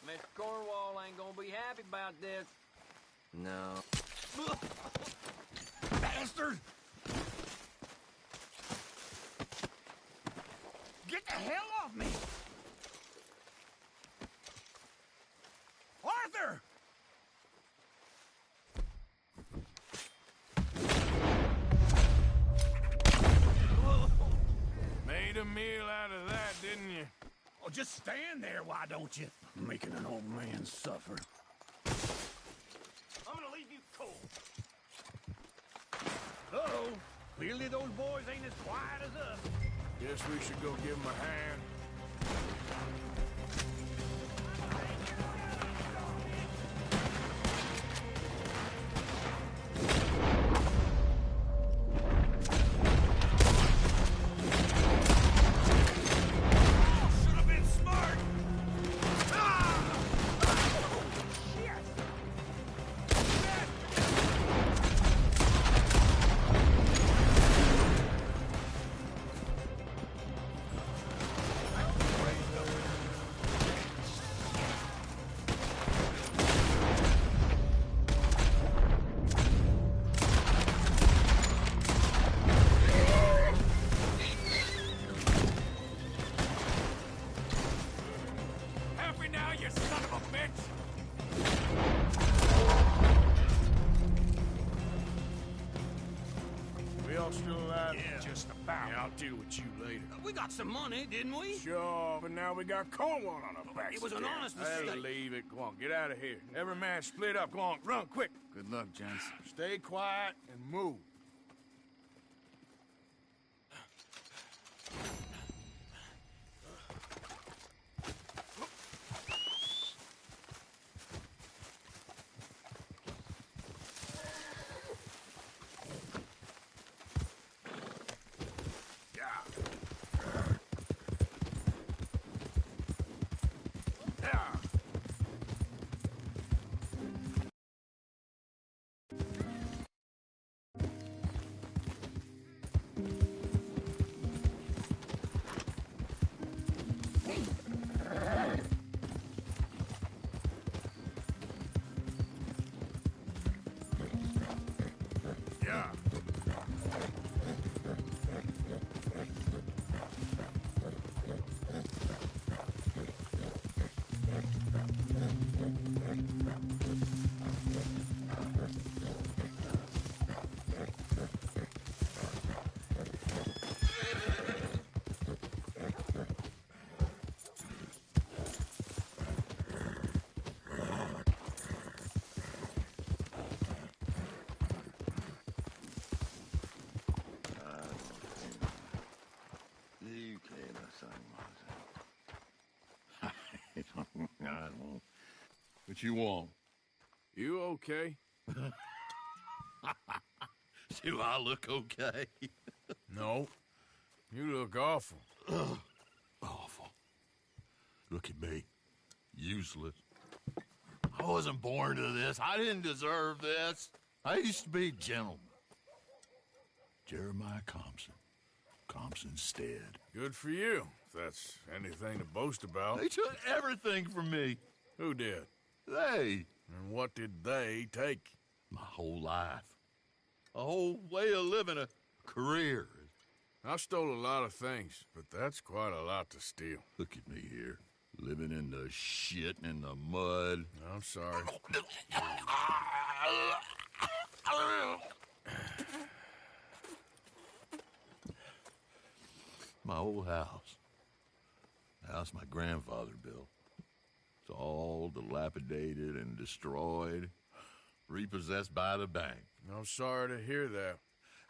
Mr. Cornwall ain't gonna be happy about this. No. Bastard! Get the hell off me! Arthur! Made a meal out of that, didn't you? Oh, just stand there, why don't you? Making an old man suffer. I'm gonna leave you cold. Uh-oh. Clearly those boys ain't as quiet as us. Guess we should go give him a hand. I'll deal with you later. We got some money, didn't we? Sure, but now we got Cornwall on our backs. It was an again. honest Hey, mistake. leave it. Go on, get out of here. Every man split up. Go on, run, quick. Good luck, gents. Stay quiet and move. Yeah. What you want? You okay? Do I look okay? No. You look awful. Awful. Look at me. Useless. I wasn't born to this. I didn't deserve this. I used to be a gentleman. Jeremiah Compson. Compson's stead. Good for you, if that's anything to boast about. They took everything from me. Who did? They. And what did they take? My whole life. A whole way of living, a career. I've stole a lot of things, but that's quite a lot to steal. Look at me here, living in the shit and the mud. I'm sorry. My old house. The house my grandfather built. It's all dilapidated and destroyed, repossessed by the bank. I'm sorry to hear that.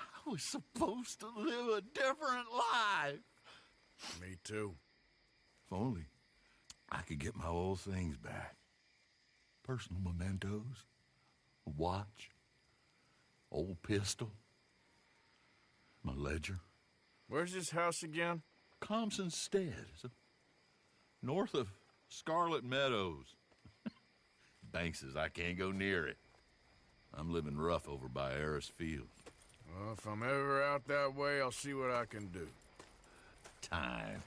I was supposed to live a different life. Me too. If only I could get my old things back. Personal mementos, a watch, old pistol, my ledger. Where's this house again? Compson's Stead. It's north of Scarlet Meadows. Bank says I can't go near it. I'm living rough over by Harris Field. Well, if I'm ever out that way, I'll see what I can do. Time.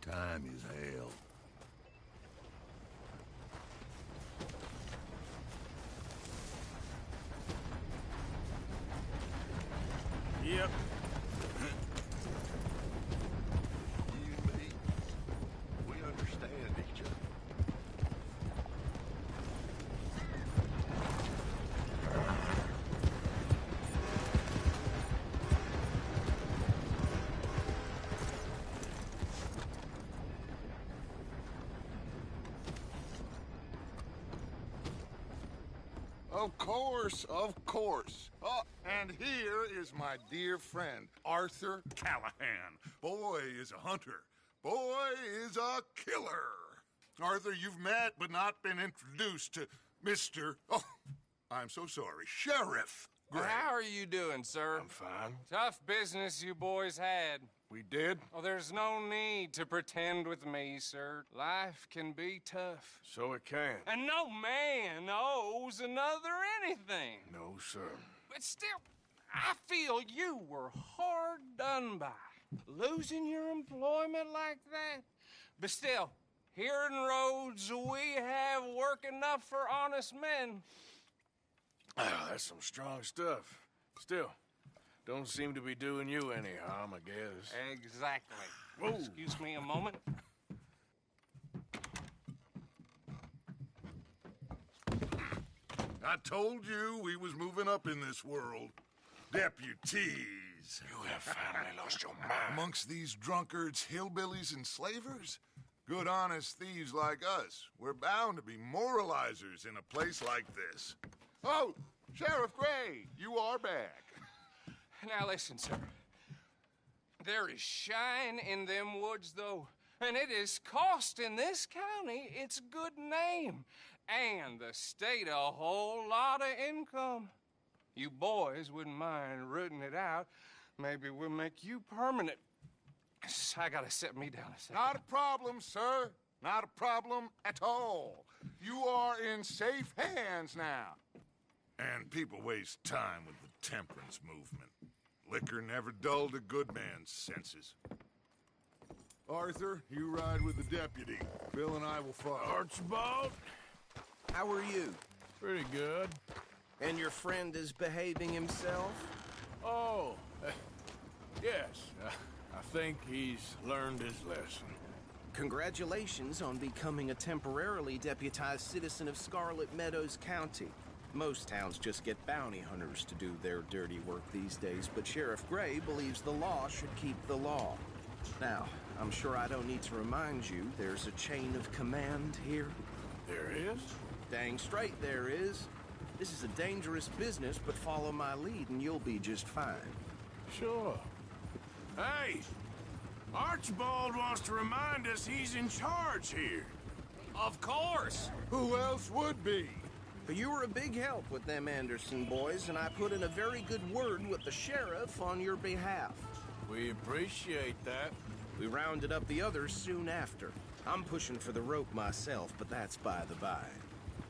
Time is hell. Yep. You and me, we understand each other. Of course, of course. Oh, and here is my dear friend, Arthur Callahan. Boy is a hunter. Boy is a killer. Arthur, you've met but not been introduced to Mr. Oh, I'm so sorry, Sheriff Gray. How are you doing, sir? I'm fine. Tough business you boys had. We did? Oh, there's no need to pretend with me, sir. Life can be tough. So it can. And no man owes another anything. No, sir. But still, I feel you were hard done by. Losing your employment like that. But still, here in Rhodes, we have work enough for honest men. Oh, that's some strong stuff. Still, don't seem to be doing you any harm, I guess. Exactly. Whoa. Excuse me a moment. I told you we was moving up in this world. Deputies, days. You have finally lost your mind. Amongst these drunkards, hillbillies, and slavers? Good, honest thieves like us. We're bound to be moralizers in a place like this. Oh, Sheriff Gray, you are back. Now listen, sir. There is shine in them woods, though, and it is costing this county its good name and the state a whole lot of income. You boys wouldn't mind rooting it out. Maybe we'll make you permanent. I gotta sit me down a second. Not a problem, sir. Not a problem at all. You are in safe hands now. And people waste time with the temperance movement. Liquor never dulled a good man's senses. Arthur, you ride with the deputy. Bill and I will follow. Archibald, how are you? Pretty good. And your friend is behaving himself? Oh, yes. I think he's learned his lesson. Congratulations on becoming a temporarily deputized citizen of Scarlet Meadows County. Most towns just get bounty hunters to do their dirty work these days, but Sheriff Gray believes the law should keep the law. Now, I'm sure I don't need to remind you, there's a chain of command here. There is? Dang straight there is. This is a dangerous business, but follow my lead and you'll be just fine. Sure. Hey! Archibald wants to remind us he's in charge here. Of course! Who else would be? But you were a big help with them Anderson boys, and I put in a very good word with the sheriff on your behalf. We appreciate that. We rounded up the others soon after. I'm pushing for the rope myself, but that's by the by.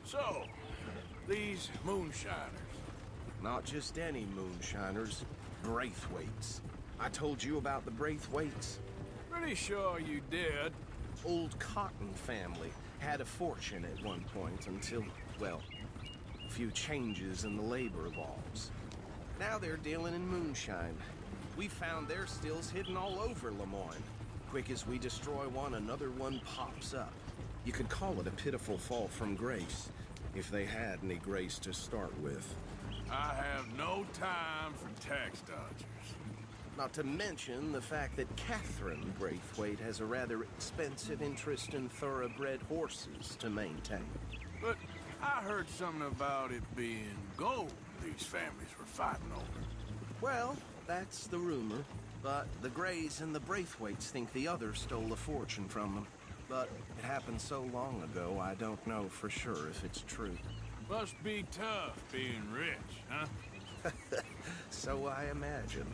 So, these moonshiners. Not just any moonshiners, Braithwaites. I told you about the Braithwaites? Pretty sure you did. Old Cotton family had a fortune at one point until, well, a few changes in the labor laws. Now they're dealing in moonshine. We found their stills hidden all over Lemoyne. Quick as we destroy one, another one pops up. You could call it a pitiful fall from grace, if they had any grace to start with. I have no time for tax dodgers. Not to mention the fact that Catherine Braithwaite has a rather expensive interest in thoroughbred horses to maintain. But I heard something about it being gold these families were fighting over. Well, that's the rumor. But the Grays and the Braithwaites think the others stole a fortune from them. But it happened so long ago, I don't know for sure if it's true. Must be tough being rich, huh? So I imagine.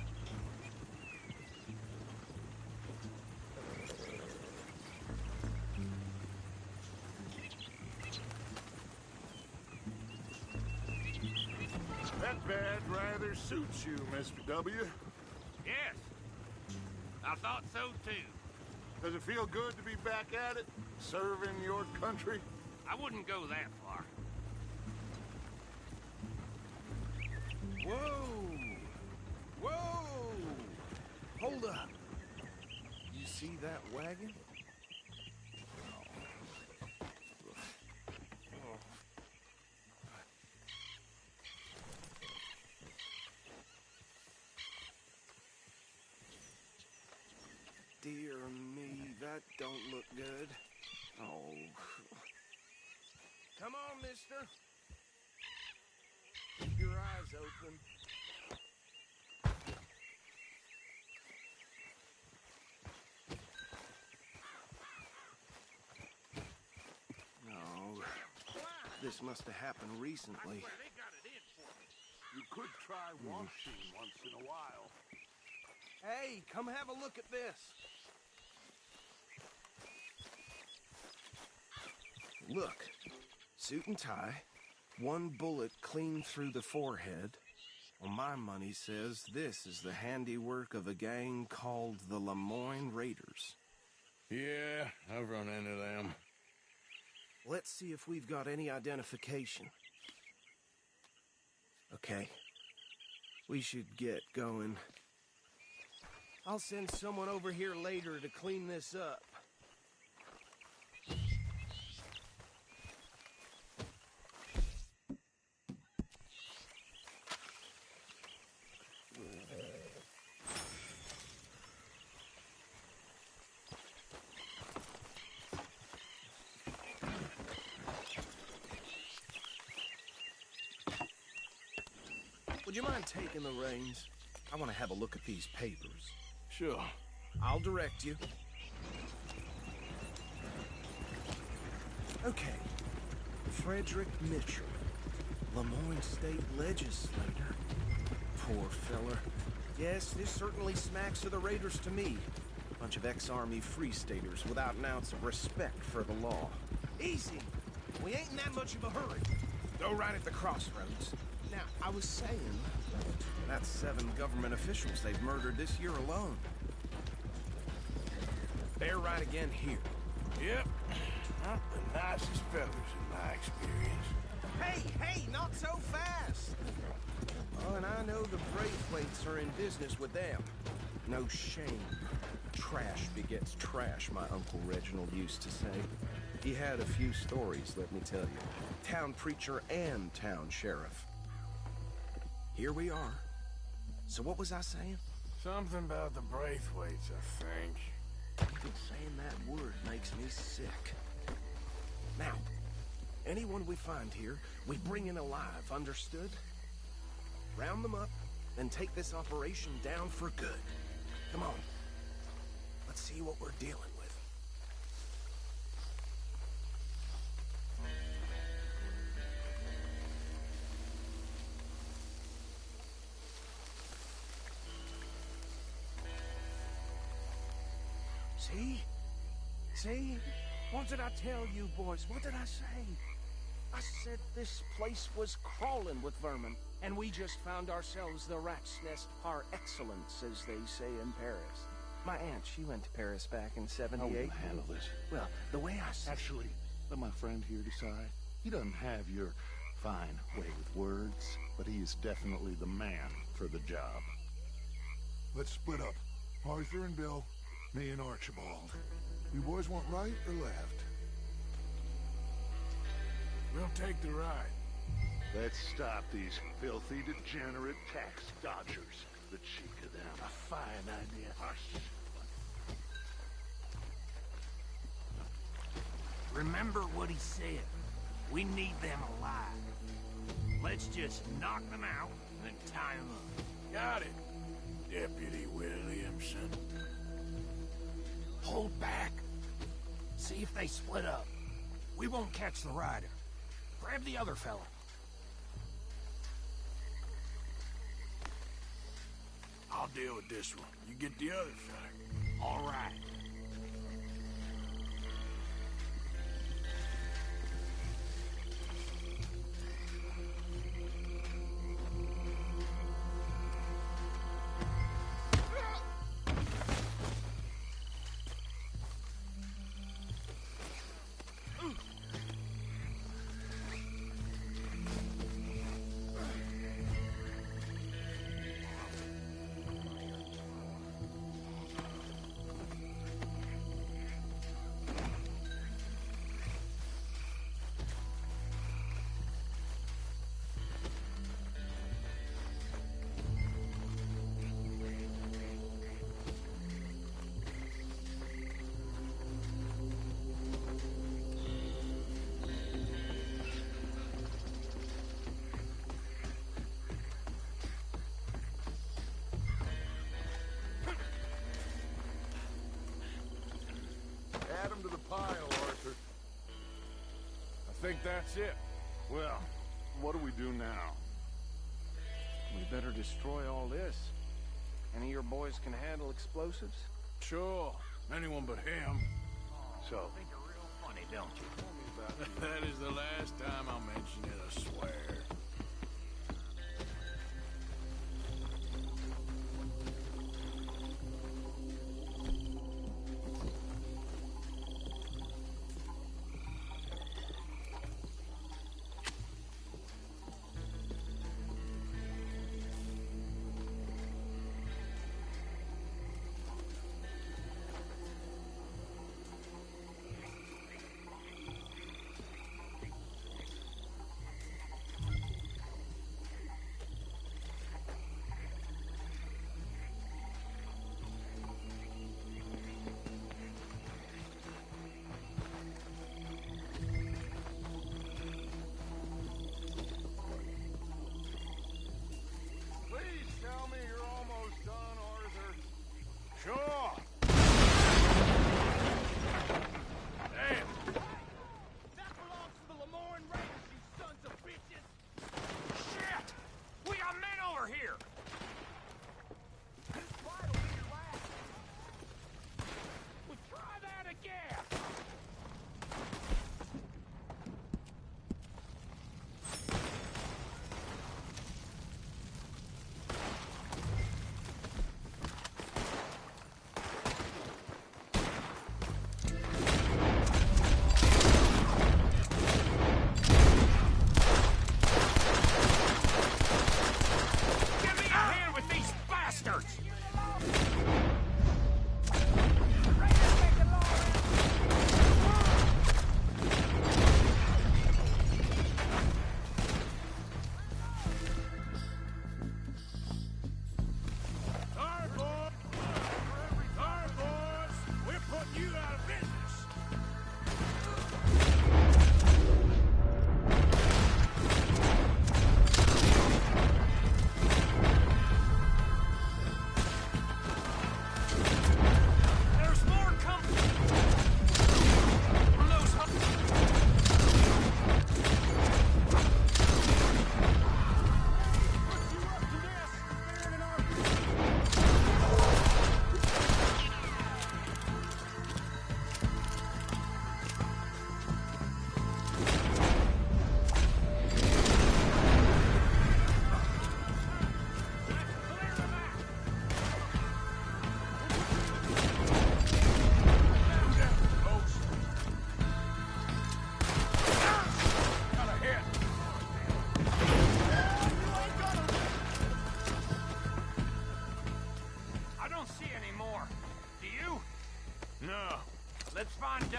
That badge rather suits you, Mr. W. Yes. I thought so, too. Does it feel good to be back at it, serving your country? I wouldn't go that far. Whoa! Whoa! Hold up. You see that wagon? Dear me, that don't look good. Oh. Come on, mister. Keep your eyes open. No. This must have happened recently. You could try washing once in a while. Hey, come have a look at this. Look, suit and tie, one bullet clean through the forehead. Well, my money says this is the handiwork of a gang called the Lemoyne Raiders. Yeah, I've run into them. Let's see if we've got any identification. Okay, we should get going. I'll send someone over here later to clean this up. would you mind taking the reins? I want to have a look at these papers. Sure. I'll direct you. Okay. Frederick Mitchell, Lemoyne State Legislator. Poor feller. Yes, this certainly smacks of the Raiders to me. Bunch of ex-Army Free Staters without an ounce of respect for the law. Easy! We ain't in that much of a hurry. Go right at the crossroads. Now, I was saying, that's 7 government officials they've murdered this year alone. They're right again here. Yep. Not the nicest fellas in my experience. Hey, not so fast! Oh, and I know the Braithwaites are in business with them. No shame. Trash begets trash, my Uncle Reginald used to say. He had a few stories, let me tell you. Town preacher and town sheriff. Here we are. So what was I saying? Something about the Braithwaites, I think. Saying that word makes me sick. Now, anyone we find here, we bring in alive, understood? Round them up, and take this operation down for good. Come on. Let's see what we're dealing with. See? What did I tell you, boys? What did I say? I said this place was crawling with vermin, and we just found ourselves the rat's nest par excellence, as they say in Paris. My aunt, she went to Paris back in '78. How will you handle this? Well, the way I said... Actually, let my friend here decide. He doesn't have your fine way with words, but he is definitely the man for the job. Let's split up. Arthur and Bill, me and Archibald. You boys want right or left? We'll take the right. Let's stop these filthy, degenerate tax dodgers. The cheek of them. A fine idea. Hush. Remember what he said. We need them alive. Let's just knock them out and tie them up. Got it, Deputy Williamson. Hold back. See if they split up. We won't catch the rider. Grab the other fella. I'll deal with this one. You get the other fella. All right. Add them to the pile, Arthur. I think that's it. Well, what do we do now? We better destroy all this. Any of your boys can handle explosives? Sure. Anyone but him. So, Think you're real funny, don't you? That is the last time I'll mention it, I swear.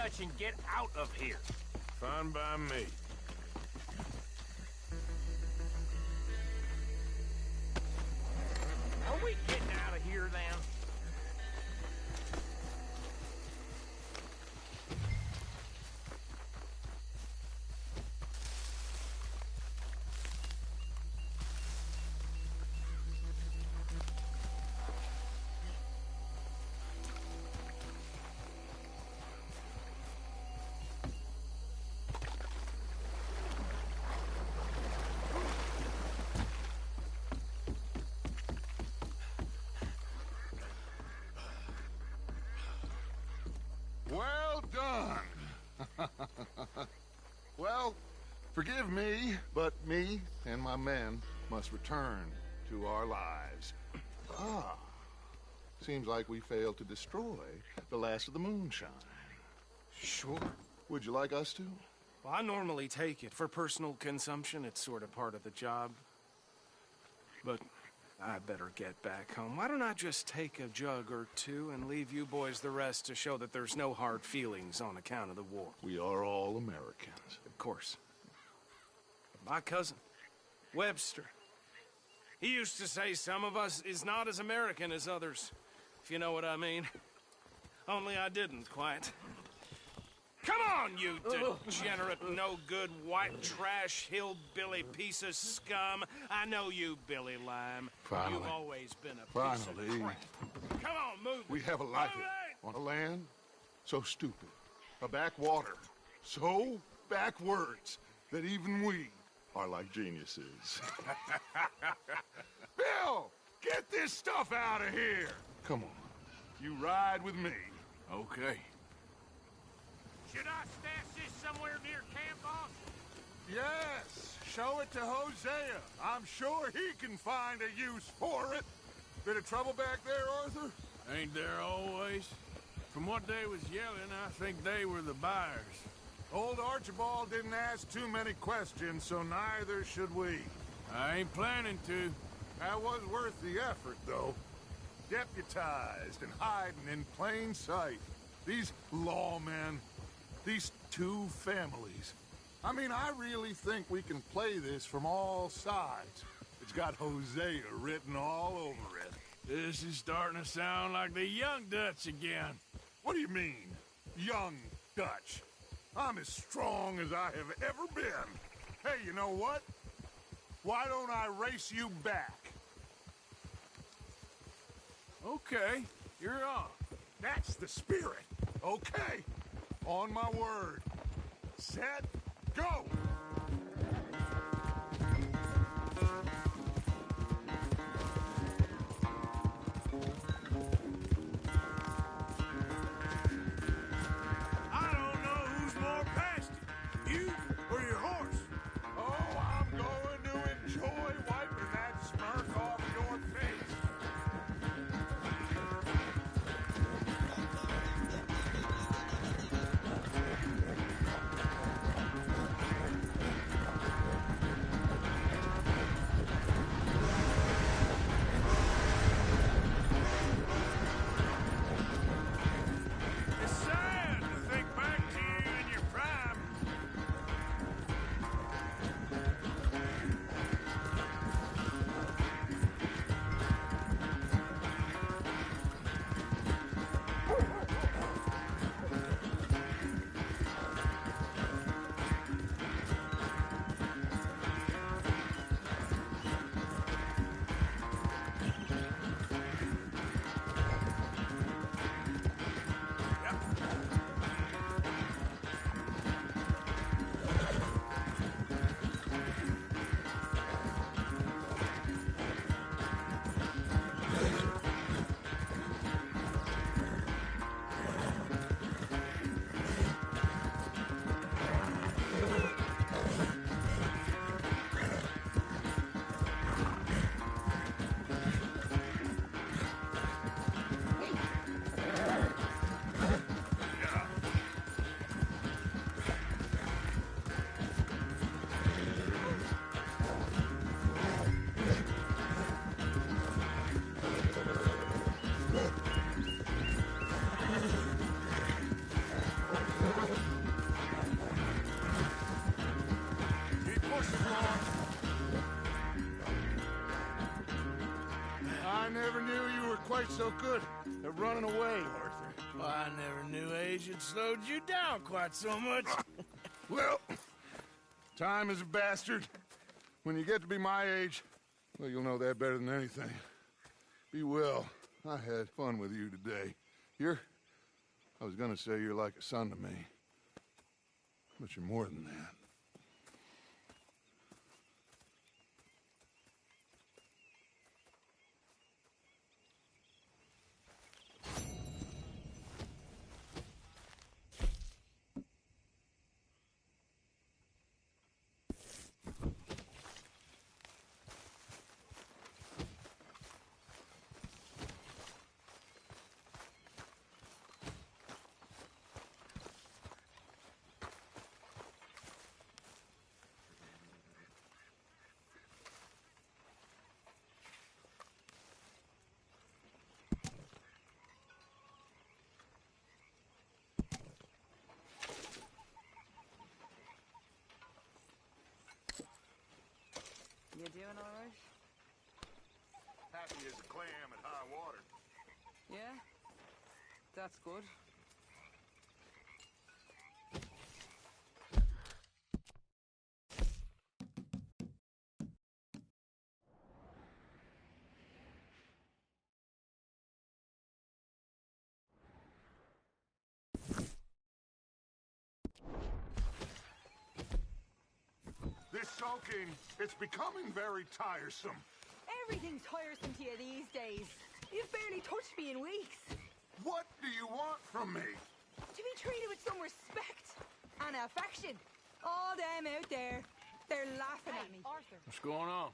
Dutch and get out of here. Fine by me. Are we getting out of here then? Well done. Well, forgive me, but me and my men must return to our lives. Ah, seems like we failed to destroy the last of the moonshine. Sure. Would you like us to? Well, I normally take it. For personal consumption, it's sort of part of the job. But I better get back home. Why don't I just take a jug or two and leave you boys the rest to show that there's no hard feelings on account of the war? We are all Americans. Of course. My cousin, Webster, he used to say some of us is not as American as others, if you know what I mean. Only I didn't quite. Come on, you degenerate, no-good, white trash, hillbilly piece of scum. I know you, Billy Lime. Finally. You've always been a piece of crap. Come on, move. We have a life on a land so stupid, a backwater so backwards that even we are like geniuses. Bill, get this stuff out of here. Come on, you ride with me. Okay. Should I stash this somewhere near camp, boss? Yes, show it to Hosea. I'm sure he can find a use for it. Bit of trouble back there, Arthur? Ain't there always? From what they was yelling, I think they were the buyers. Old Archibald didn't ask too many questions, so neither should we. I ain't planning to. That was worth the effort, though. Deputized and hiding in plain sight. These lawmen, these two families. I mean, I really think we can play this from all sides. It's got Hosea written all over it. This is starting to sound like the young Dutch again. What do you mean, young Dutch? I'm as strong as I have ever been. Hey, you know what? Why don't I race you back? Okay, you're on. That's the spirit. Okay, on my word. Set, go! I don't know who's more past it, you or your horse. Oh, I'm going to enjoy wiping that smirk off your face. It's sad to think back to you in your prime. so good at running away, Arthur? Well, I never knew age had slowed you down quite so much. Well, time is a bastard. When you get to be my age, well, you'll know that better than anything. Be well. I had fun with you today. I was gonna say you're like a son to me. But you're more than that. You doing all right? Happy as a clam at high water. Yeah? That's good. This soaking, it's becoming very tiresome. Everything's tiresome to you these days. You've barely touched me in weeks. What do you want from me? To be treated with some respect and affection. All them out there, they're laughing at me. Arthur. What's going on?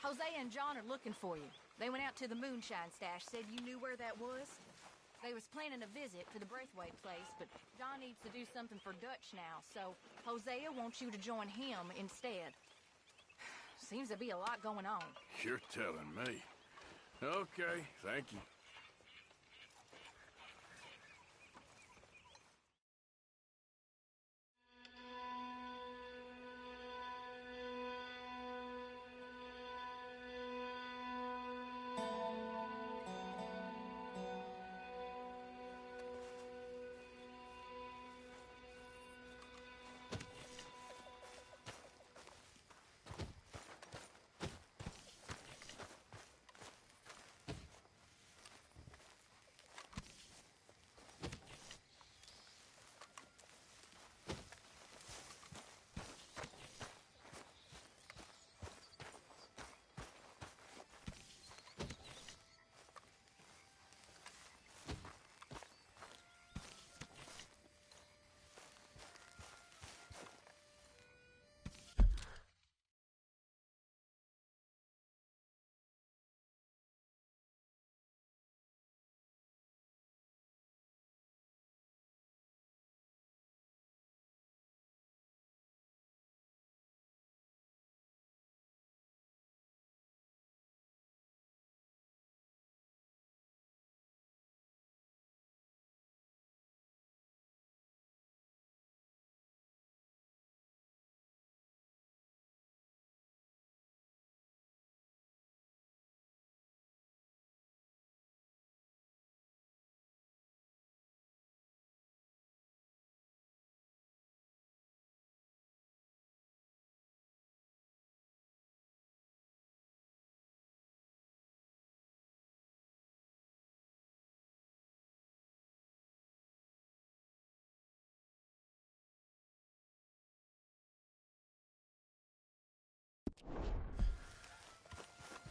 Hosea and John are looking for you. They went out to the moonshine stash, said you knew where that was. They was planning a visit to the Braithwaite place, but John needs to do something for Dutch now, so Hosea wants you to join him instead. Seems to be a lot going on. You're telling me. Okay, thank you.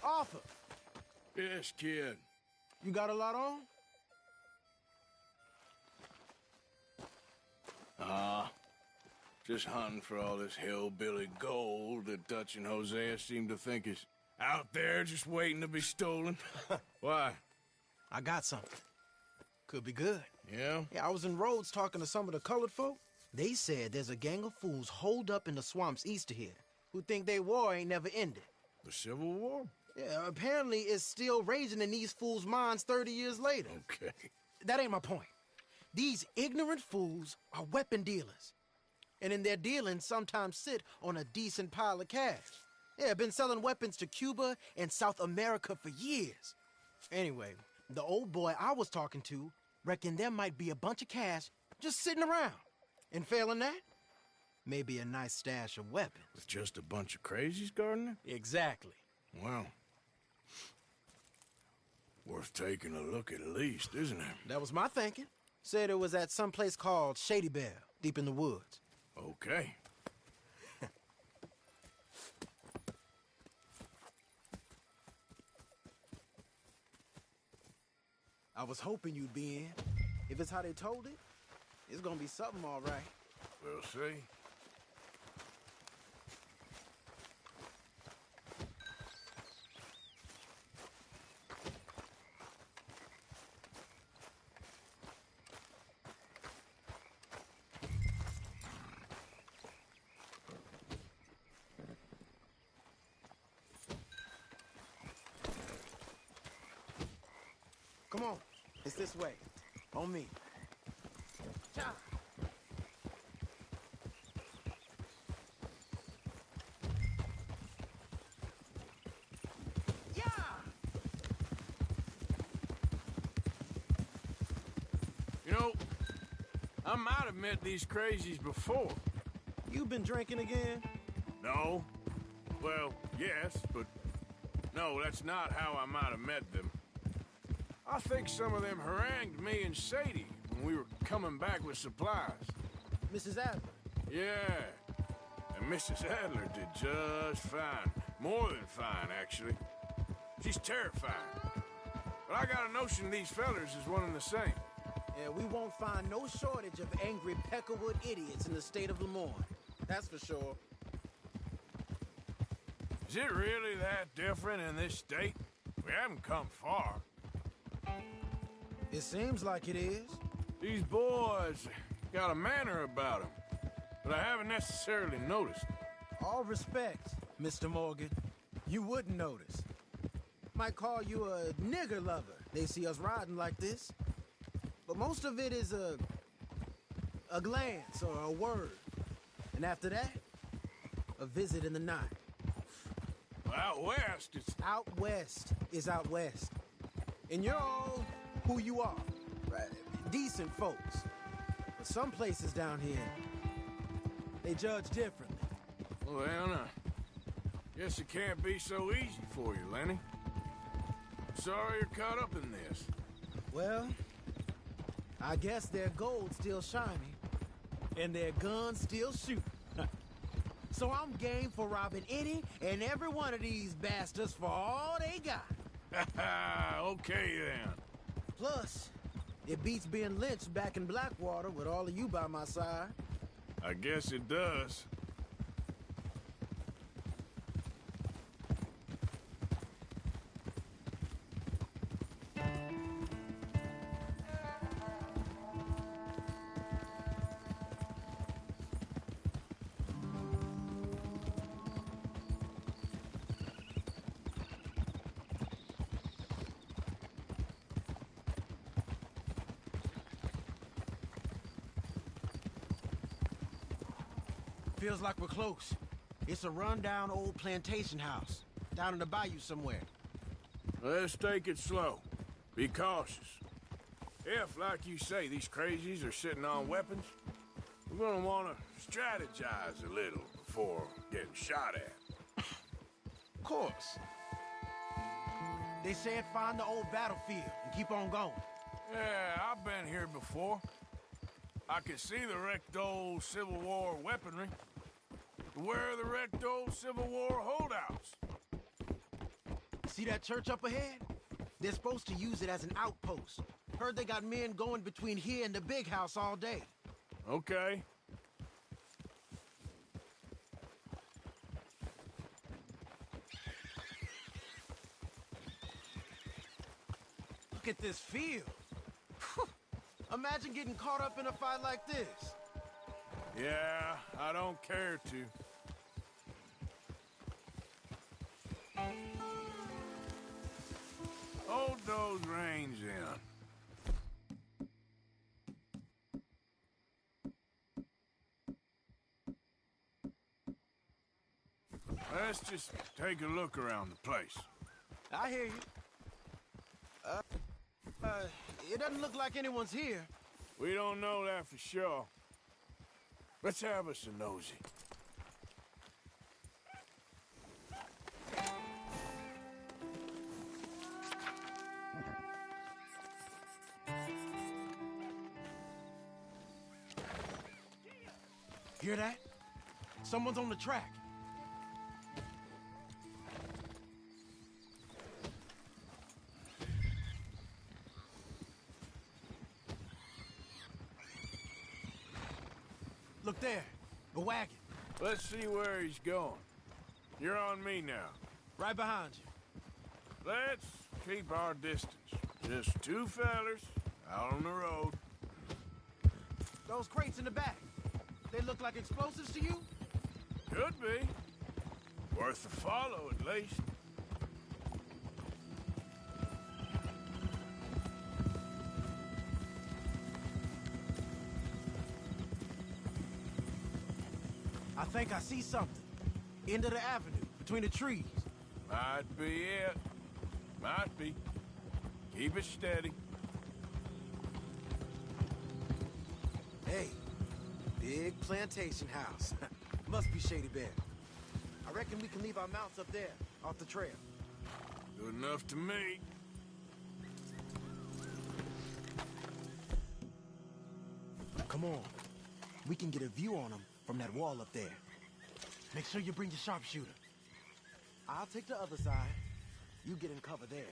Arthur, Yes, kid. you got a lot on? Just hunting for all this hillbilly gold that Dutch and Hosea seem to think is out there just waiting to be stolen. Why? I got something. Could be good. Yeah? Yeah, I was in Rhodes talking to some of the colored folk. They said there's a gang of fools holed up in the swamps east of here who think their war ain't never ended. The Civil War? Yeah, apparently it's still raging in these fools' minds 30 years later. Okay. That ain't my point. These ignorant fools are weapon dealers. And in their dealing sometimes sit on a decent pile of cash. Yeah, been selling weapons to Cuba and South America for years. Anyway, the old boy I was talking to reckoned there might be a bunch of cash just sitting around. And failing that, maybe a nice stash of weapons. With just a bunch of crazies guarding it? Exactly. Well, worth taking a look at least, isn't it? That was my thinking. Said it was at some place called Shady Belle, deep in the woods. Okay. I was hoping you'd be in. If it's how they told it, it's gonna be something all right. We'll see. Come on, it's this way. On me. Cha! Yeah! You know, I might have met these crazies before. You been drinking again? No. Well, yes, but no, that's not how I might have met them. I think some of them harangued me and Sadie when we were coming back with supplies. Mrs. Adler? Yeah. And Mrs. Adler did just fine. More than fine, actually. She's terrifying. But I got a notion these fellers is one and the same. Yeah, we won't find no shortage of angry Peckerwood idiots in the state of Lemoyne. That's for sure. Is it really that different in this state? We haven't come far. It seems like it is. These boys got a manner about them, but I haven't necessarily noticed. All respect, Mr. Morgan. You wouldn't notice. Might call you a nigger lover. They see us riding like this. But most of it is a glance or a word. And after that, a visit in the night. Out west, it's... Out west is out west. And you're all who you are. Right? Decent folks. But some places down here, they judge differently. Well, then, guess it can't be so easy for you, Lenny. Sorry you're caught up in this. Well, I guess their gold's still shining, and their guns still shoot. So I'm game for robbing any and every one of these bastards for all they got. Okay, then. Plus, it beats being lynched back in Blackwater with all of you by my side. I guess it does. Feels like we're close. It's a rundown old plantation house, down in the bayou somewhere. Let's take it slow. Be cautious. If, like you say, these crazies are sitting on weapons, we're gonna want to strategize a little before getting shot at. Of course. They said find the old battlefield and keep on going. Yeah, I've been here before. I can see the wrecked old Civil War weaponry. Where are the wrecked old Civil War holdouts? See that church up ahead? They're supposed to use it as an outpost. Heard they got men going between here and the big house all day. Okay. Look at this field. Imagine getting caught up in a fight like this. Yeah, I don't care to. Hold those reins in. Let's just take a look around the place. I hear you. It doesn't look like anyone's here. We don't know that for sure. Let's have us a nosy. Hear that? Someone's on the track. Look there, a wagon. Let's see where he's going. You're on me now. Right behind you. Let's keep our distance. Just two fellers out on the road. Those crates in the back, they look like explosives to you? Could be. Worth a follow, at least. I think I see something. End of the avenue, between the trees. Might be it. Might be. Keep it steady. Hey, big plantation house. Must be Shady Bear. I reckon we can leave our mounts up there, off the trail. Good enough to me. Come on. We can get a view on them from that wall up there. Make sure you bring your sharpshooter. I'll take the other side. You get in cover there.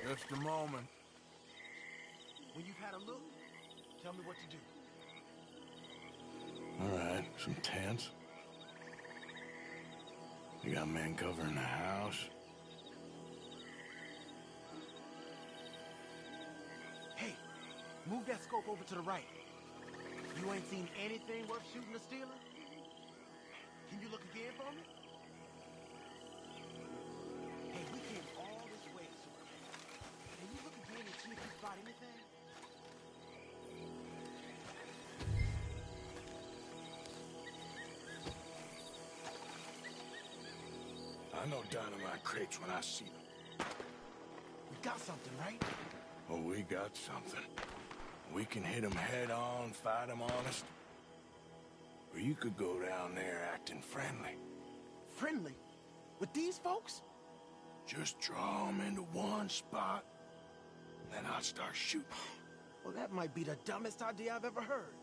Just a moment. When you've had a look, tell me what to do. All right, some tents. You got men covering the house. Hey, move that scope over to the right. You ain't seen anything worth shooting or stealing? Can you look again for me? Hey, we came all this way, so can you look again and see if you spot anything? I know dynamite crates when I see them. We got something, right? Oh, we got something. We can hit them head on, fight them honest. Or you could go down there acting friendly. Friendly? With these folks? Just draw them into one spot, then I'll start shooting. Well, that might be the dumbest idea I've ever heard.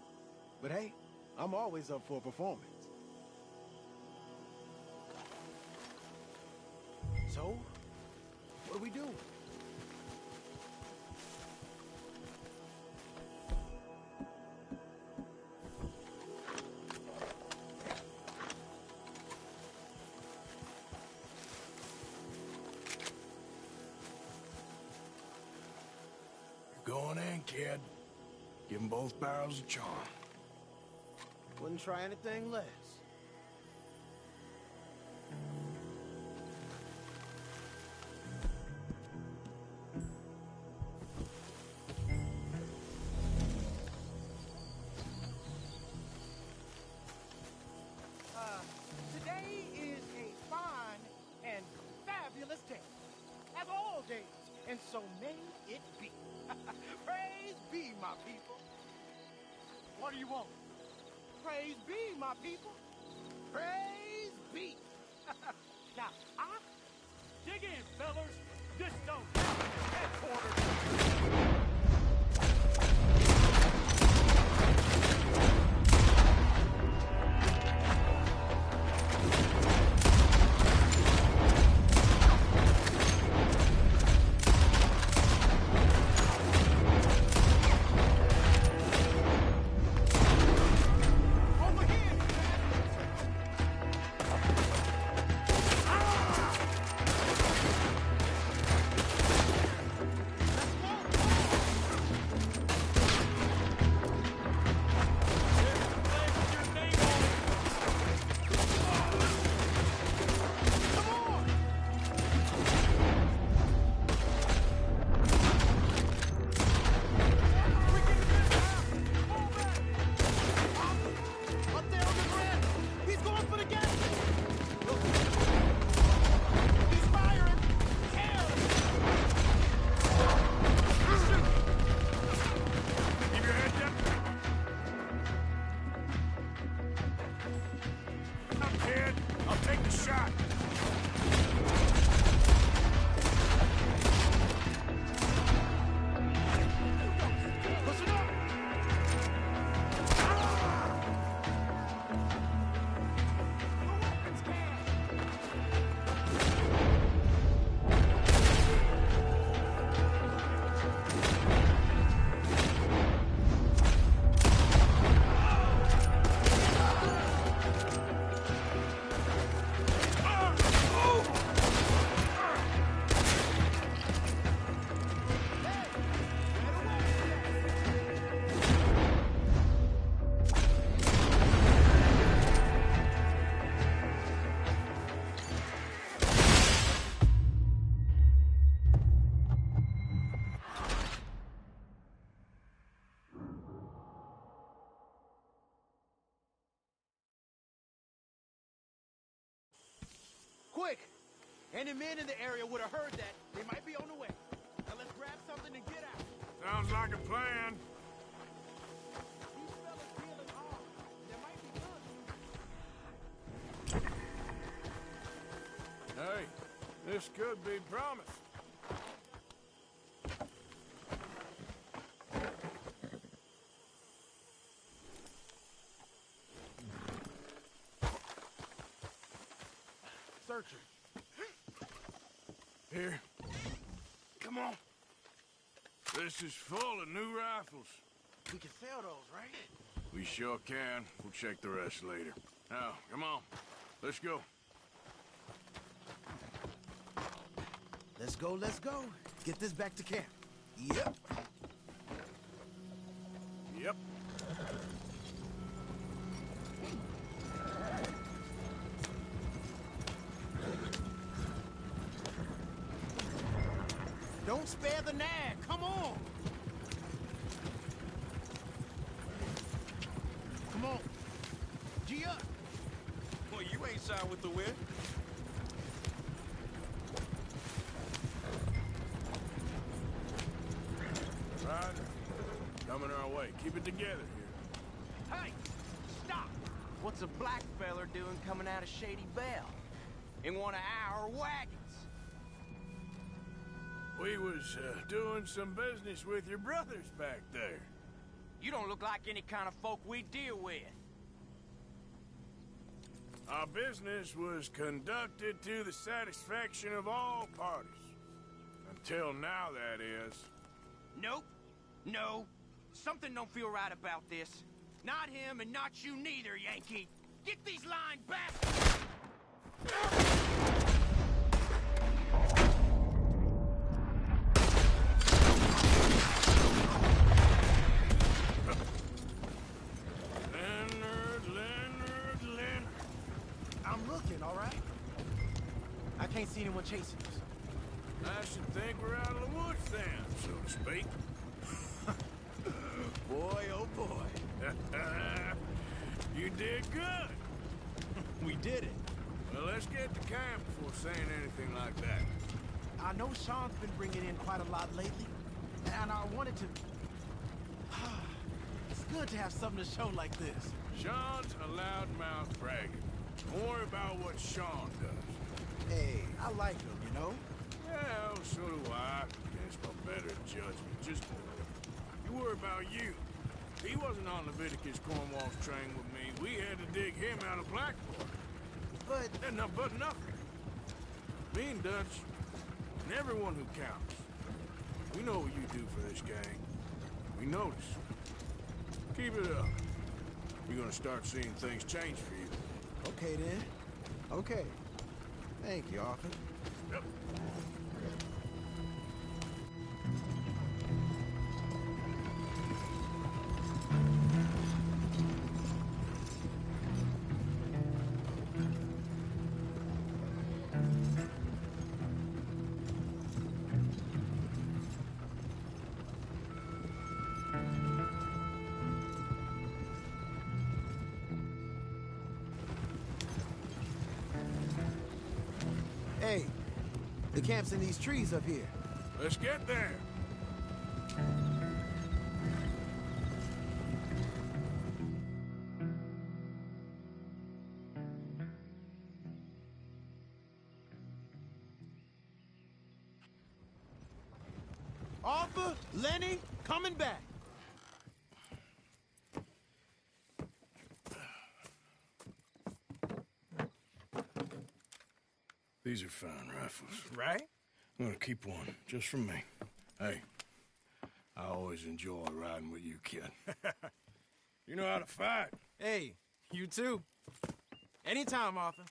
But hey, I'm always up for a performance. So, what do we do? Going in, kid. Give them both barrels a charm. Wouldn't try anything less. Today is a fine so may it be. Praise be, my people. What do you want? Praise be, my people. Praise be. Now, dig in, fellas. This don't happen at headquarters. Quick! Any men in the area would have heard that. They might be on the way. Now let's grab something and get out. Sounds like a plan. These fellas dealing armed. There might be guns. Hey, this could be promised. Searching. Here. Come on. This is full of new rifles. We can sell those, right? We sure can. We'll check the rest later. Now, come on. Let's go. Let's go, let's go. Get this back to camp. Yep. Yep. Don't spare the nag. Come on. Come on. G up. Well, you ain't signed with the wind. Right. Coming our way. Keep it together here. Hey! Stop! What's a black feller doing coming out of Shady Belle? In one of our wagons? We was doing some business with your brothers back there. You don't look like any kind of folk we deal with. Our business was conducted to the satisfaction of all parties. Until now, that is. Nope. No. Something don't feel right about this. Not him and not you neither, Yankee. Get these lying bastards! Leonard. I'm looking, all right? I can't see anyone chasing us. I should think we're out of the woods then, so to speak. Boy, oh boy. You did good. We did it. Well, let's get to camp before saying anything like that. I know Sean's been bringing in quite a lot lately, and I wanted to... It's good to have something to show like this. Sean's a loudmouth braggart. Don't worry about what Sean does. Hey, I like him, you know? Well, so do I. It's my better judgment. Just you worry about you. He wasn't on Leviticus Cornwall's train with me. We had to dig him out of Blackboard. But... But nothing. Me and Dutch, and everyone who counts. We know what you do for this gang. We notice. Keep it up. You're gonna start seeing things change for you. Okay, then. Okay. Thank you, Arthur. Yep. Hey, the camp's in these trees up here. Let's get there. Arthur, Lenny, coming back. These are fine rifles. Right? I'm gonna keep one, just for me. Hey, I always enjoy riding with you, kid. You know how to fight. Hey, you too. Anytime, Arthur.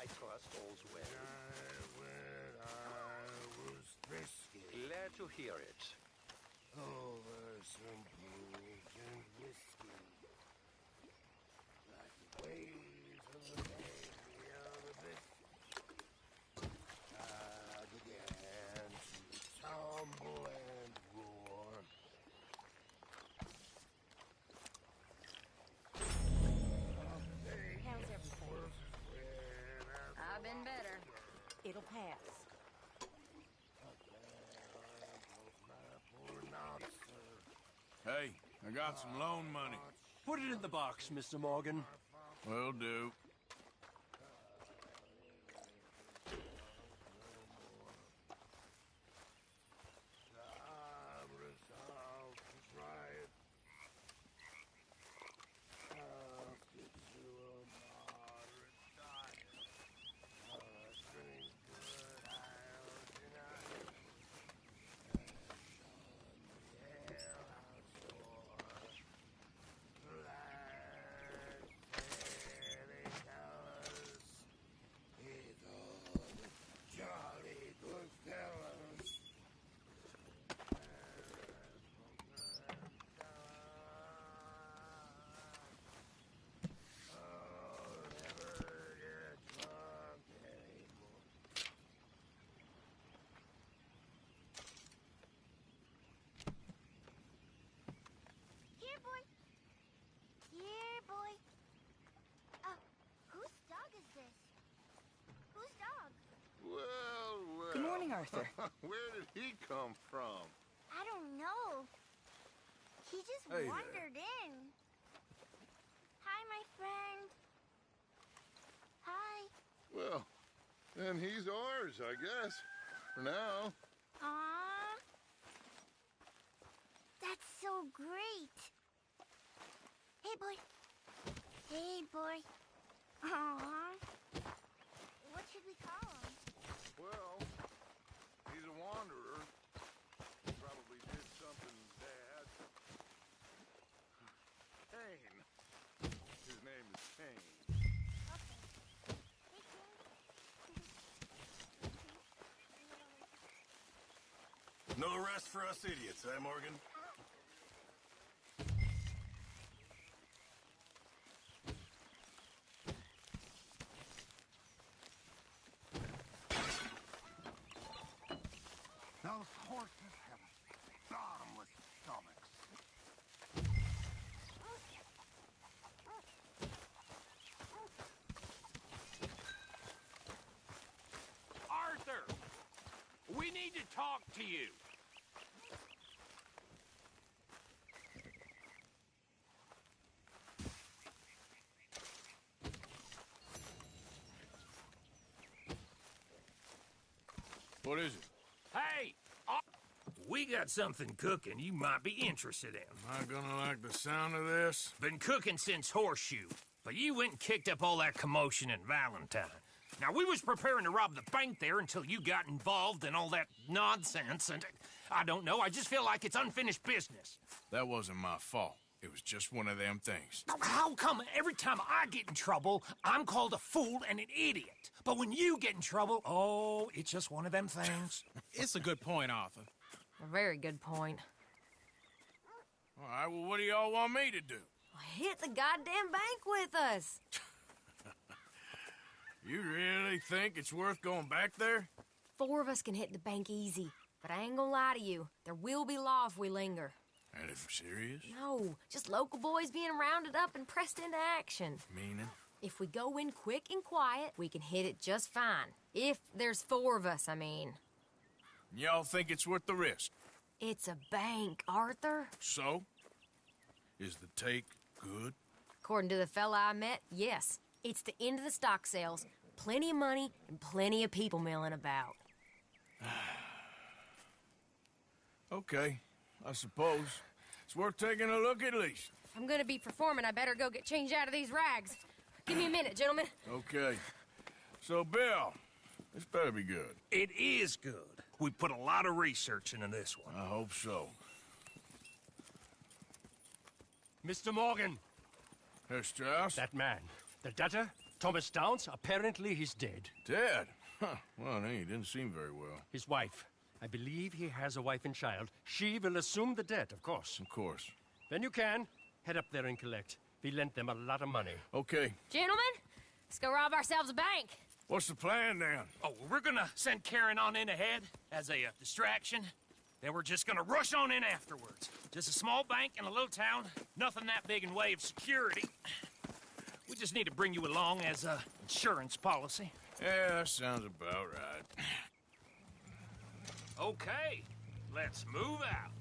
I trust all's well. Glad to hear it. Over some booze and whiskey. Like the waves of the baby on the biscuit. I began to tumble and roar. How's everything? I've been better. It'll pass. Hey, I got some loan money. Put it in the box, Mr. Morgan. Will do. Here, boy. Here, boy. Whose dog is this? Whose dog? Well. Good morning, Arthur. Where did he come from? I don't know. He just Hey there. wandered in. Hi, my friend. Hi. Well, then he's ours, I guess. For now. Aww. That's so great. Hey, boy. Hey, boy. Aww. What should we call him? Well, he's a wanderer. He probably did something bad. Kane. His name is Kane. No rest for us idiots, eh, Morgan? Those horses have bottomless stomachs. Arthur! We need to talk to you. What is it? Hey! We got something cooking you might be interested in. Am I gonna like the sound of this? Been cooking since Horseshoe, but you went and kicked up all that commotion in Valentine. Now, we was preparing to rob the bank there until you got involved in all that nonsense, and I don't know, I just feel like it's unfinished business. That wasn't my fault. It was just one of them things. How come every time I get in trouble, I'm called a fool and an idiot? But when you get in trouble, oh, it's just one of them things. It's a good point, Arthur. A very good point. All right, well, what do y'all want me to do? Hit the goddamn bank with us. You really think it's worth going back there? 4 of us can hit the bank easy. But I ain't gonna lie to you. There will be law if we linger. And if serious? No, just local boys being rounded up and pressed into action. Meaning? If we go in quick and quiet, we can hit it just fine. If there's 4 of us, I mean. Y'all think it's worth the risk? It's a bank, Arthur. So? Is the take good? According to the fella I met, yes. It's the end of the stock sales. Plenty of money and plenty of people milling about. Okay, I suppose. It's worth taking a look at least. If I'm gonna be performing, I better go get changed out of these rags. Give me a minute, gentlemen. Okay. So, Bill, this better be good. It is good. We put a lot of research into this one. I hope so. Mr. Morgan. Herr Strauss? That man. The debtor, Thomas Downs, apparently he's dead. Dead? Huh. Well, he didn't seem very well. His wife. I believe he has a wife and child. She will assume the debt, of course. Of course. Then you can head up there and collect. We lent them a lot of money. Okay. Gentlemen, let's go rob ourselves a bank. What's the plan, then? Oh, we're gonna send Karen on in ahead as a distraction. Then we're just gonna rush on in afterwards. Just a small bank in a little town. Nothing that big in way of security. We just need to bring you along as a insurance policy. Yeah, that sounds about right. Okay, let's move out.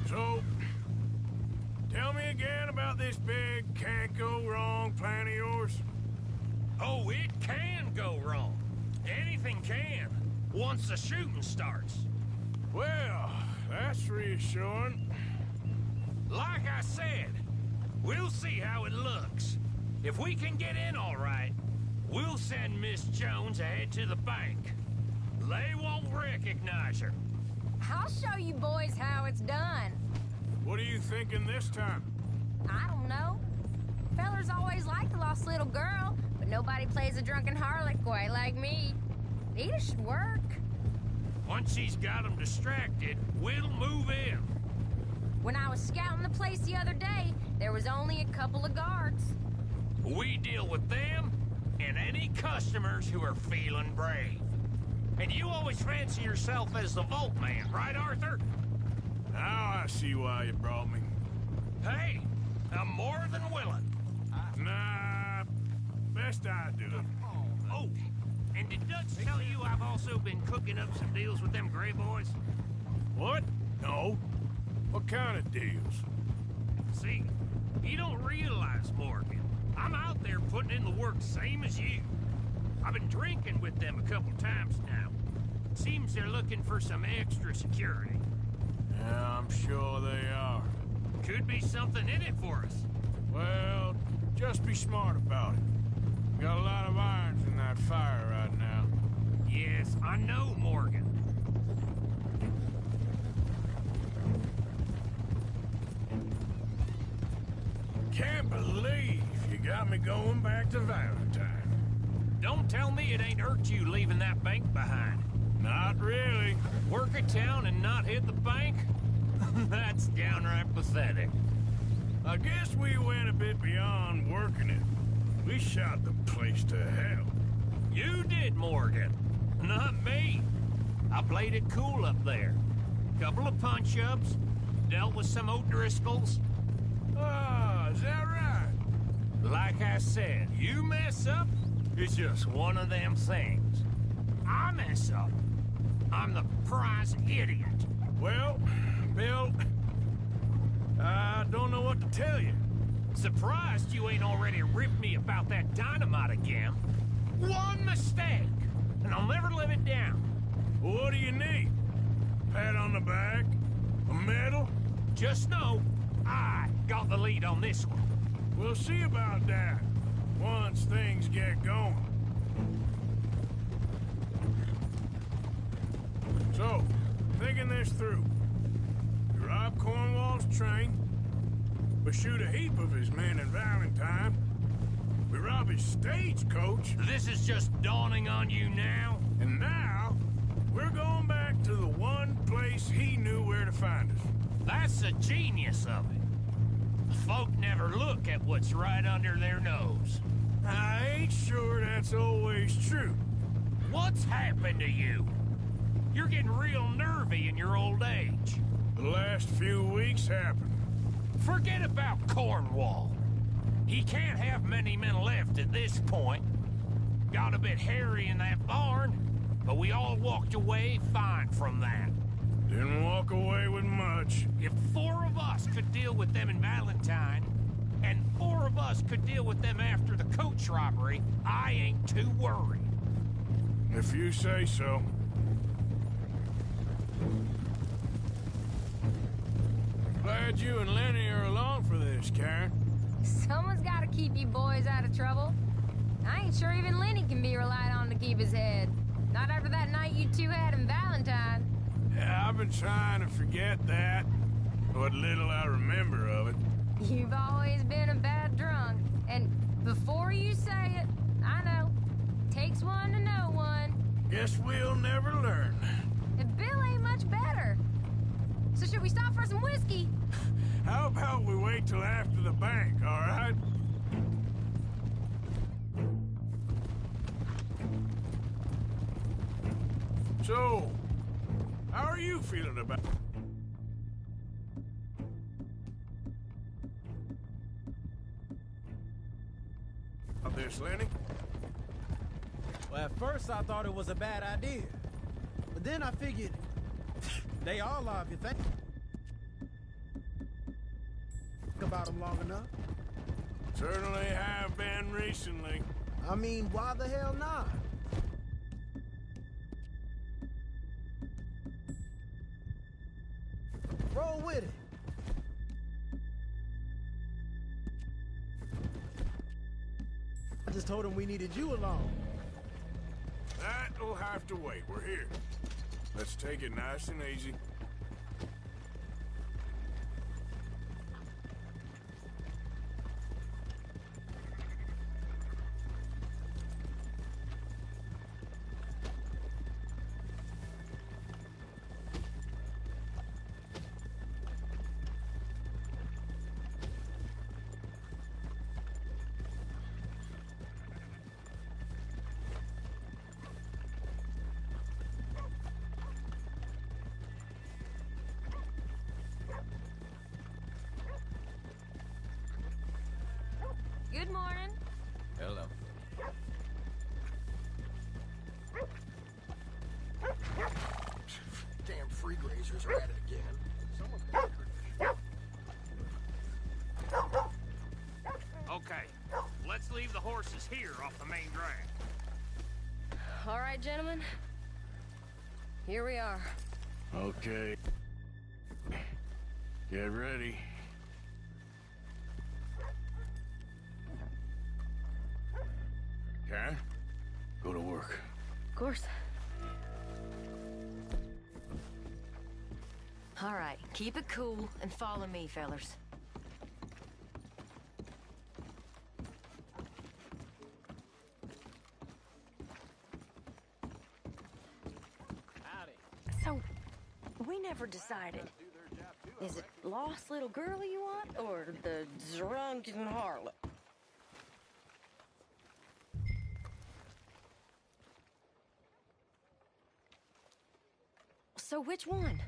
So, tell me again about this big can't-go-wrong plan of yours. Oh, it can go wrong. Anything can, once the shooting starts. Well, that's reassuring. Like I said, we'll see how it looks. If we can get in all right, we'll send Miss Jones ahead to the bank. They won't recognize her. I'll show you boys how it's done. What are you thinking this time? I don't know. Fellers always like the lost little girl, but nobody plays a drunken harlot quite like me. It should work. Once she's got them distracted, we'll move in. When I was scouting the place the other day, there was only a couple of guards. We deal with them and any customers who are feeling brave. And you always fancy yourself as the Vault Man, right, Arthur? Now I see why you brought me. Hey, I'm more than willing. Nah, best I do it. Oh, and did Dutch tell you I've also been cooking up some deals with them Gray boys? What? No. What kind of deals? See, you don't realize, Morgan. I'm out there putting in the work same as you. I've been drinking with them a couple times now. Seems they're looking for some extra security. Yeah, I'm sure they are. Could be something in it for us. Well, just be smart about it. Got a lot of irons in that fire right now. Yes, I know, Morgan. Can't believe you got me going back to Valentine. Don't tell me it ain't hurt you leaving that bank behind. Not really. Work a town and not hit the bank? That's downright pathetic. I guess we went a bit beyond working it. We shot the place to hell. You did, Morgan. Not me. I played it cool up there. Couple of punch-ups, dealt with some O'Driscolls. Ah, is that right? Like I said, you mess up, it's just one of them things. I mess up, I'm the prize idiot. Well, Bill, I don't know what to tell you. Surprised you ain't already ripped me about that dynamite again. One mistake, and I'll never live it down. What do you need? Pat on the back? A medal? Just know, I got the lead on this one. We'll see about that once things get going. So, thinking this through. We rob Cornwall's train. We shoot a heap of his men in Valentine. We rob his stagecoach. This is just dawning on you now? And now, we're going back to the one place he knew where to find us. That's the genius of it. Folk never look at what's right under their nose. I ain't sure that's always true. What's happened to you? You're getting real nervy in your old age. The last few weeks happened. Forget about Cornwall. He can't have many men left at this point. Got a bit hairy in that barn, but we all walked away fine from that. Didn't walk away with much. If 4 of us could deal with them in Valentine, and 4 of us could deal with them after the coach robbery, I ain't too worried. If you say so. Glad you and Lenny are along for this, Karen. Someone's got to keep you boys out of trouble. I ain't sure even Lenny can be relied on to keep his head. Not after that night you two had in Valentine. Yeah, I've been trying to forget that. What little I remember of it. You've always been a bad drunk. And before you say it, I know. Takes one to know one. Guess we'll never learn. And Bill ain't much better. So should we stop for some whiskey? How about we wait till after the bank, all right? So, how are you feeling about this, Lenny? Well, at first I thought it was a bad idea. But then I figured, they all are if you think about them long enough. Certainly have been recently. I mean, why the hell not? Roll with it. I just told him we needed you along. That'll have to wait. We're here. Let's take it nice and easy. Good morning. Hello. Damn free grazers are at it again. Someone's been Okay, let's leave the horses here off the main drag. All right, gentlemen. Here we are. Okay. Get ready. Karen, go to work. Of course. All right, keep it cool and follow me, fellers. So, we never decided. Is it lost little girl you want, or the drunken harlot? So which one?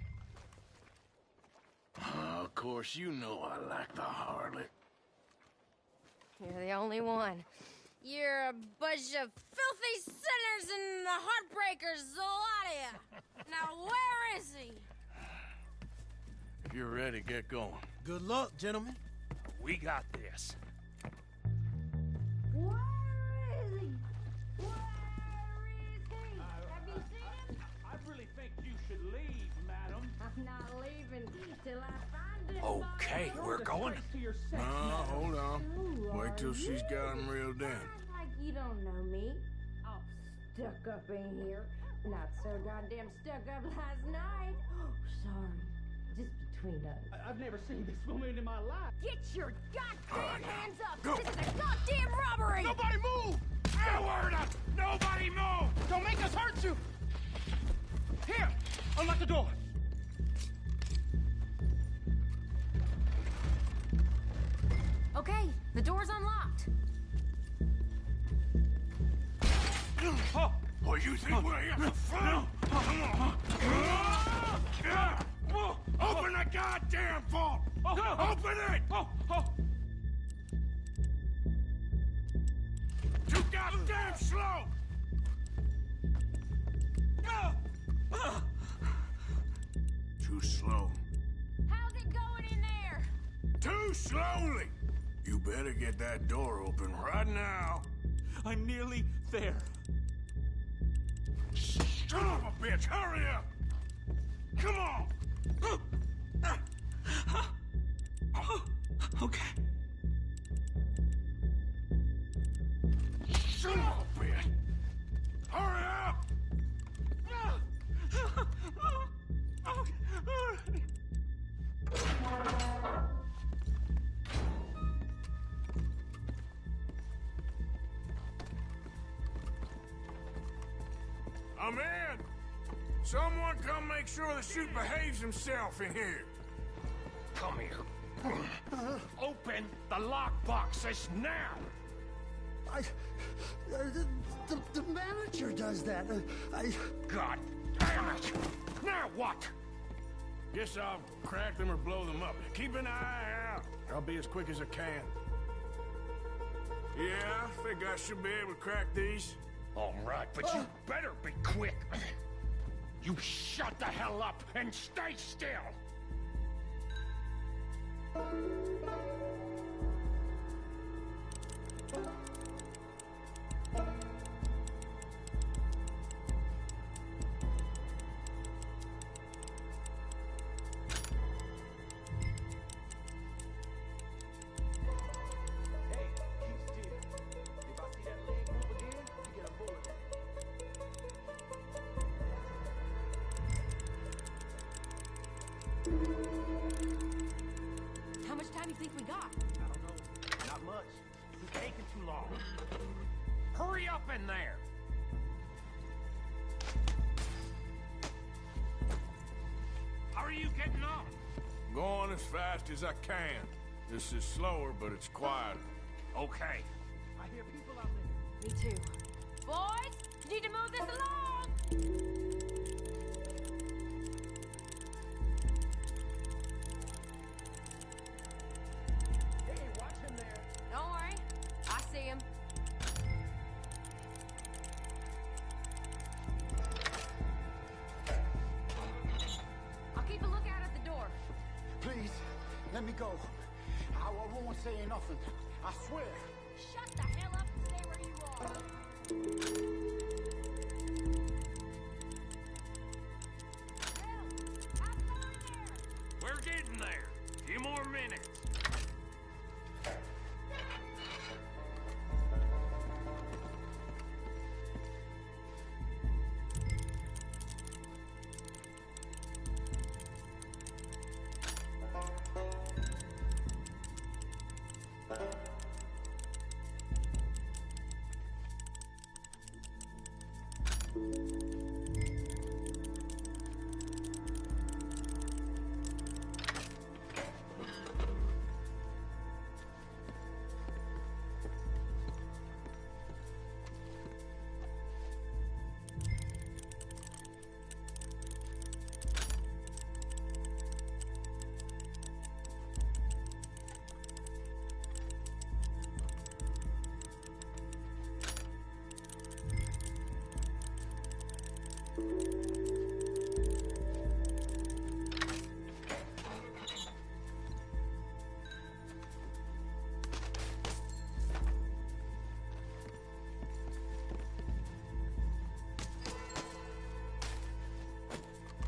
Of course, you know I like the harlot. You're the only one. You're a bunch of filthy sinners and heartbreakers, the lot of you. Now, where is he? If you're ready, get going. Good luck, gentlemen. We got this. Where is he? Where is he? Have you seen him? I really think you should leave, madam. I'm not leaving till I find him. Okay, we're going. Hold on. Wait till she's got him reeled in. Like you don't know me. All stuck up in here. Not so goddamn stuck up last night. Oh, sorry. Just between us. I've never seen this woman in my life. Get your goddamn hands up! This is a goddamn robbery! Nobody move! Nobody move! Don't make us hurt you! Here! Unlock the door! Okay, the door's unlocked. Oh, you think we're here for fun? Open the goddamn vault! Open it! Too goddamn slow! Too slow. How's it going in there? Too slowly! You better get that door open right now. I'm nearly there. Son of a bitch, hurry up! Come on! Okay. Son of a bitch! Hurry up! I'm in! Someone come make sure the chute behaves himself in here. Come here. Open the lockboxes now! The manager does that. God damn it! Now what? Guess I'll crack them or blow them up. Keep an eye out. I'll be as quick as I can. Yeah, I think I should be able to crack these. All right, but you better be quick. You shut the hell up and stay still! How much time do you think we got? I don't know. Not much. It's taking too long. Hurry up in there! How are you getting on? Going as fast as I can. This is slower, but it's quieter. Okay. I hear people out there. Me too. Boys, you need to move this along! Hey, watch him there. Don't worry. Let me go. I won't say nothing. I swear. Shut the hell up and stay where you are. We're getting there. A few more minutes.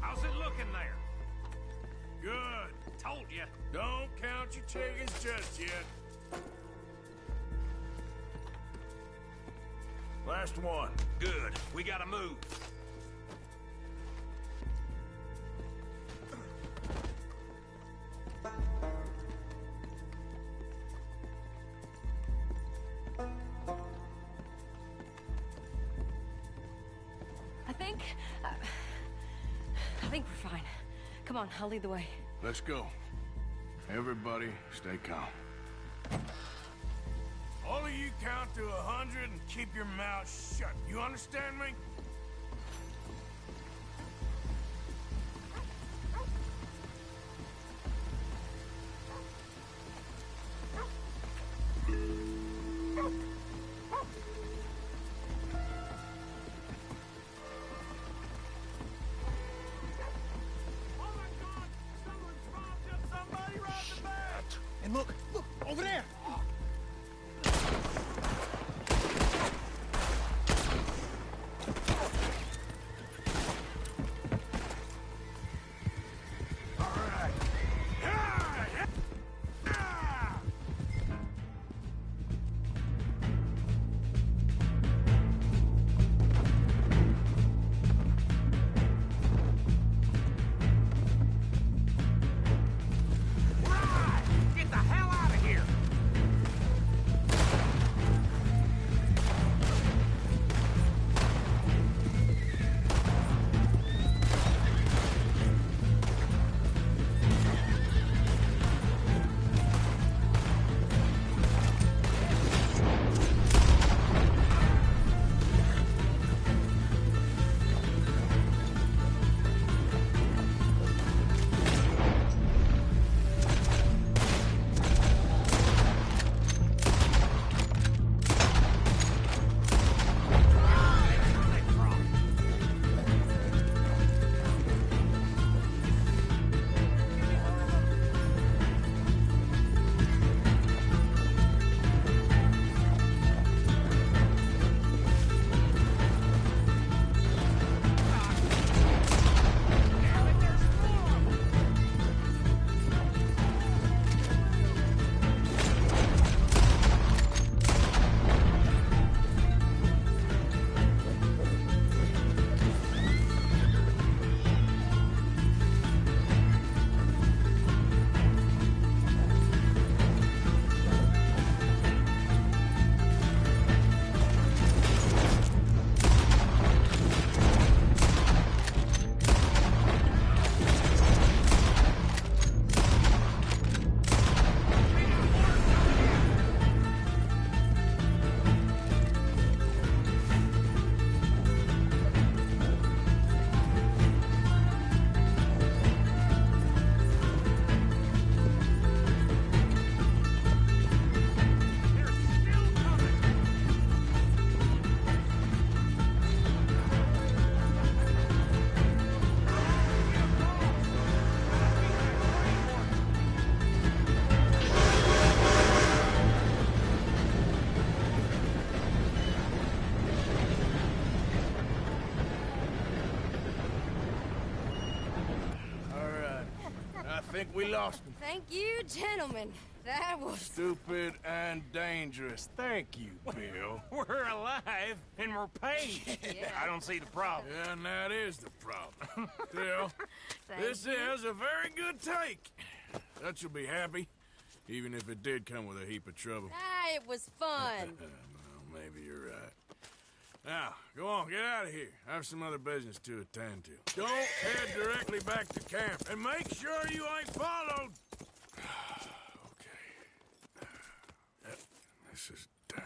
How's it looking there? Good. Told you. Don't count your chickens just yet. Last one. Good. We gotta move. I think we're fine. Come on, I'll lead the way. Let's go. Everybody, stay calm. All of you count to 100 and keep your mouth shut. You understand me? And look, over there! Get the hell out of here! think we lost him. Thank you, gentlemen. That was... Stupid and dangerous. Thank you, Bill. We're alive, and we're paid. Yeah. I don't see the problem. Yeah, and that is the problem. Still, this is a very good take. Dutch will be happy, even if it did come with a heap of trouble. Ah, it was fun. Well, maybe you're right. Now, go on, get out of here. I have some other business to attend to. Don't head directly back to camp, and make sure you ain't followed. Okay. Yep, this is Downs.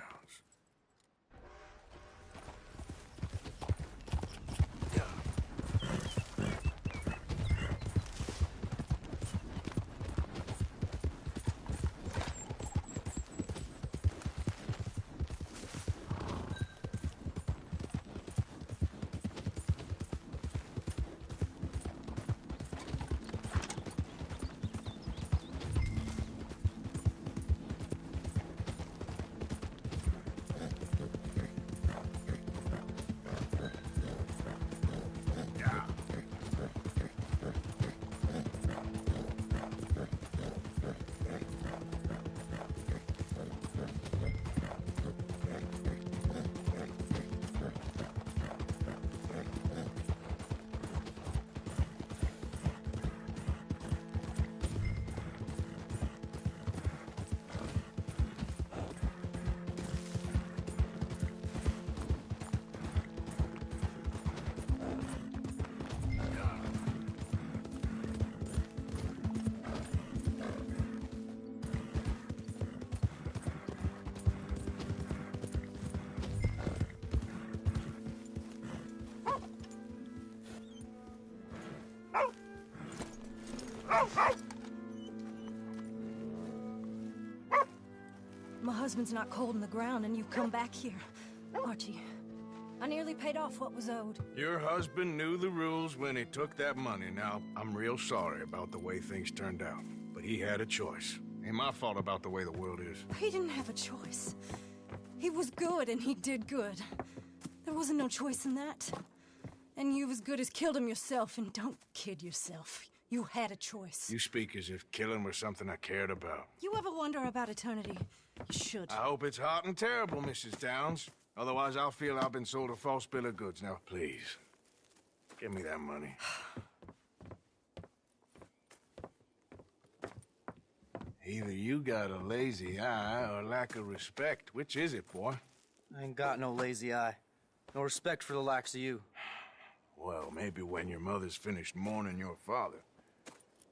My husband's not cold in the ground, and you come back here. Archie, I nearly paid off what was owed. Your husband knew the rules when he took that money. Now, I'm real sorry about the way things turned out. But he had a choice. Ain't my fault about the way the world is. He didn't have a choice. He was good, and he did good. There wasn't no choice in that. And you've as good as killed him yourself, and don't kid yourself. You had a choice. You speak as if killing was something I cared about. You ever wonder about eternity? You should. I hope it's hot and terrible, Mrs. Downs. Otherwise, I'll feel I've been sold a false bill of goods. Now, please, give me that money. Either you got a lazy eye or lack of respect. Which is it, boy? I ain't got no lazy eye. No respect for the likes of you. Well, maybe when your mother's finished mourning your father,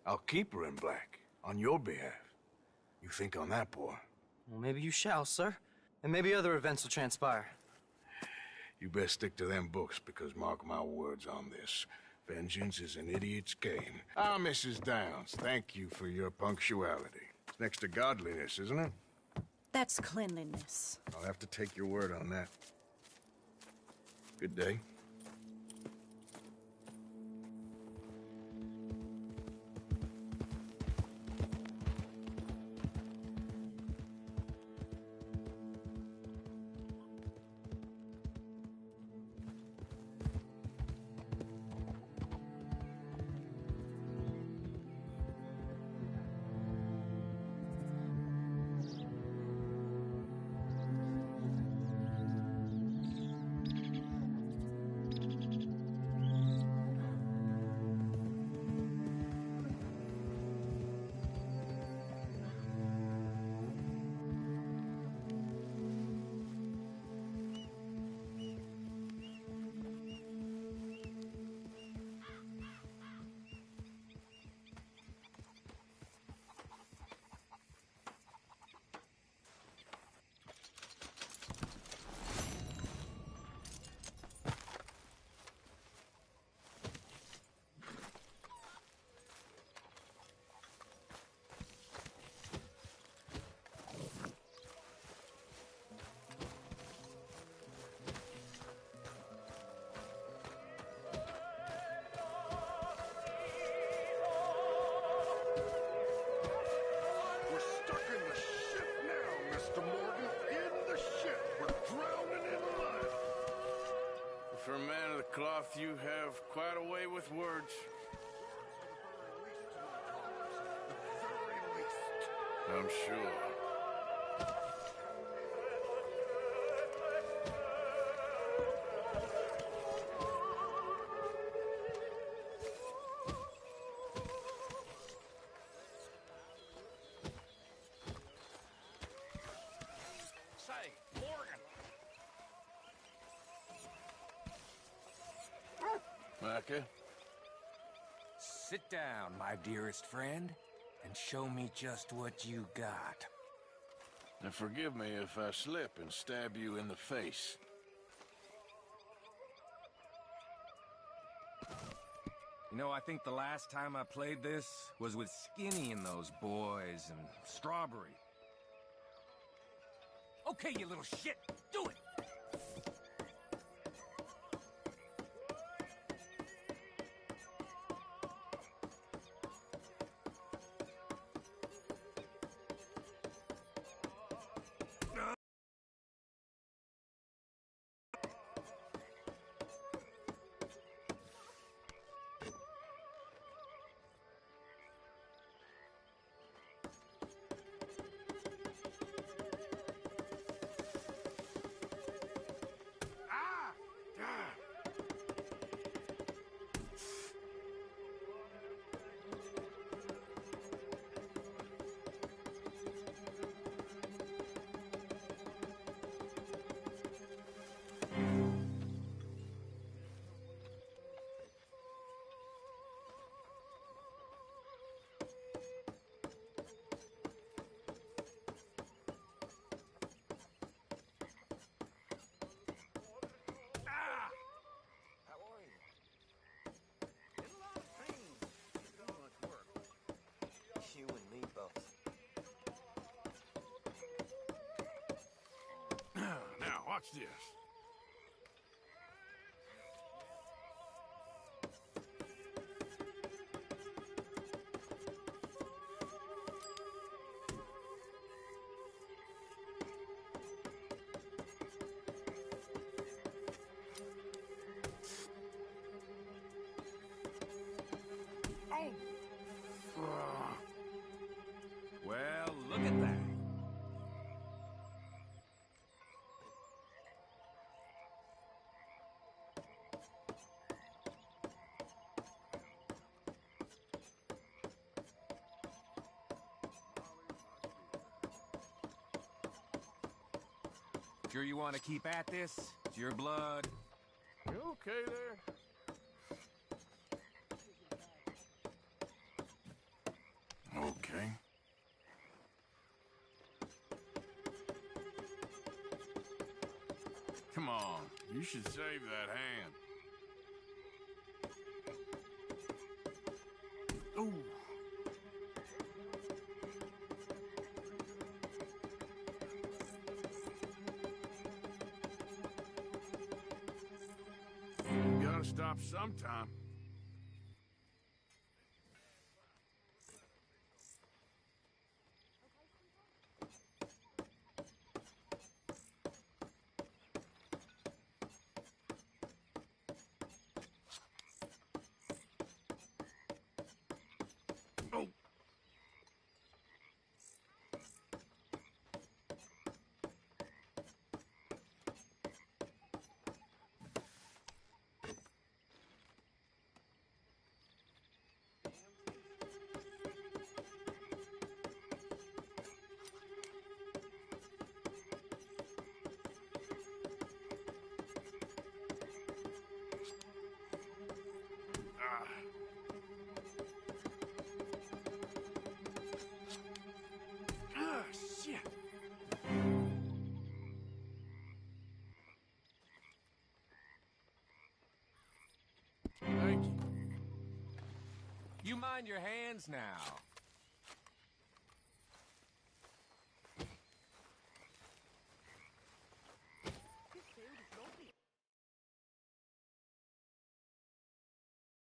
I'll keep her in black, on your behalf. You think on that, boy? Well, maybe you shall, sir. And maybe other events will transpire. You best stick to them books, because mark my words on this. Vengeance is an idiot's game. Ah, Mrs. Downs, thank you for your punctuality. It's next to godliness, isn't it? That's cleanliness. I'll have to take your word on that. Good day. For a man of the cloth, you have quite a way with words. I'm sure. Say, Morgan. Micah? Sit down, my dearest friend, and show me just what you got. And forgive me if I slip and stab you in the face. You know, I think the last time I played this was with Skinny and those boys and Strawberry. Okay, you little shit, do it! You and me both. Now, watch this. Well, look at that. Sure you want to keep at this? It's your blood. You okay there? Okay. Come on, you should save that hand. Ooh. You gotta stop sometime. Oh. Ah, shit. Thank you. You mind your hands now.